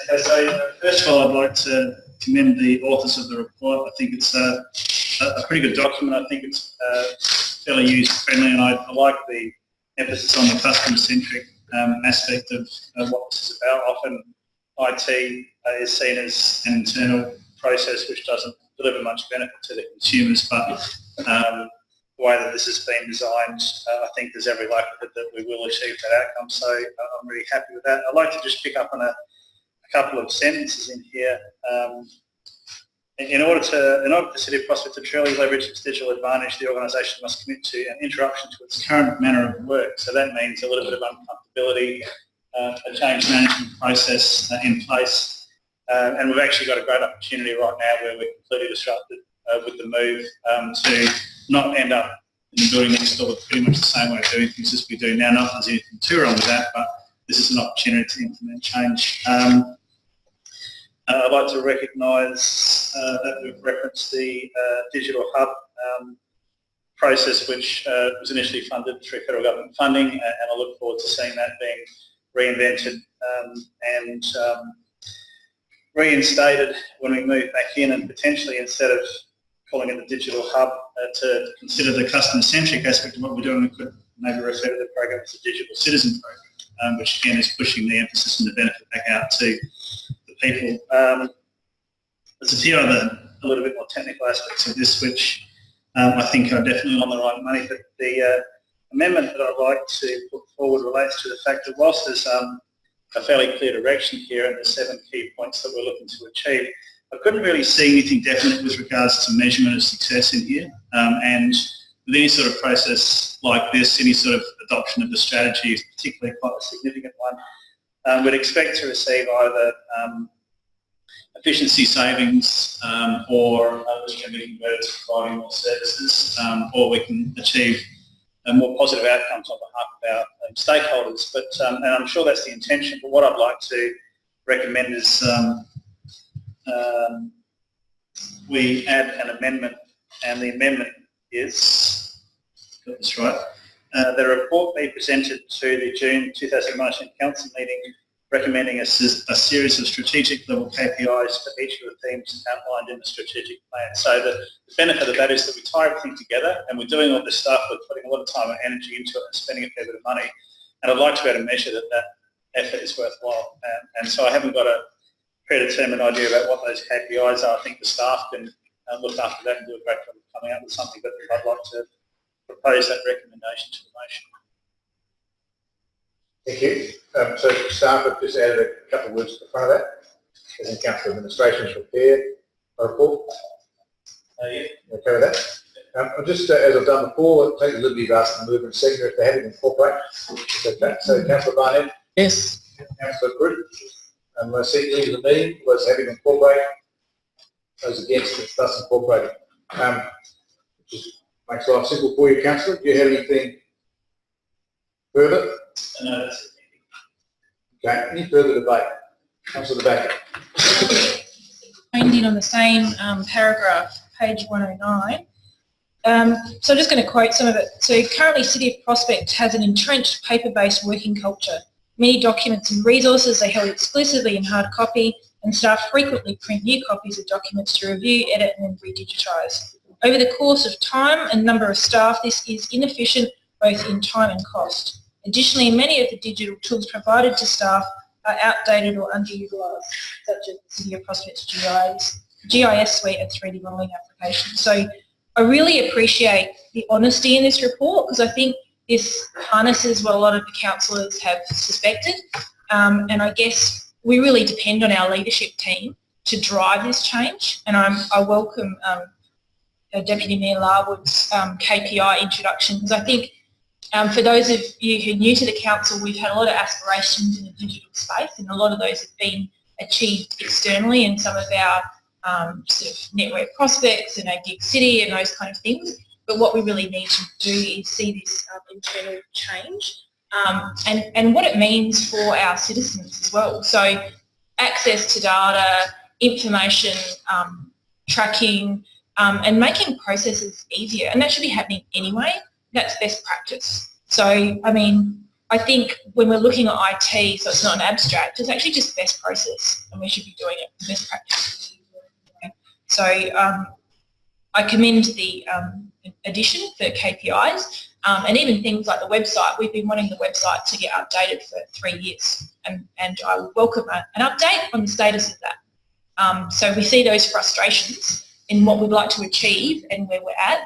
S5: Okay, so first of all, I'd like to commend the authors of the report. I think it's a pretty good document. I think it's fairly user-friendly, and I like the emphasis on the customer-centric aspect of what this is about. Often IT is seen as an internal process which doesn't deliver much benefit to the consumers, but the way that this has been designed, I think there's every likelihood that we will achieve that outcome. So I'm really happy with that. I'd like to just pick up on a couple of sentences in here. In order for the City of Prospect to truly leverage its digital advantage, the organisation must commit to an interruption to its current manner of work. So that means a little bit of uncomfortability, a change management process in place, and we've actually got a great opportunity right now where we're completely disrupted with the move to not end up in the building next door with pretty much the same way of doing things as we do now. Not that there's anything too wrong with that, but this is an opportunity to implement change. I'd like to recognise that we've referenced the Digital Hub process, which was initially funded through federal government funding, and I look forward to seeing that being reinvented and reinstated when we move back in, and potentially, instead of calling it the Digital Hub, to consider the customer-centric aspect of what we're doing, we could maybe refer to the program as the Digital Citizen Program, which again is pushing the emphasis and the benefit back out to people. There's a few other a little bit more technical aspects of this which I think are definitely on the right money, but the amendment that I'd like to put forward relates to the fact that whilst there's a fairly clear direction here and the 7 key points that we're looking to achieve, I couldn't really see anything definite with regards to measurement of success in here, and with any sort of process like this, any sort of adoption of the strategy is particularly quite a significant one. We'd expect to receive either efficiency savings or which can be converted to providing more services, or we can achieve more positive outcomes on behalf of our stakeholders. But and I'm sure that's the intention, but what I'd like to recommend is we add an amendment, and the amendment is, got this right, the report be presented to the June 2019 Council meeting recommending a series of strategic level KPIs for each of the themes outlined in the strategic plan. So the benefit of that is that we tie everything together and we're doing all this stuff, we're putting a lot of time and energy into it and spending a fair bit of money. And I'd like to be able to measure that effort is worthwhile. And so I haven't got a predetermined idea about what those KPIs are. I think the staff can look after that and do a great job of coming up with something, but I'd like to propose that recommendation to the motion.
S1: Thank you. So staff have just added a couple of words to the front of that. As in Council Administration's prepared a report.
S5: Yeah.
S1: Okay with that? I'll just, as I've done before, I'll take the liberty of asking the mover and seconder if they have it incorporate. So Councillor Barnett?
S6: Yes.
S1: Councillor Groot? And secondly, the meeting was having incorporate. Those against, it's thus incorporated. Just makes life simple for you, Councillor. Do you have anything further?
S5: No, that's it.
S1: Okay, any further debate? Councillor Backer.
S7: Joined in on the same paragraph, page 109. So I'm just going to quote some of it. So currently City of Prospect has an entrenched paper-based working culture. Many documents and resources are held exclusively in hard copy, and staff frequently print new copies of documents to review, edit and then re-digitise. Over the course of time and number of staff, this is inefficient both in time and cost. Additionally, many of the digital tools provided to staff are outdated or underutilised, such as the City of Prospect's GIS suite and 3D modelling applications. So I really appreciate the honesty in this report because I think this harnesses what a lot of the councillors have suspected, and I guess we really depend on our leadership team to drive this change, and I welcome Deputy Mayor Larwood's KPI introduction because I think for those of you who are new to the council, we've had a lot of aspirations in the digital space and a lot of those have been achieved externally in some of our sort of network prospects and our gig city and those kind of things. But what we really need to do is see this internal change and what it means for our citizens as well. So access to data, information, tracking, and making processes easier. And that should be happening anyway. That's best practice. So, I mean, I think when we're looking at IT, so it's not an abstract, it's actually just best process and we should be doing it best practice. Okay. So I commend the addition for KPIs and even things like the website. We've been wanting the website to get updated for 3 years and I would welcome an update on the status of that. So we see those frustrations in what we'd like to achieve and where we're at.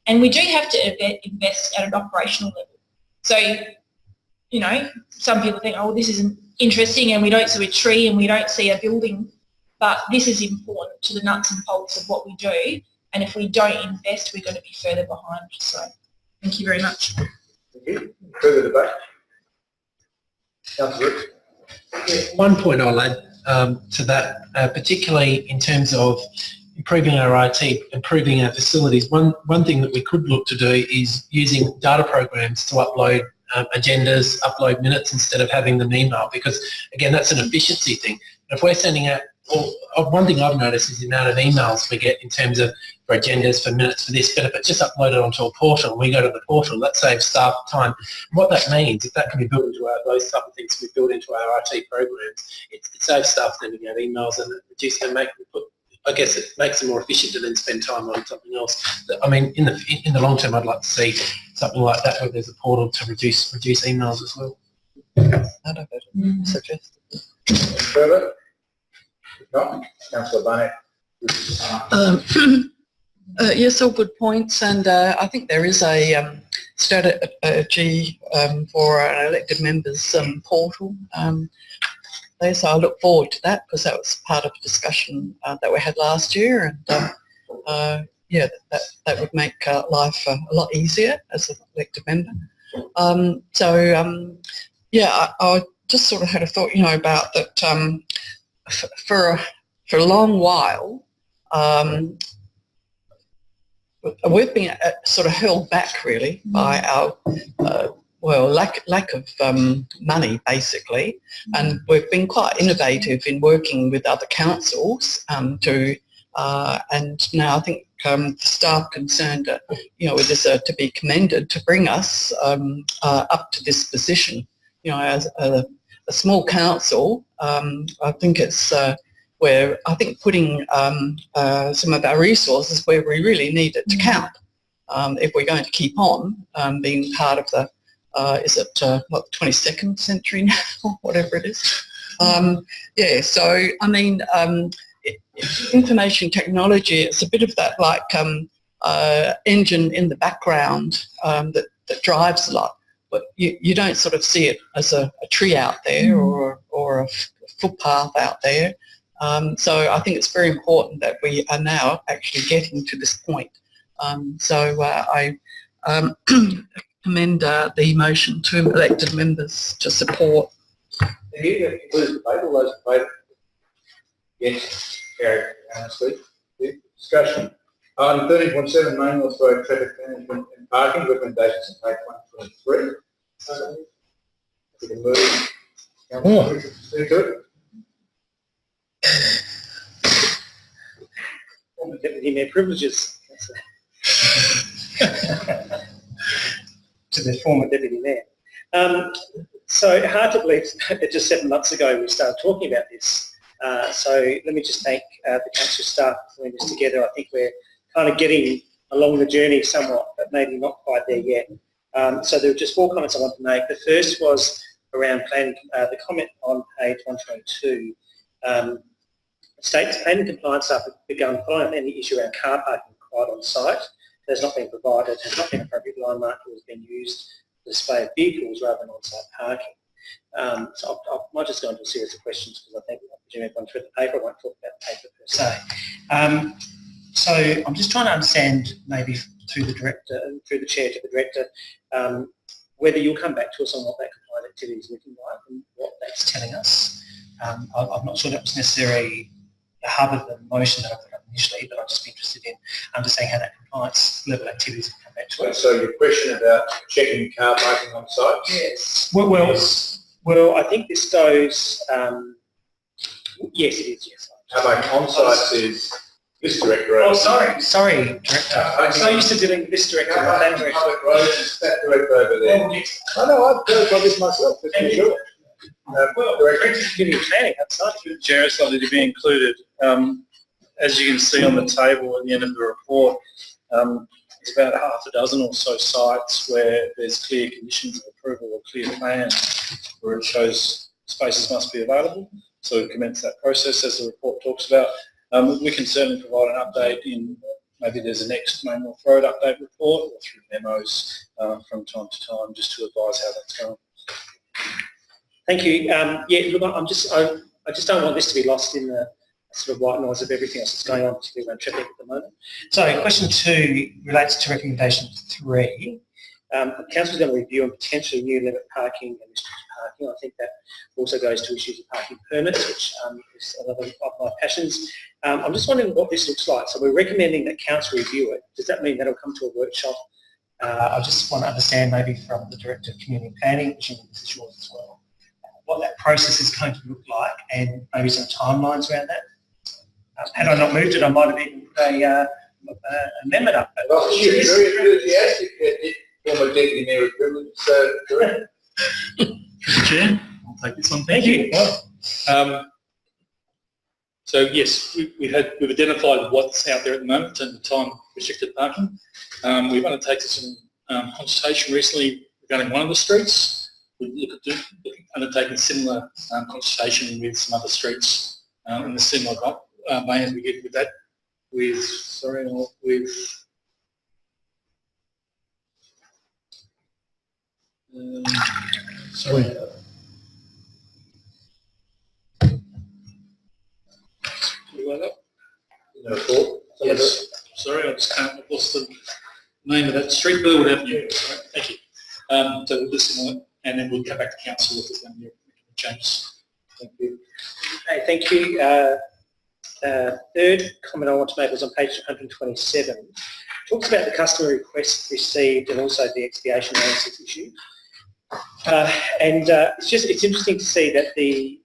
S7: And we do have to invest at an operational level. So, you know, some people think, oh, this isn't interesting and we don't see a tree and we don't see a building, but this is important to the nuts and bolts of what we do. And if we don't invest, we're going to be further behind. So thank you very much.
S1: Thank you. Further debate? Councillor Rich.
S2: Yeah, one point I'll add to that, particularly in terms of improving our IT, improving our facilities. One thing that we could look to do is using data programs to upload agendas, upload minutes instead of having them email, because again, that's an efficiency thing. If we're sending out, one thing I've noticed is the amount of emails we get in terms of for agendas, for minutes, for this, but if it's just uploaded onto a portal, we go to the portal, that saves staff time. And what that means, if that can be built into those type of things we build into our IT programs, it saves staff sending out emails and it reduces and I guess it makes them more efficient to then spend time on something else. I mean, in the long term, I'd like to see something like that where there's a portal to reduce emails as well.
S6: I don't suggest.
S1: Further? If not, Councillor Barnett.
S6: Yes, all good points, and I think there is a strategy for our elected members portal. So I look forward to that because that was part of a discussion that we had last year, and yeah, that would make life a lot easier as an elected member. Yeah, I just sort of had a thought, you know, about that for a long while. We've been sort of held back really by our lack of money basically, and we've been quite innovative in working with other councils and now I think the staff concerned, you know, it is to be commended to bring us up to this position, you know, as a small council, I think it's where I think putting some of our resources where we really need it to count. If we're going to keep on being part of the, is it what, 22nd century now, whatever it is. Yeah, so I mean, information technology, it's a bit of that like engine in the background that drives a lot, but you don't sort of see it as a tree out there or a footpath out there. So I think it's very important that we are now actually getting to this point. So I commend the motion to elected members to support.
S1: Yes, carried unanimously. Discussion. Item 13.7, Main North Road Traffic Management and Parking, recommendations on page 123. We can move. Councillor, to it.
S8: Former Deputy Mayor privileges. To the former Deputy Mayor. So hard to believe that just 7 months ago we started talking about this. So let me just thank the council staff for putting this together. I think we're kind of getting along the journey somewhat, but maybe not quite there yet. So there were just 4 comments I want to make. The first was around planning, the comment on page 122. States planning compliance staff have begun following up any issue around car parking required on site. There's not been provided, has not been appropriate line marker has been used to display vehicles rather than on-site parking. So I might just go into a series of questions because I think if I'm through the paper, I won't talk about the paper per se. So I'm just trying to understand maybe through the director, through the chair to the director, whether you'll come back to us on what that compliance activity is looking like and what that's telling us. I'm not sure that was necessarily the hub of the motion that I put up initially, but I'd just be interested in understanding how that compliance level activities will come back to us.
S1: So your question about checking car parking on site?
S8: Yes. Well, I think this goes, yes, it is, yes.
S1: How about on site is this director?
S8: Oh, sorry, director. I'm so used to dealing with this director, not that director.
S1: Public roads is that director over there.
S8: Oh, yes.
S1: I know, I've clarified this myself, just to be sure.
S8: Well, director committee planning outside.
S5: Chair, it's likely to be included. As you can see on the table at the end of the report, there's about half a dozen or so sites where there's clear conditions of approval or clear plan where it shows spaces must be available. So we commence that process as the report talks about. We can certainly provide an update in, maybe there's a next Main North Road update report or through memos from time to time just to advise how that's going.
S8: Thank you. Yeah, look, I just don't want this to be lost in the sort of white noise of everything else that's going on, particularly around traffic at the moment. So question 2 relates to recommendation 3. The council is going to review and potentially new limit parking and restricted parking. I think that also goes to issues of parking permits, which is another of my passions. I'm just wondering what this looks like. So we're recommending that council review it. Does that mean that'll come to a workshop? I just want to understand maybe from the Director of Community Planning, which this is yours as well, what that process is going to look like and maybe some timelines around that. Had I not moved it, I might have even put a amendment up.
S1: Well, you're very enthusiastic, former Deputy Mayor of Privilege, so correct.
S10: Mr. Chair, I'll take this one.
S8: Thank you.
S10: So yes, we've identified what's out there at the moment in time restricted parking. We've undertaken some consultation recently regarding one of the streets. We've undertaken similar consultation with some other streets in the similar vein as we did with that. Yes. Sorry, I just can't. What's the name of that street? Burwood Avenue. Right, thank you. So we'll listen on it, and then we'll come back to council if there's going to be changes. Thank you.
S8: Okay, thank you. Third comment I want to make was on page 127. It talks about the customer request received and also the expiation notice issue. It's interesting to see that the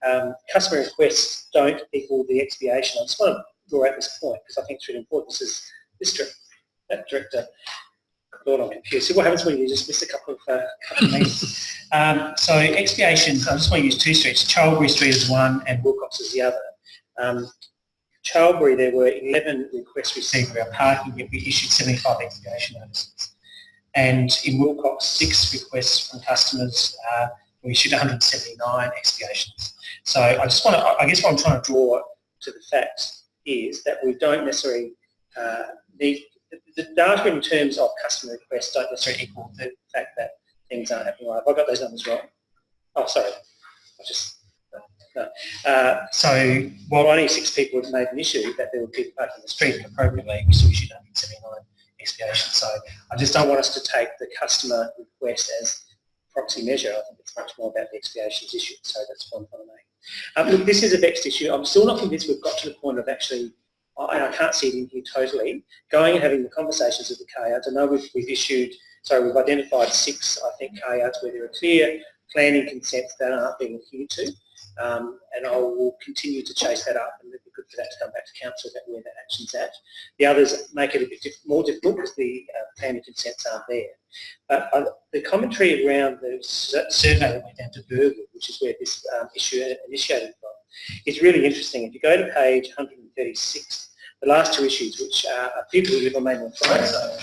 S8: customer requests don't equal the expiation. I just want to draw out this point because I think it's really important. This is that director. Lord, I'm confused. See what happens when you just miss a couple of meetings. So expiations, I just want to use two streets. Childbury Street is one and Wilcox is the other. Childbury, there were 11 requests received about parking, yet we issued 75 expiation notices. And in Wilcox, 6 requests from customers, we issued 179 expiations. So I just want to, I guess what I'm trying to draw to the fact is that we don't necessarily need, the data in terms of customer requests don't necessarily equal the fact that things aren't happening right. Have I got those numbers wrong? Oh, sorry. No. So while only 6 people have made an issue that there were people parking in the street appropriately, we still issued 179 expiations. So I just don't want us to take the customer request as proxy measure. I think it's much more about the expiations issue. So that's what I'm trying to make. Look, this is a vexed issue. I'm still not convinced we've got to the point of actually, and I can't see it in here totally, going and having the conversations with the car yards. I know we've identified 6, I think, car yards where there are clear planning consents that aren't being adhered to. And I will continue to chase that up, and it'd be good for that to come back to council about where that action's at. The others make it a bit more difficult because the planning consents aren't there. But the commentary around the survey that went down to Burwood, which is where this issue initiated from, is really interesting. If you go to page 136, the last 2 issues, which are people who live on Manuel Drive, so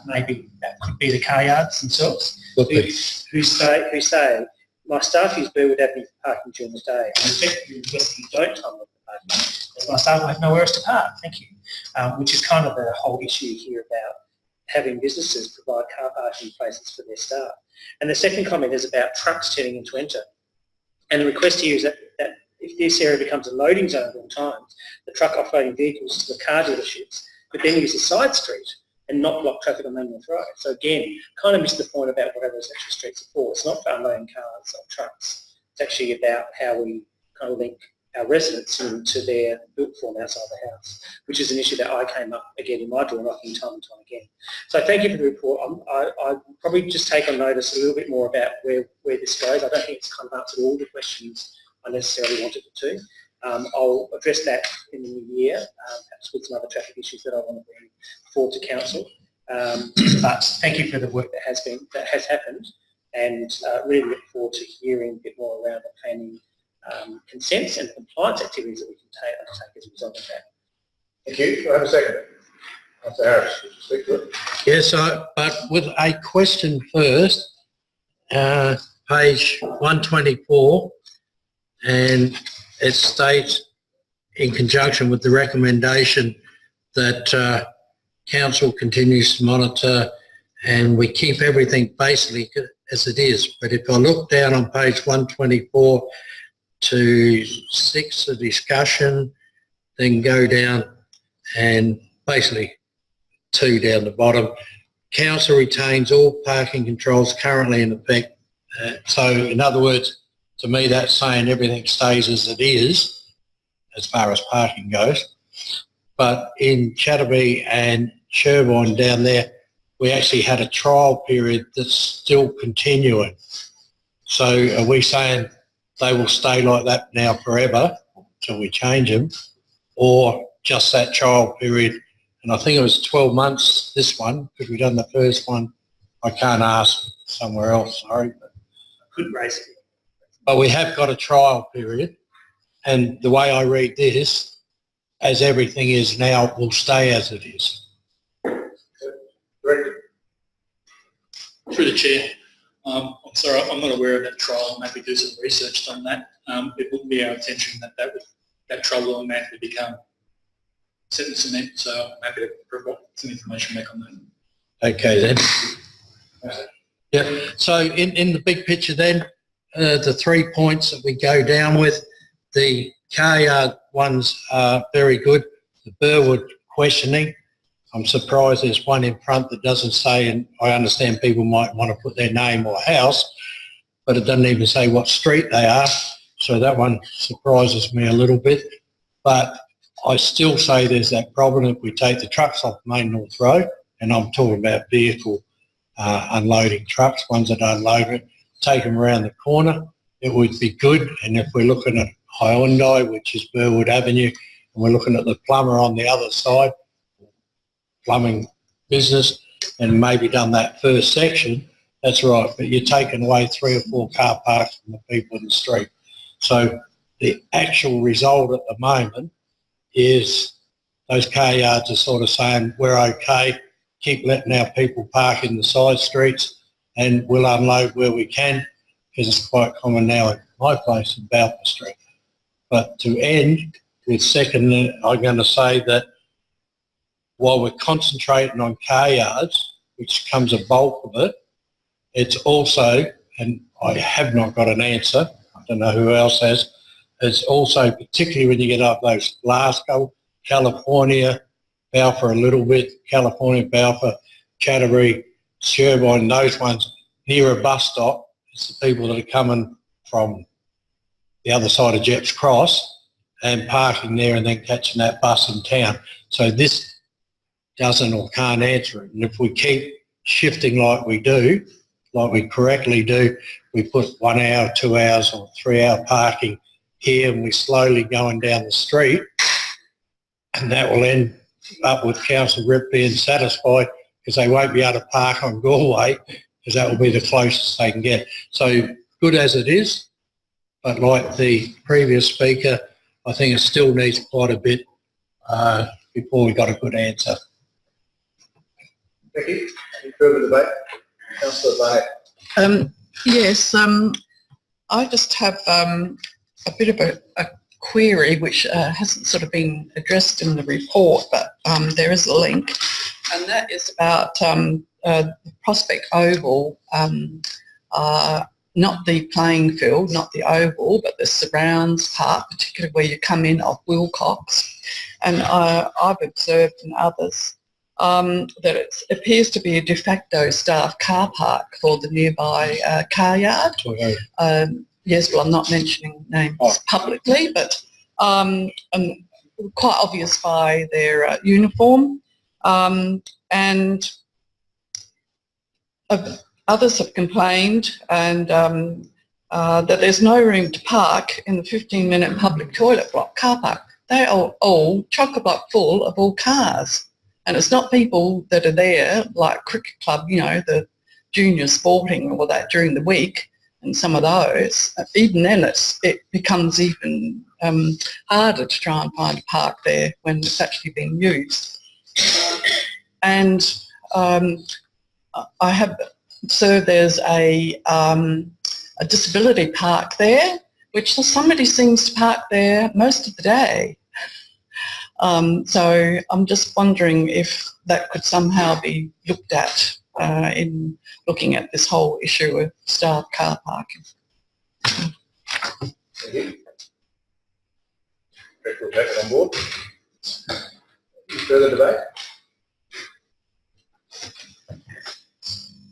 S8: maybe that could be the car yards themselves, who say, my staff use Burwood Avenue for parking during the day. And effectively, you don't time the parking, as my staff will have nowhere else to park. Thank you. Which is kind of the whole issue here about having businesses provide car parking places for their staff. And the second comment is about trucks turning into enter. And the request here is that if this area becomes a loading zone at all times, the truck offloading vehicles to the car dealerships could then use a side street and not block traffic on Manuel Road. So again, kind of missed the point about what those extra streets are for. It's not for unloading cars or trucks. It's actually about how we kind of link our residents into their built form outside the house, which is an issue that I came up again in my door knocking time and time again. So thank you for the report. I probably just take on notice a little bit more about where this goes. I don't think it's kind of answered all the questions I necessarily wanted it to. I'll address that in the new year, perhaps with some other traffic issues that I want to bring forward to council. But thank you for the work that has happened, and really look forward to hearing a bit more around the planning consents and compliance activities that we can undertake as a result of that.
S1: Thank you. Do I have a second? Councillor Harris, would you speak to it?
S4: Yes, but with a question first, page 124, and it states, in conjunction with the recommendation that council continues to monitor and we keep everything basically as it is. But if I look down on page 124 to 6, the discussion, then go down and basically 2 down the bottom, council retains all parking controls currently in effect. So in other words, to me that's saying everything stays as it is as far as parking goes. But in Chatterby and Sherborne down there, we actually had a trial period that's still continuing. So are we saying they will stay like that now forever until we change them, or just that trial period? And I think it was 12 months, this one, because we've done the first one. I can't ask somewhere else, sorry. But
S8: could raise it.
S4: But we have got a trial period, and the way I read this, as everything is now, it will stay as it is.
S10: Through the chair, I'm sorry, I'm not aware of that trial. Maybe do some research on that. It wouldn't be our intention that trial will automatically become set in cement, so I'm happy to provide some information back on that.
S4: Okay then. Yeah. So in the big picture then, the 3 points that we go down with, the car yard ones are very good. The Burwood questioning, I'm surprised there's one in front that doesn't say, and I understand people might want to put their name or house, but it doesn't even say what street they are. So that one surprises me a little bit. But I still say there's that problem if we take the trucks off Main North Road, and I'm talking about vehicle unloading trucks, ones that unload it, take them around the corner, it would be good. And if we're looking at Hyundai, which is Burwood Avenue, and we're looking at the plumber on the other side, plumbing business, and maybe done that first section, that's right, but you're taking away 3 or 4 car parks from the people in the street. So the actual result at the moment is those car yards are sort of saying, we're okay, keep letting our people park in the side streets and we'll unload where we can, because it's quite common now at my place in Balfour Street. But to end with second, I'm going to say that while we're concentrating on car yards, which comes a bulk of it, it's also, and I have not got an answer, I don't know who else has, it's also, particularly when you get up those Glasgow, California, Balfour a little bit, California, Balfour, Canterbury, Sherborne, those ones near a bus stop, it's the people that are coming from the other side of Jepps Cross and parking there and then catching that bus in town. So this doesn't or can't answer it. And if we keep shifting like we do, like we correctly do, we put 1 hour, 2 hours or 3 hour parking here and we're slowly going down the street, and that will end up with Council Rep being satisfied because they won't be able to park on Galway because that will be the closest they can get. So good as it is, but like the previous speaker, I think it still needs quite a bit before we got a good answer.
S1: Thank you. Any further debate? Councillor Barnett.
S6: Yes, I just have a bit of a query which hasn't sort of been addressed in the report, but there is a link, and that is about Prospect Oval, not the playing field, not the oval, but the surrounds part, particularly where you come in off Wilcox. And I've observed in others that it appears to be a de facto staff car park for the nearby car yard. Yes, well, I'm not mentioning names publicly, but quite obvious by their uniform. And others have complained and that there's no room to park in the 15-minute public toilet block car park. They are all chock-a-block full of all cars. And it's not people that are there, like cricket club, you know, the junior sporting or that during the week, and some of those. Even then it becomes even harder to try and find a park there when it's actually being used. And I have observed there's a disability park there, which somebody seems to park there most of the day. So I'm just wondering if that could somehow be looked at in looking at this whole issue of staff car parking.
S1: Thank you. We'll take it on board. Any further debate?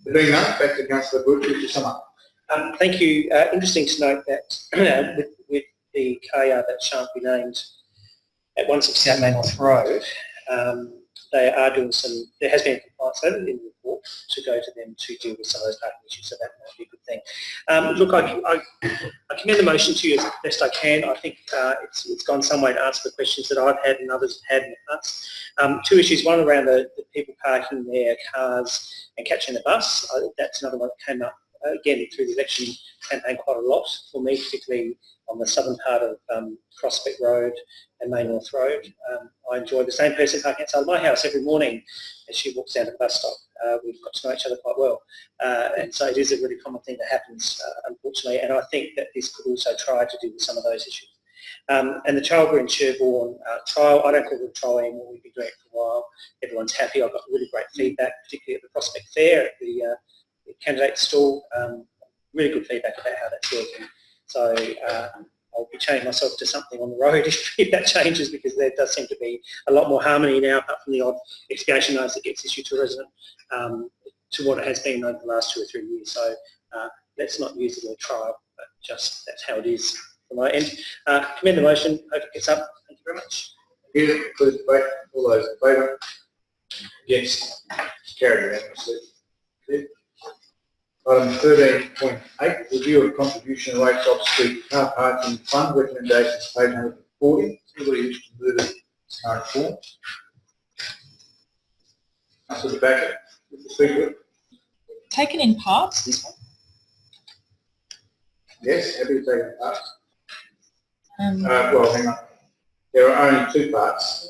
S1: There being none, back to Councillor Butcher to sum up.
S8: Thank you. Interesting to note that with the car yard that shan't be named at 168 Maynooth Road, they are doing some, there has been a compliance note in the report to go to them to deal with some of those parking issues, so that might be a good thing. Look, I commend the motion to you as best I can. I think it's gone some way to answer the questions that I've had and others have had in the past. Two issues, one around the people parking their cars and catching the bus. I think that's another one that came up again through the election campaign quite a lot for me, particularly on the southern part of Prospect Road and Maynooth Road. I enjoy the same person parking outside of my house every morning as she walks down to the bus stop. We've got to know each other quite well. And so it is a really common thing that happens, unfortunately, and I think that this could also try to deal with some of those issues. And the Chalbury and Sherborne trial, I don't call it a trial anymore, we've been doing it for a while. Everyone's happy. I've got really great feedback, particularly at the Prospect Fair, at the candidate stall. Really good feedback about how that's working. So I'll be changing myself to something on the road if that changes, because there does seem to be a lot more harmony now, apart from the odd expiation notice that gets issued to a resident, to what it has been over the last 2 or 3 years. So let's not use the word trial, but just that's how it is from my end. Commend the motion. Hope it gets up. Thank you very much.
S1: Thank you. Please debate. All those in favour? Against? Carried unanimously. Item 13.8, review of contribution rates off-street car parking fund, recommendations page 140. Anybody wish to move it current form? Councillor Backer. Mr. Speaker?
S7: Taken in parts, this one.
S1: Yes, happy to take it part.
S7: Um,
S1: Well, hang on. There are only two parts.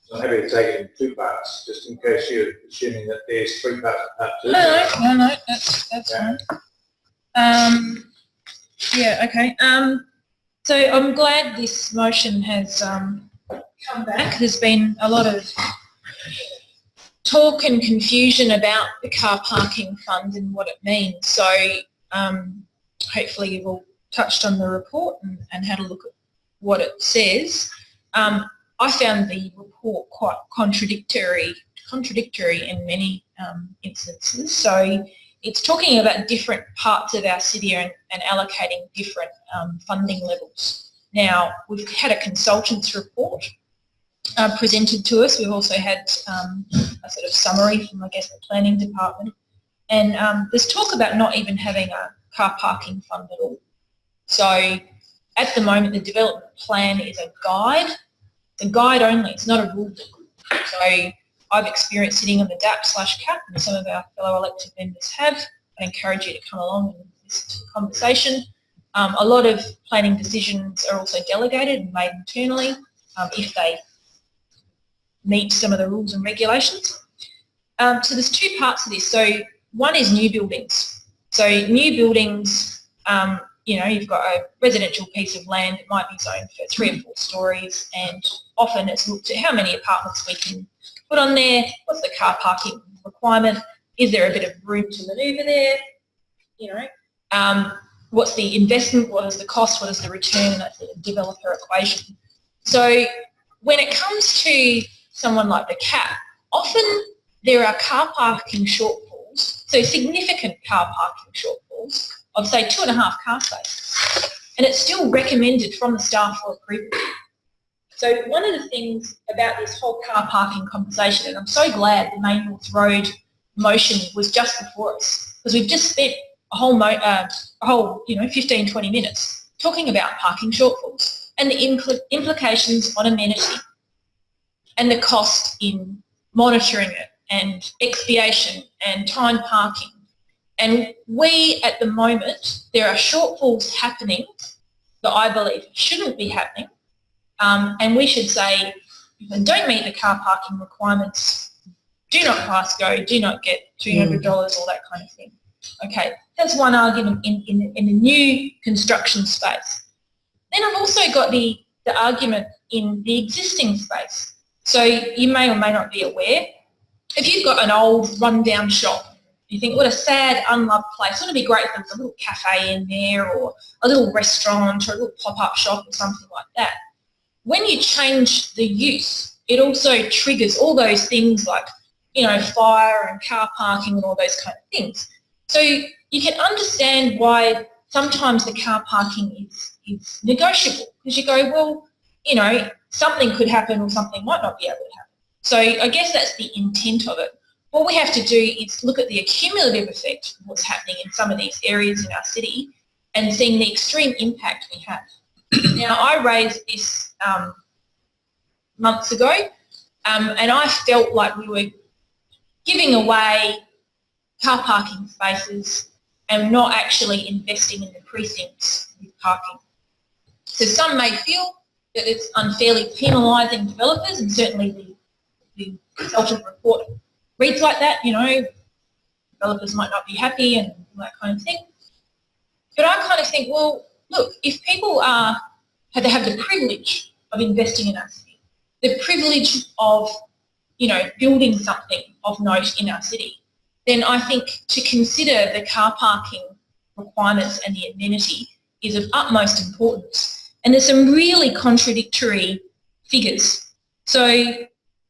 S1: So I'm happy to take it in two parts, just in case you're assuming that there's three parts to part two.
S7: no, that's fine. Yeah, okay. So I'm glad this motion has come back. There's been a lot of talk and confusion about the car parking fund and what it means. So hopefully you've all touched on the report and had a look at what it says. I found the report quite contradictory in many instances. So it's talking about different parts of our city and allocating different funding levels. Now, we've had a consultant's report presented to us. We've also had a sort of summary from, I guess, the planning department. And there's talk about not even having a car parking fund at all. So at the moment, the development plan is a guide. It's a guide only. It's not a rule book. So I've experienced sitting on the DAP/CAP, and some of our fellow elected members have. I encourage you to come along and listen to the conversation. A lot of planning decisions are also delegated and made internally if they meet some of the rules and regulations. So there's two parts of this. So one is new buildings. So new buildings, you've got a residential piece of land. It might be zoned for 3 or 4 stories, and often it's looked at how many apartments we can put on there, what's the car parking requirement, is there a bit of room to manoeuvre there, what's the investment, what is the cost, what is the return, and that's the developer equation. So when it comes to someone like the CAP, often there are car parking shortfalls, so significant car parking shortfalls of say 2.5 car spaces, and it's still recommended from the staff for approval. So one of the things about this whole car parking conversation, and I'm so glad the Main North Road motion was just before us, because we've just spent a whole 15, 20 minutes talking about parking shortfalls and the implications on amenity and the cost in monitoring it and expiation and time parking. And we, at the moment, there are shortfalls happening that I believe shouldn't be happening. And we should say, if they don't meet the car parking requirements, do not pass go, do not get $200, all that kind of thing. Okay, that's one argument in the new construction space. Then I've also got the argument in the existing space. So you may or may not be aware, if you've got an old rundown shop, you think, what a sad, unloved place. Wouldn't it be great if there was a little cafe in there, or a little restaurant, or a little pop-up shop or something like that? When you change the use, it also triggers all those things like, fire and car parking and all those kind of things. So you can understand why sometimes the car parking is negotiable, because you go, well, something could happen or something might not be able to happen. So I guess that's the intent of it. What we have to do is look at the accumulative effect of what's happening in some of these areas in our city and seeing the extreme impact we have. Now, I raised this months ago, and I felt like we were giving away car parking spaces and not actually investing in the precincts with parking. So some may feel that it's unfairly penalising developers, and certainly the consultant report reads like that, developers might not be happy and that kind of thing. But I kind of think, well, look, if people have the privilege of investing in our city, the privilege of, building something of note in our city, then I think to consider the car parking requirements and the amenity is of utmost importance. And there's some really contradictory figures. So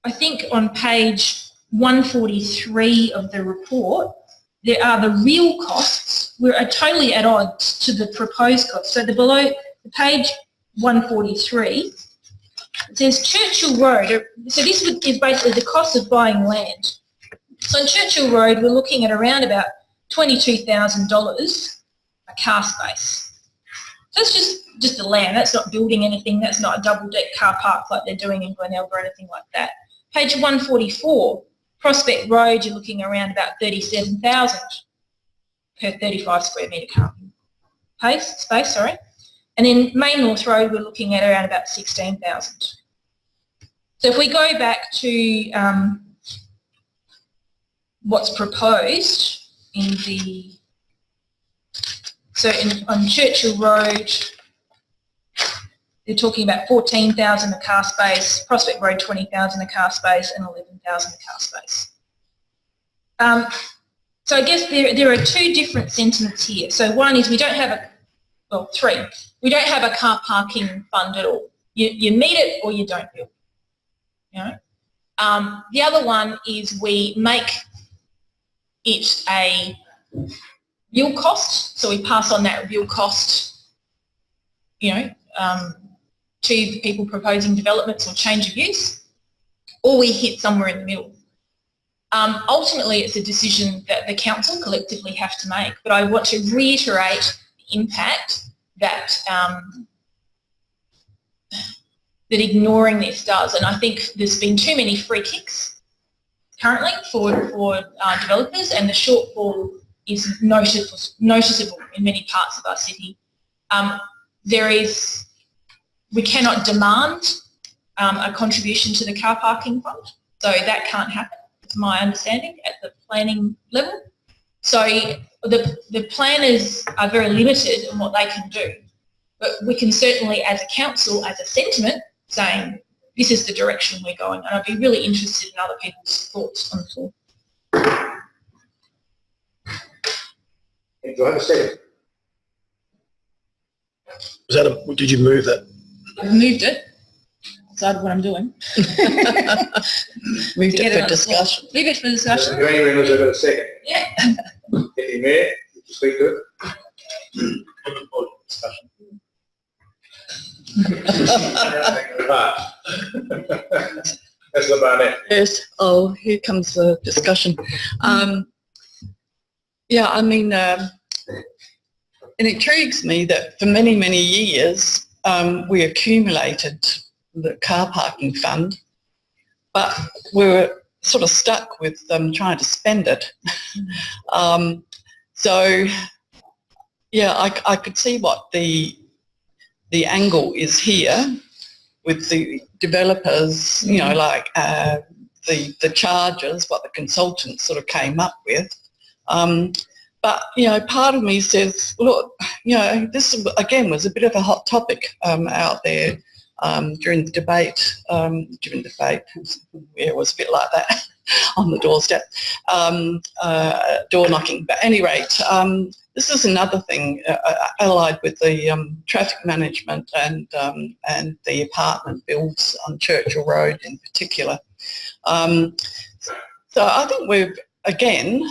S7: I think on page 143 of the report, there are the real costs. We're totally at odds to the proposed costs. So the page 143, it says Churchill Road. So this is basically the cost of buying land. So on Churchill Road, we're looking at around about $22,000 a car space. So that's just the land. That's not building anything. That's not a double-deck car park like they're doing in Glenelg or anything like that. Page 144, Prospect Road, you're looking around about 37,000 per 35 square metre space. And then Main North Road, we're looking at around about 16,000. So if we go back to what's proposed in the, on Churchill Road, they're talking about 14,000 a car space, Prospect Road 20,000 a car space, and 11,000 a car space. So I guess there are two different sentiments here. So one is we don't have three. We don't have a car parking fund at all. You meet it or you don't build. You know? The other one is we make it a real cost, so we pass on that real cost, to the people proposing developments or change of use, or we hit somewhere in the middle. Ultimately, it's a decision that the council collectively have to make, but I want to reiterate the impact that that ignoring this does, and I think there's been too many free kicks currently for developers, and the shortfall is noticeable in many parts of our city. We cannot demand a contribution to the car parking fund, so that can't happen, to my understanding, at the planning level. So the planners are very limited in what they can do, but we can certainly, as a council, as a sentiment, saying this is the direction we're going, and I'd be really interested in other people's thoughts on the floor.
S1: Do I have a second?
S11: Did you move that?
S7: I've moved it. Decided what I'm doing.
S6: Moved it for discussion.
S7: Leave it for discussion.
S1: Do any members have got a second?
S7: Yeah.
S1: Deputy Mayor, would you speak to it?
S10: Discussion.
S1: Councillor Barnett.
S6: Yes. Oh, here comes the discussion. Yeah, I mean, it intrigues me that for many, many years we accumulated the car parking fund, but we were sort of stuck with trying to spend it. So, yeah, I could see what the angle is here with the developers, like the charges, what the consultants sort of came up with. But, part of me says, look, this again was a bit of a hot topic out there during the debate. It was a bit like that on the doorstep, door knocking. But at any rate, this is another thing allied with the traffic management and the apartment builds on Churchill Road in particular. So I think we've, again,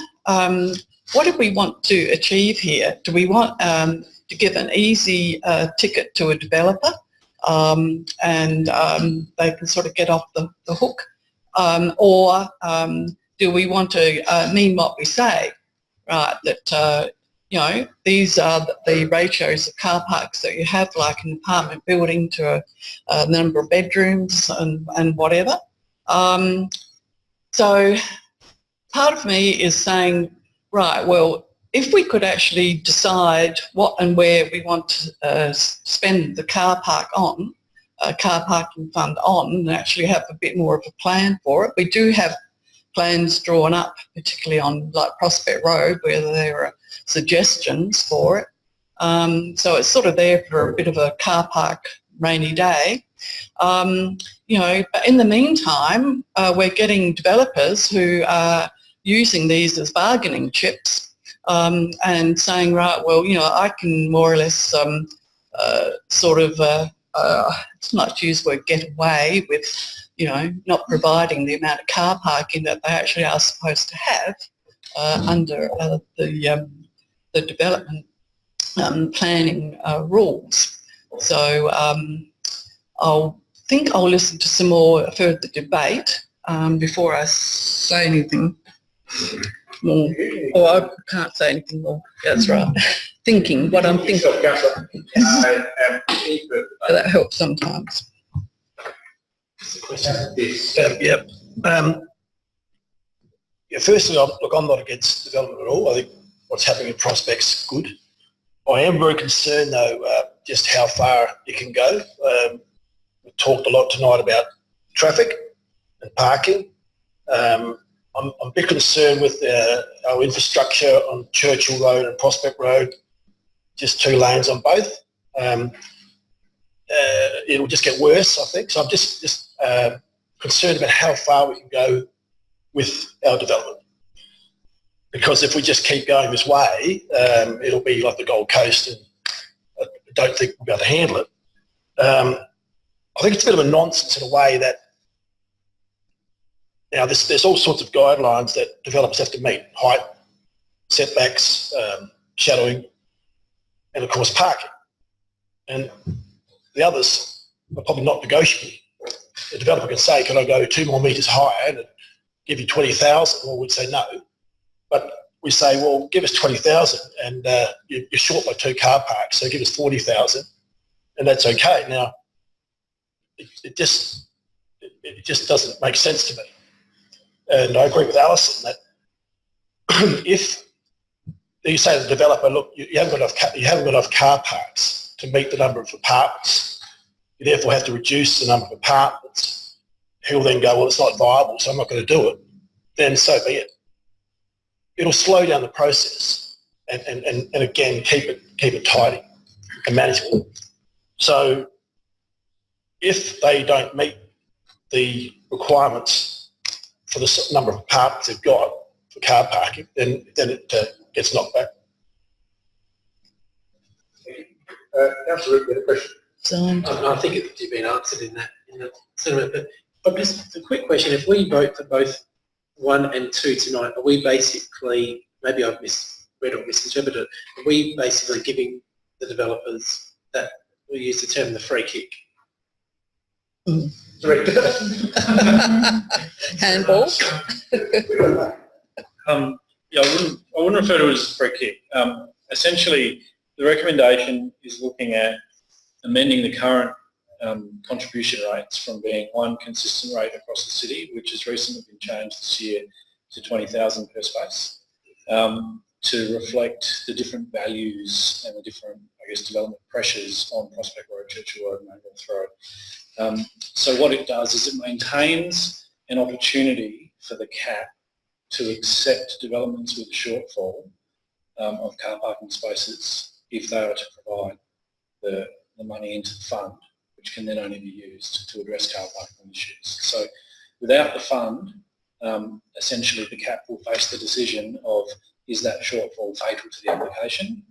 S6: what do we want to achieve here? Do we want to give an easy ticket to a developer and they can sort of get off the hook? Or do we want to mean what we say, right, that these are the ratios of car parks that you have, like an apartment building to a number of bedrooms and whatever. So part of me is saying, right, well, if we could actually decide what and where we want to spend the car parking fund on, and actually have a bit more of a plan for it. We do have plans drawn up, particularly on like Prospect Road, where there are suggestions for it. So it's sort of there for a bit of a car park rainy day. But in the meantime, we're getting developers who are using these as bargaining chips and saying, right, well, I can more or less it's not to use the word get away with, not providing the amount of car parking that they actually are supposed to have under the development planning rules. So I'll listen to some more further debate before I say anything more. Or I can't say anything more. That's right. Thinking what I'm thinking. That helps sometimes.
S11: Yep. Yeah, firstly, I'm not against development at all. I think what's happening in Prospect's good. I am very concerned, though, just how far it can go. We talked a lot tonight about traffic and parking. I'm a bit concerned with our infrastructure on Churchill Road and Prospect Road, just 2 lanes on both. It'll just get worse, I think. So I'm just concerned about how far we can go with our development. Because if we just keep going this way, it'll be like the Gold Coast, and I don't think we'll be able to handle it. I think it's a bit of a nonsense in a way that now there's all sorts of guidelines that developers have to meet: height, setbacks, shadowing, and of course parking. And the others are probably not negotiable. The developer can say, "Can I go 2 more metres higher and give you 20,000?" Well, we'd say no. But we say, well, give us 20,000 and you're short by 2 car parks, so give us 40,000, and that's okay. Now, it just doesn't make sense to me. And I agree with Alison that if you say to the developer, look, you haven't got enough car parks to meet the number of apartments, you therefore have to reduce the number of apartments, he'll then go, well, it's not viable, so I'm not going to do it. Then so be it. It'll slow down the process and again keep it tidy and manageable. So if they don't meet the requirements for the number of apartments they've got for car parking, then it gets knocked back.
S1: Councillor Rick, you had a question?
S2: I think it's been answered in that sentiment. But just a quick question: if we vote for both 1 and 2 tonight, are we basically, maybe I've misread or misinterpreted, are we basically giving the developers that, we use the term, the free kick?
S6: Handball.
S5: Yeah, I wouldn't refer to it as a free kick. Essentially, the recommendation is looking at amending the current contribution rates from being one consistent rate across the city, which has recently been changed this year to 20,000 per space, to reflect the different values and the different, I guess, development pressures on Prospect Road, Churchill Road and Mansfield Road. So what it does is it maintains an opportunity for the CAP to accept developments with a shortfall of car parking spaces if they are to provide the money into the fund, which can then only be used to address car parking issues. So without the fund, essentially the CAP will face the decision of, is that shortfall fatal to the application?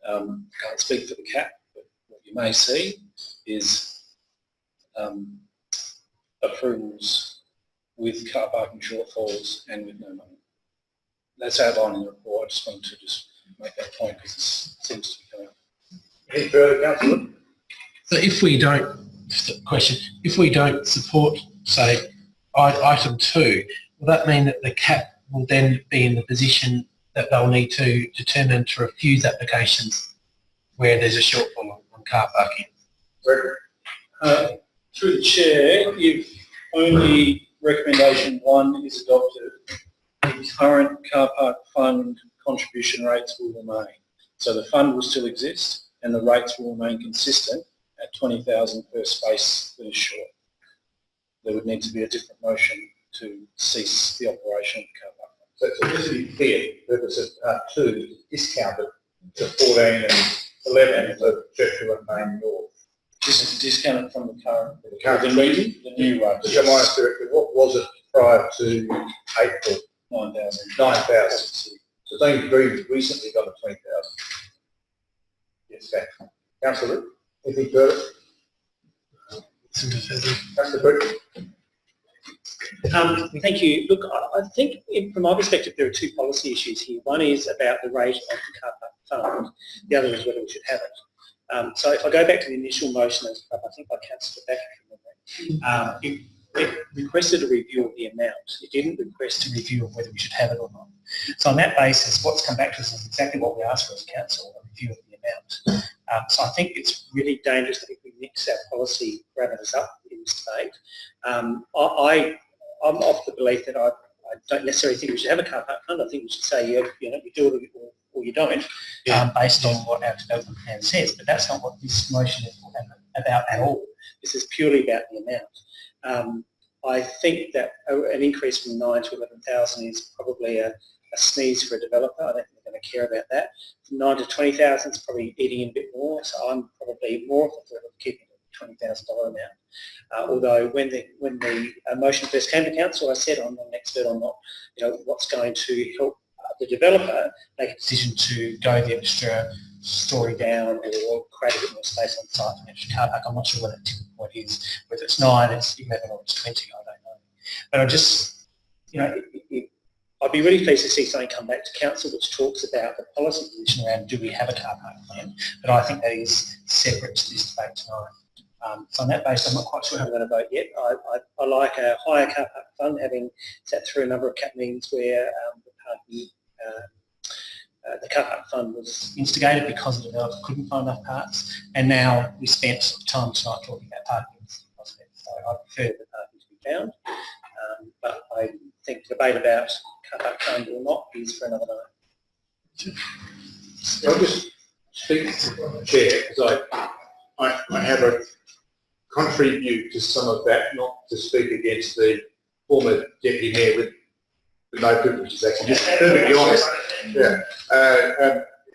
S5: Can't speak for the CAP, but what you may see is approvals with car parking shortfalls and with no money. That's outlined in the report. I just wanted to make that point because it seems to be coming up.
S1: Any further, Councillor?
S2: So if we don't support, say, item 2, will that mean that the CAP will then be in the position that they'll need to determine to refuse applications where there's a shortfall on car parking?
S5: Through the Chair, if only recommendation 1 is adopted, the current car park fund contribution rates will remain. So the fund will still exist and the rates will remain consistent at 20,000 per space that is short. There would need to be a different motion to cease the operation of the car park.
S1: So just to be clear, the purpose of part 2 is discounted to 14 and 11 for Churchill and Main North.
S5: Just discounted from the current
S1: The
S5: new rates.
S1: Mr. Minor Director, what was it prior to April?
S5: 9,000.
S1: 9,000. So it's only very recently got to 20,000. Yes, okay. Councillor, anything further? Councillor Britt?
S8: Thank you. Look, I think from my perspective there are 2 policy issues here. One is about the rate of the car park fund. The other is whether we should have it. So if I go back to the initial motion that was put up, I think by Councillor Beck, it requested a review of the amount. It didn't request a review of whether we should have it or not. So on that basis, what's come back to us is exactly what we asked for as council, a review of the amount. So I think it's really dangerous that if we mix our policy parameters up in this debate. I'm of the belief that I I don't necessarily think we should have a car park fund. I think we should say, you do it or you don't, based on what our development plan says. But that's not what this motion is about at all. This is purely about the amount. I think that an increase from 9 to 11,000 is probably a sneeze for a developer. I don't think they're going to care about that. From 9 to 20,000 is probably eating in a bit more. So I'm probably more of the keeping the $20,000 amount. Although when the motion first came to council, I said I'm not an expert on what's going to help the developer make a decision to go the extra story down or create a bit more space on site for an extra car park. I'm not sure what that tipping point is, whether it's 9, it's 11 or it's 20, I don't know. But I just, I'd be really pleased to see something come back to council which talks about the policy position around do we have a car park plan, but I think that is separate to this debate tonight. So on that basis, I'm not quite sure how I'm going to vote yet. I like a higher car park fund, having sat through a number of CAP meetings where the car park fund was instigated because the developer couldn't find enough parks, and now we spent time tonight talking about parking in City Prospect. So I prefer the parking to be found, but I think the debate about car park fund or not is for another night.
S1: I'll just speak to the chair because I have a contrary view to some of that, not to speak against the former deputy mayor with no privileges, actually, just perfectly honest. Yeah.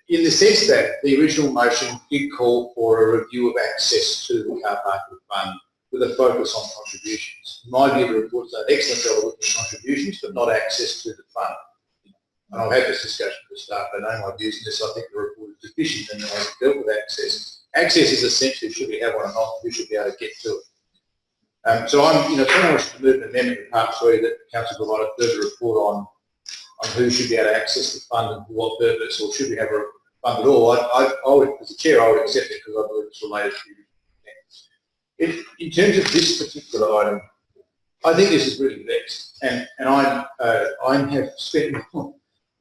S1: In the sense that the original motion did call for a review of access to the car parking fund with a focus on contributions. In my view, the report's done an excellent job of looking at contributions, but not access to the fund. And I've had this discussion with the staff. I know my views on this. I think the report is deficient in the way it dealt with access. Access is essentially, should we have one or not, we should be able to get to it. So I'm, someone wants to move an amendment in part 3 that council provide a further report on who should be able to access the fund and for what purpose, or should we have a fund at all. I would, as a chair, I would accept it because I believe it's related to in terms of this particular item, I think this is really vexed, and I have spent,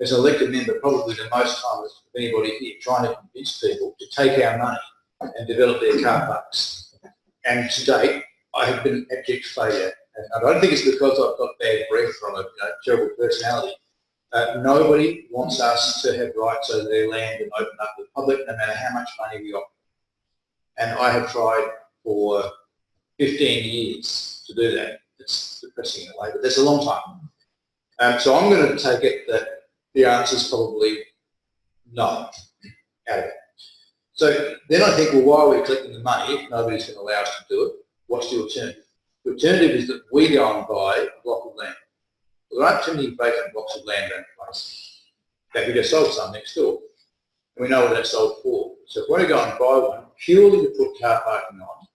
S1: as an elected member, probably the most time of anybody here trying to convince people to take our money and develop their car parks. And to date, I have been an abject failure. And I don't think it's because I've got bad breath from a terrible personality. Nobody wants us to have rights over their land and open up to the public, no matter how much money we offer. And I have tried for 15 years to do that. It's depressing in a way, but that's a long time. So I'm going to take it that the answer is probably no out of it. So then I think, well, why are we collecting the money if nobody's going to allow us to do it? What's the alternative? The alternative is that we go and buy a block of land. Well, there aren't too many vacant blocks of land around the place. In fact, we just sold some next door. And we know what that's sold for. So if we want to go and buy one purely to put car parking on,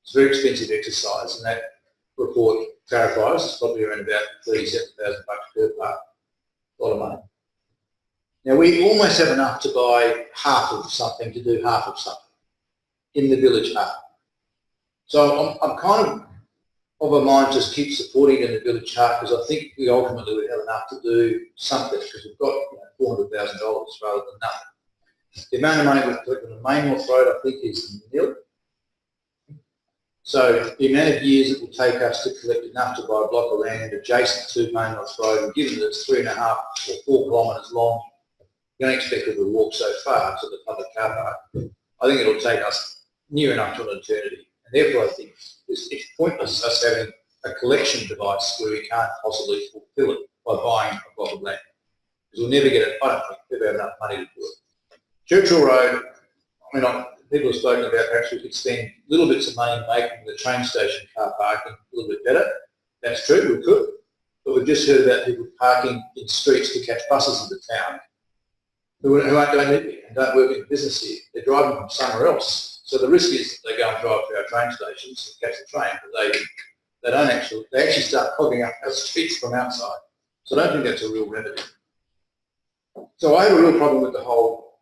S1: it's a very expensive exercise, and that report clarifies it's probably around about $37,000 per park. A lot of money. Now, we almost have enough to buy half of something, to do half of something in the village hub. So I'm kind of a mind to keep supporting it in the village hub because I think we ultimately would have enough to do something because we've got $400,000 rather than nothing. The amount of money we've collected on the main North Road, I think, is nil. So the amount of years it will take us to collect enough to buy a block of land adjacent to Main North Road, and given that it's 3.5 or 4 kilometres long, you don't expect people to walk so far to the public car park. I think it'll take us near enough to an eternity. And therefore I think it's pointless us having a collection device where we can't possibly fulfil it by buying a block of land. Because we'll never get it, I don't think we'll have enough money to do it. Churchill Road, people have spoken about perhaps we could spend little bits of money making the train station car parking a little bit better. That's true, we could. But we've just heard about people parking in streets to catch buses into town who aren't going to and don't work in business here. They're driving from somewhere else. So the risk is that they go and drive to our train stations and catch the train, but they actually start clogging up our streets from outside. So I don't think that's a real remedy. So I have a real problem with the whole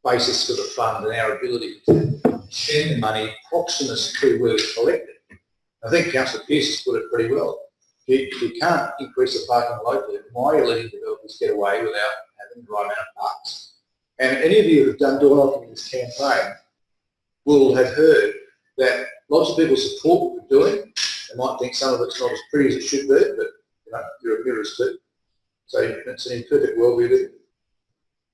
S1: basis for the fund and our ability to spend the money proximate to where we collect it. I think Councillor Pearce has put it pretty well. If you can't increase the parking locally, why are you letting developers get away without having the right amount of parks? And any of you who have done door knocking in this campaign will have heard that lots of people support what we're doing. They might think some of it's not as pretty as it should be, but you're a mirrors too. So it's an imperfect world we live in.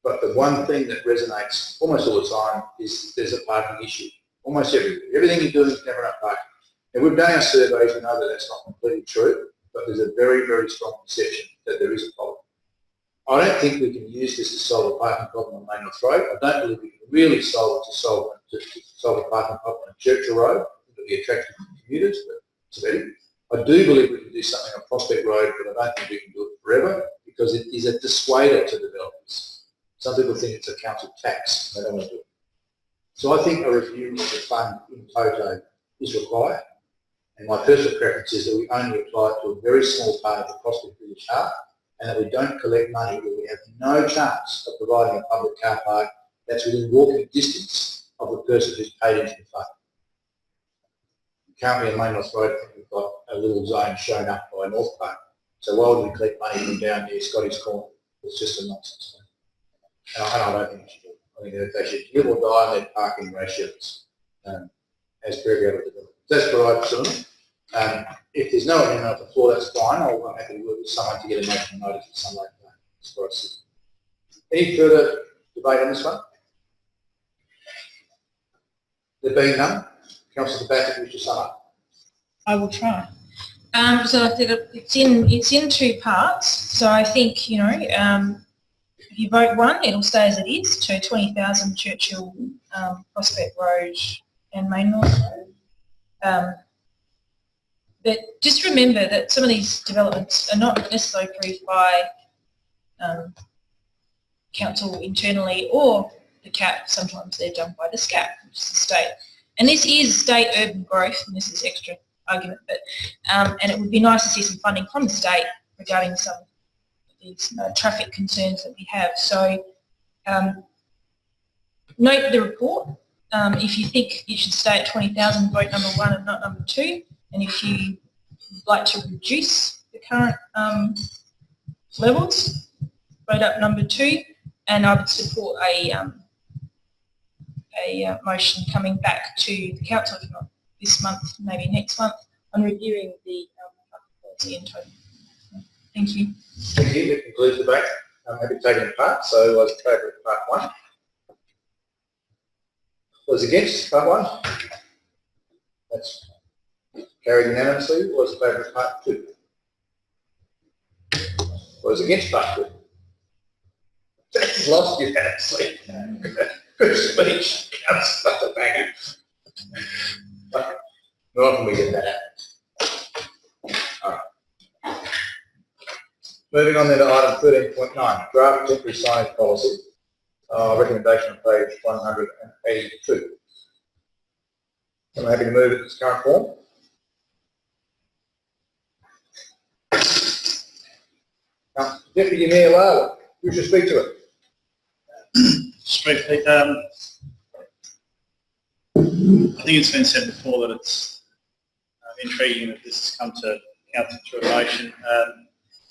S1: But the one thing that resonates almost all the time is there's a parking issue. Almost everywhere. Everything you're doing is never enough parking. And we've done our surveys, we know that that's not completely true, but there's a very, very strong perception that there is a problem. I don't think we can use this to solve a parking problem on Main North Road. I don't believe we can really solve it to solve a parking problem on Churchill Road. It'll be attractive to commuters, but it's about it. I do believe we can do something on Prospect Road, but I don't think we can do it forever because it is a dissuader to developers. Some people think it's a council tax. They don't want to do it. So I think a review of the fund in toto is required. And my personal preference is that we only apply it to a very small part of the Prospect Village Heart and that we don't collect money where we have no chance of providing a public car park that's within walking distance of the person who's paid into the fund. Currently on Main North Road, I think we've got a little zone shown up by North Park. So why would we collect money from down near Scotty's Corner? It's just a nonsense. And I don't think we should do it. I think that they should live or die on their parking ratios as per every other development. That's what I presume. If there's no amendment on the floor, that's fine. I'm happy to work with someone to get a motion notice at some later date. That's what I see. Any further debate on this one? There being none, Councillor Bassett, wish to sum up.
S7: I will try. So I think it's in two parts. So I think, if you vote one, it'll stay as it is to 20,000 Churchill, Prospect Road and Main North Road. But just remember that some of these developments are not necessarily approved by council internally or the CAP. Sometimes they're done by the SCAP, which is the state. And this is state urban growth, and this is extra argument, but and it would be nice to see some funding from the state regarding some of these traffic concerns that we have. So note the report. If you think you should stay at 20,000, vote number 1 and not number 2. And if you would like to reduce the current levels, vote up number 2. And I would support a motion coming back to the council, if not this month, maybe next month, on reviewing the policy in total. Thank you.
S1: Thank you. That concludes the debate. I'm happy to take it in part. So was in favour of part 1? Was against part 1? That's carried unanimously. Was in favour of part 2? Was against part 2? Lost unanimously. Good speech. Councillor Banger. Not often we get that out. All right. Moving on then to item 13.9, draft temporary signage policy. Recommendation on page 182. I'm happy to move it in its current form. Now, Deputy Mayor Lala, you should speak to it.
S5: Briefly, I think it's been said before that it's intriguing that this has come to council through a motion,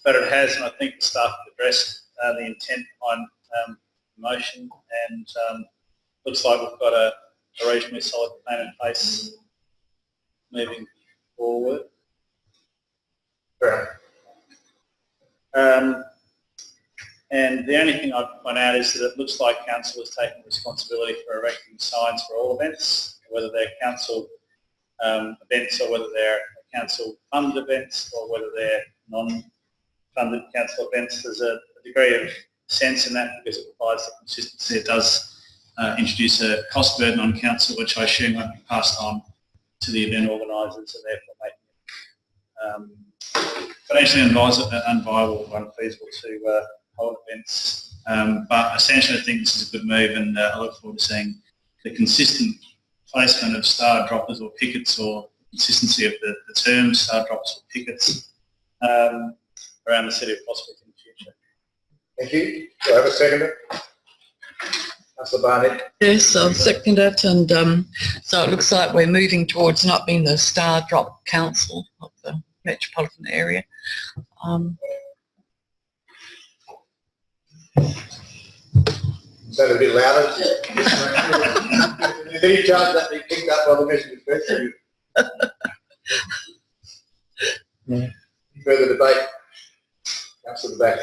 S5: but it has, and I think the staff have addressed the intent behind the motion, and looks like we've got a reasonably solid plan in place moving forward. And the only thing I'd point out is that it looks like council has taken responsibility for erecting signs for all events, whether they're council events or whether they're council-funded events or whether they're non-funded council events. There's a degree of sense in that because it provides the consistency. It does introduce a cost burden on council, which I assume won't be passed on to the event organisers, and therefore making it financially unviable or unfeasible to hold events. But essentially I think this is a good move, and I look forward to seeing the consistent placement of star droppers or pickets, or consistency of the term star droppers or pickets around the city of Prospect in the future.
S1: Thank you. Do I have a seconder? Councillor Barnett.
S6: Yes, I'll second that, and so it looks like we're moving towards not being the star drop council of the metropolitan area.
S1: Sound a bit louder. Any chance that be picked up by the message first? Further debate? Councillor Back.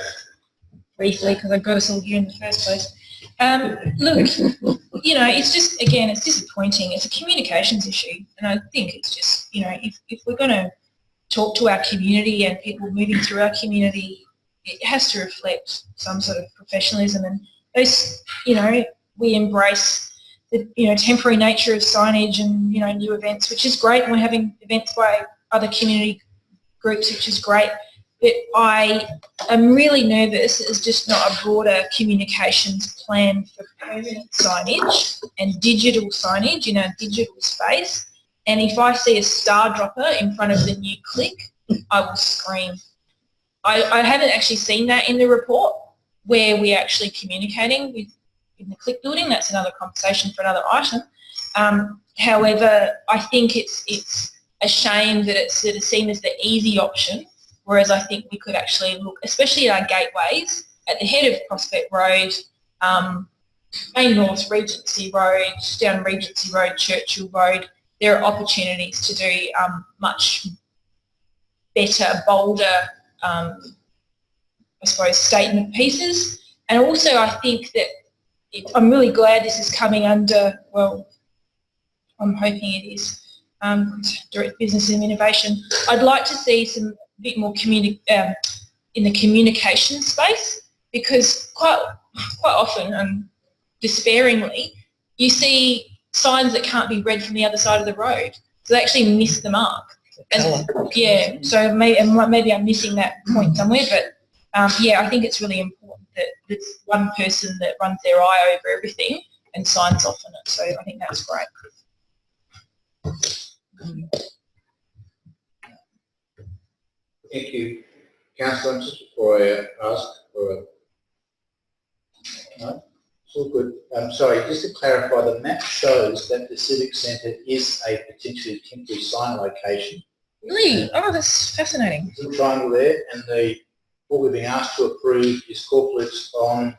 S7: briefly because I got us all here in the first place. Look, it's just, again, it's disappointing. It's a communications issue, and I think it's just, if we're going to talk to our community and people moving through our community, it has to reflect some sort of professionalism, and those, we embrace the, temporary nature of signage and, new events, which is great, and we're having events by other community groups, which is great. But I am really nervous that there's just not a broader communications plan for permanent signage and digital signage in our digital space. And if I see a star dropper in front of the new click, I will scream. I haven't actually seen that in the report where we're actually communicating in the click building. That's another conversation for another item. However, I think it's a shame that it's sort of seen as the easy option, whereas I think we could actually look, especially at our gateways, at the head of Prospect Road, Main North, Regency Road, down Regency Road, Churchill Road. There are opportunities to do much better, bolder, I suppose, statement pieces. And also I think that I'm really glad this is coming under, well, I'm hoping it is, Direct Business and Innovation. I'd like to see some bit more in the communication space, because quite often and despairingly you see signs that can't be read from the other side of the road, so they actually miss the mark. And yeah, so maybe I'm missing that point somewhere, but I think it's really important that there's one person that runs their eye over everything and signs off on it. So I think that's great.
S1: Thank you. Councillor, just before I ask for a... No? It's all good. Sorry, just to clarify, the map shows that the Civic Centre is a potentially temporary sign location.
S7: Really? Oh, that's fascinating.
S1: The triangle there, and what we're being asked to approve is corporates on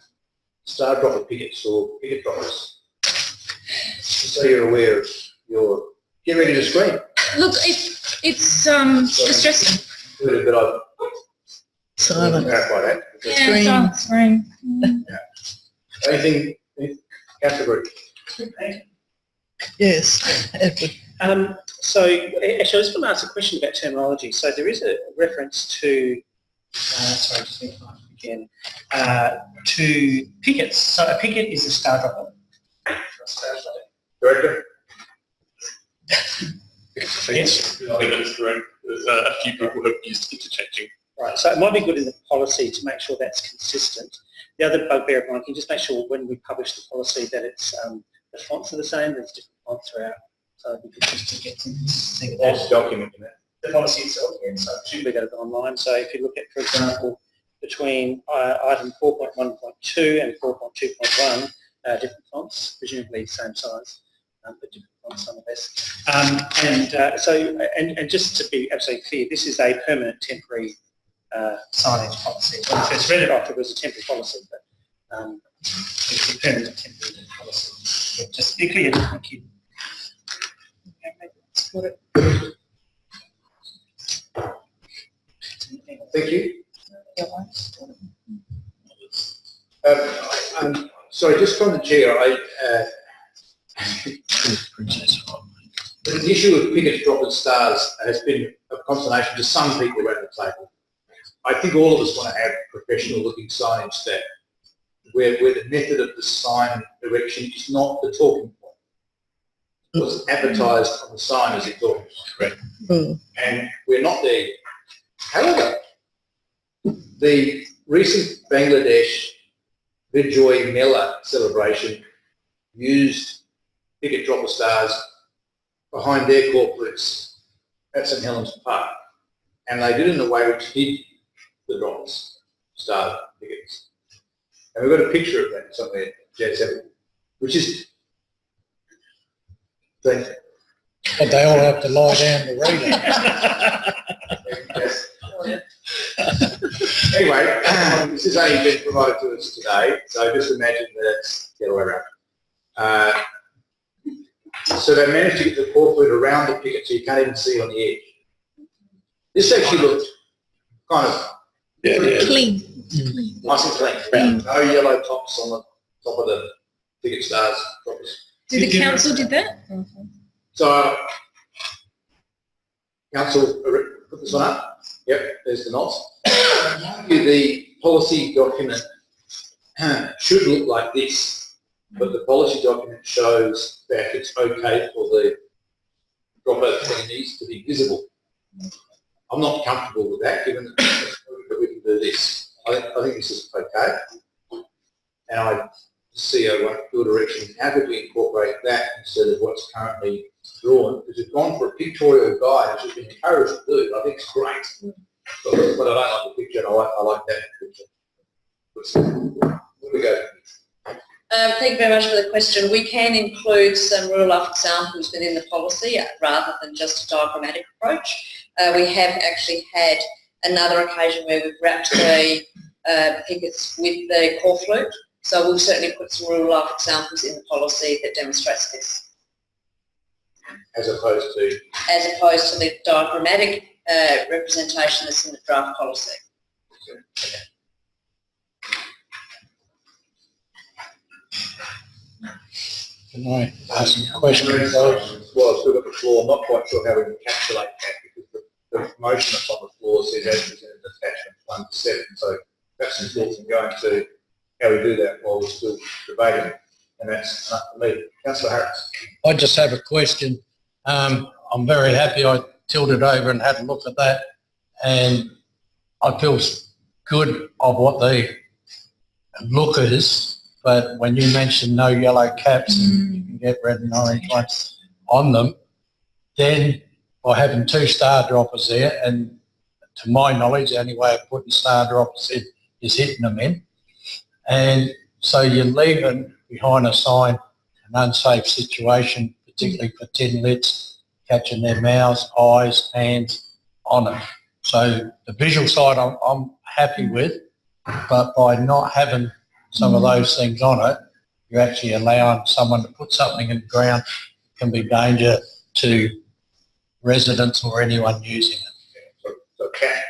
S1: star dropper pickets or picket droppers. Just so you're aware of your... Get ready to scream.
S7: Look, it's distressing.
S1: But I
S6: Silent.
S1: clarify that.
S7: Yeah, scream.
S1: Anything, Councillor Green?
S6: Yes, Edward.
S8: So actually, I just want to ask a question about terminology. So there is a reference to, sorry, just think again, to pickets. So a picket is a star dropper.
S1: Director?
S8: Yes.
S15: That's correct. A few people have used interchanging.
S8: Right, so it might be good in the policy to make sure that's consistent. The other bugbear of mine, can you just make sure when we publish the policy that it's the fonts are the same, there's different fonts throughout. So it'd be good just to get some consistency with that.
S1: Document in that.
S8: The policy itself, yeah, so presumably that'll go online. So if you look at, for example, between item 4.1.2 and 4.2.1, different fonts, presumably same size, but different fonts nonetheless. And just to be absolutely clear, this is a permanent temporary signage policy. When I first read it off, it was a temporary policy, but it's a permanent temporary policy. Yeah, just to be clear, thank you.
S1: Thank you. I'm sorry, just from the chair, the issue of pickets dropping stars has been a consternation to some people around the table. I think all of us want to have professional looking signage that where the method of the sign erection is not the talking point. What's advertised on the sign is the talking point. Correct. And we're not there. However, the recent Bangladesh Bijoy Mela celebration used picket dropper stars behind their corporates at St Helens Park, and they did it in a way which hid the droppers, star pickets. And we've got a picture of that somewhere, J7, which is...
S11: But they all have to lie down to read it.
S1: Yes. Anyway, this has only been provided to us today, so just imagine that's the other way around. So they managed to get the corporate around the picket so you can't even see on the edge. This actually looked kind of
S6: clean.
S1: Nice and clean. No yellow tops on the top of the ticket stars.
S7: Did the council did that?
S1: So, council, put this one up. Yep, there's the nods. The policy document should look like this, but the policy document shows that it's okay for the dropper needs to be visible. I'm not comfortable with that, given that we can do this. I think this is okay, and I see a good direction. How could we incorporate that instead of what's currently drawn? Because we've gone for a pictorial guide, which has been encouraged to do. I think it's great, but I don't like the picture, and I like that picture. Where we go?
S3: Thank you very much for the question. We can include some real life examples within the policy rather than just a diagrammatic approach. We have actually had another occasion where we've wrapped the pickets with the core flute. So we'll certainly put some real life examples in the policy that demonstrates this.
S1: As opposed to?
S3: As opposed to the diagrammatic representation that's in the draft policy.
S1: Okay.
S4: Can I ask a question?
S1: Well, I've still got the floor. I'm not quite sure how we encapsulate that because the motion that's on the floor says as presented attachment 1 to 7. So that's important going to how we do that while we're still debating. And that's enough for me. Councillor Harris.
S4: I just have a question. I'm very happy I tilted over and had a look at that, and I feel good of what the look is. But when you mentioned no yellow caps and you can get red and orange ones on them, then by having 2 star droppers there, and to my knowledge, the only way of putting star droppers in is hitting them in. And so you're leaving behind a sign an unsafe situation, particularly for tin lids, catching their mouths, eyes, hands on it. So the visual side I'm happy with, but by not having some of those things on it, you're actually allowing someone to put something in the ground can be danger to residents or anyone using it.
S1: So cat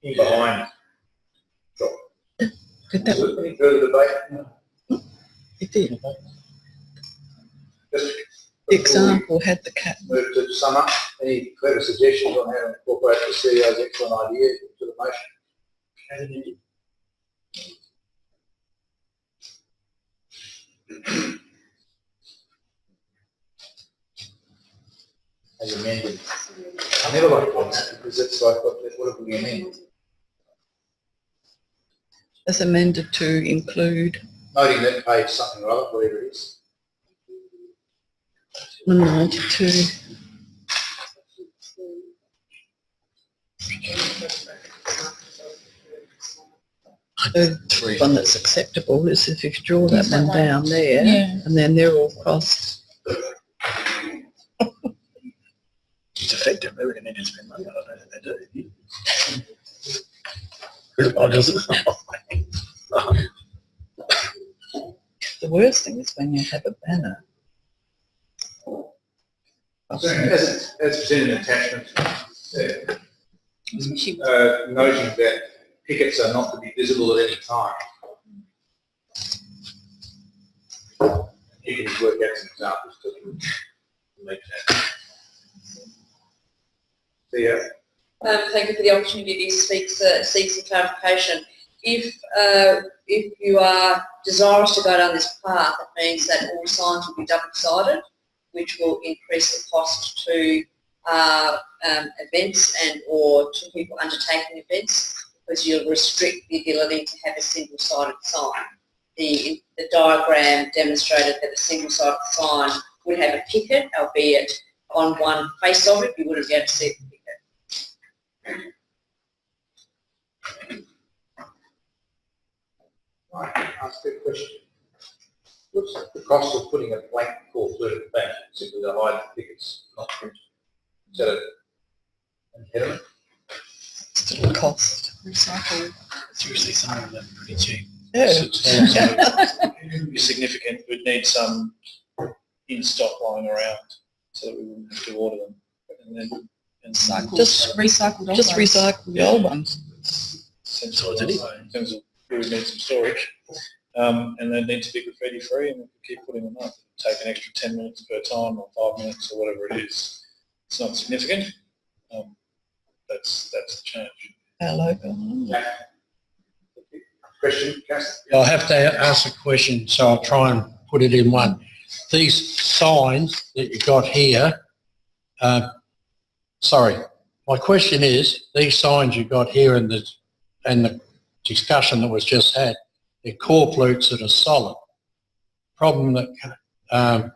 S1: behind.
S6: Did that look
S1: Any further debate?
S6: it did.
S1: Just
S6: The example had the cat.
S1: move to sum up. Any clever suggestions on how to incorporate the CEO's excellent idea into the motion? As amended. I never like that because it's like, what have we amended?
S6: As amended to include
S1: Noting that page something or other, whatever it is.
S6: 192. The one that's acceptable is if you draw that one down there,
S7: Yeah.
S6: and then they're all crossed.
S11: It's effective. They're going to need to spend money on it. They do.
S6: The worst thing is when you have a banner.
S1: So as presented in attachment, noting that pickets are not to be visible at any time. You can work out some examples to make that. So yeah.
S3: Thank you for the opportunity to seek some clarification. If you are desirous to go down this path, it means that all signs will be double-sided, which will increase the cost to events and or to people undertaking events, because you'll restrict the ability to have a single-sided sign. The diagram demonstrated that a single-sided sign would have a picket, albeit on one face of it, you wouldn't be able to see the picket.
S1: Right, ask a question. What's the cost of putting a blank core flute at the back, simply to hide the pickets, not print? Is that an impediment?
S6: Still a cost.
S10: Recycle. It's usually some of them pretty cheap.
S6: Yeah.
S5: Be significant. We'd need some in stock lying around so that we wouldn't have to order them. And then
S6: Just
S7: recycled.
S6: Just recycle the old ones.
S5: sensible in terms of
S1: do need some storage. And they need to be graffiti free, and we can keep putting them up. Take an extra 10 minutes per time or 5 minutes or whatever it is. It's not significant. That's the change.
S6: Hello.
S1: Question, Cass?
S4: I'll have to ask a question, so I'll try and put it in one. These signs that you got here, sorry, my question is, these signs you got here and the discussion that was just had, they're core flutes that are solid. Problem that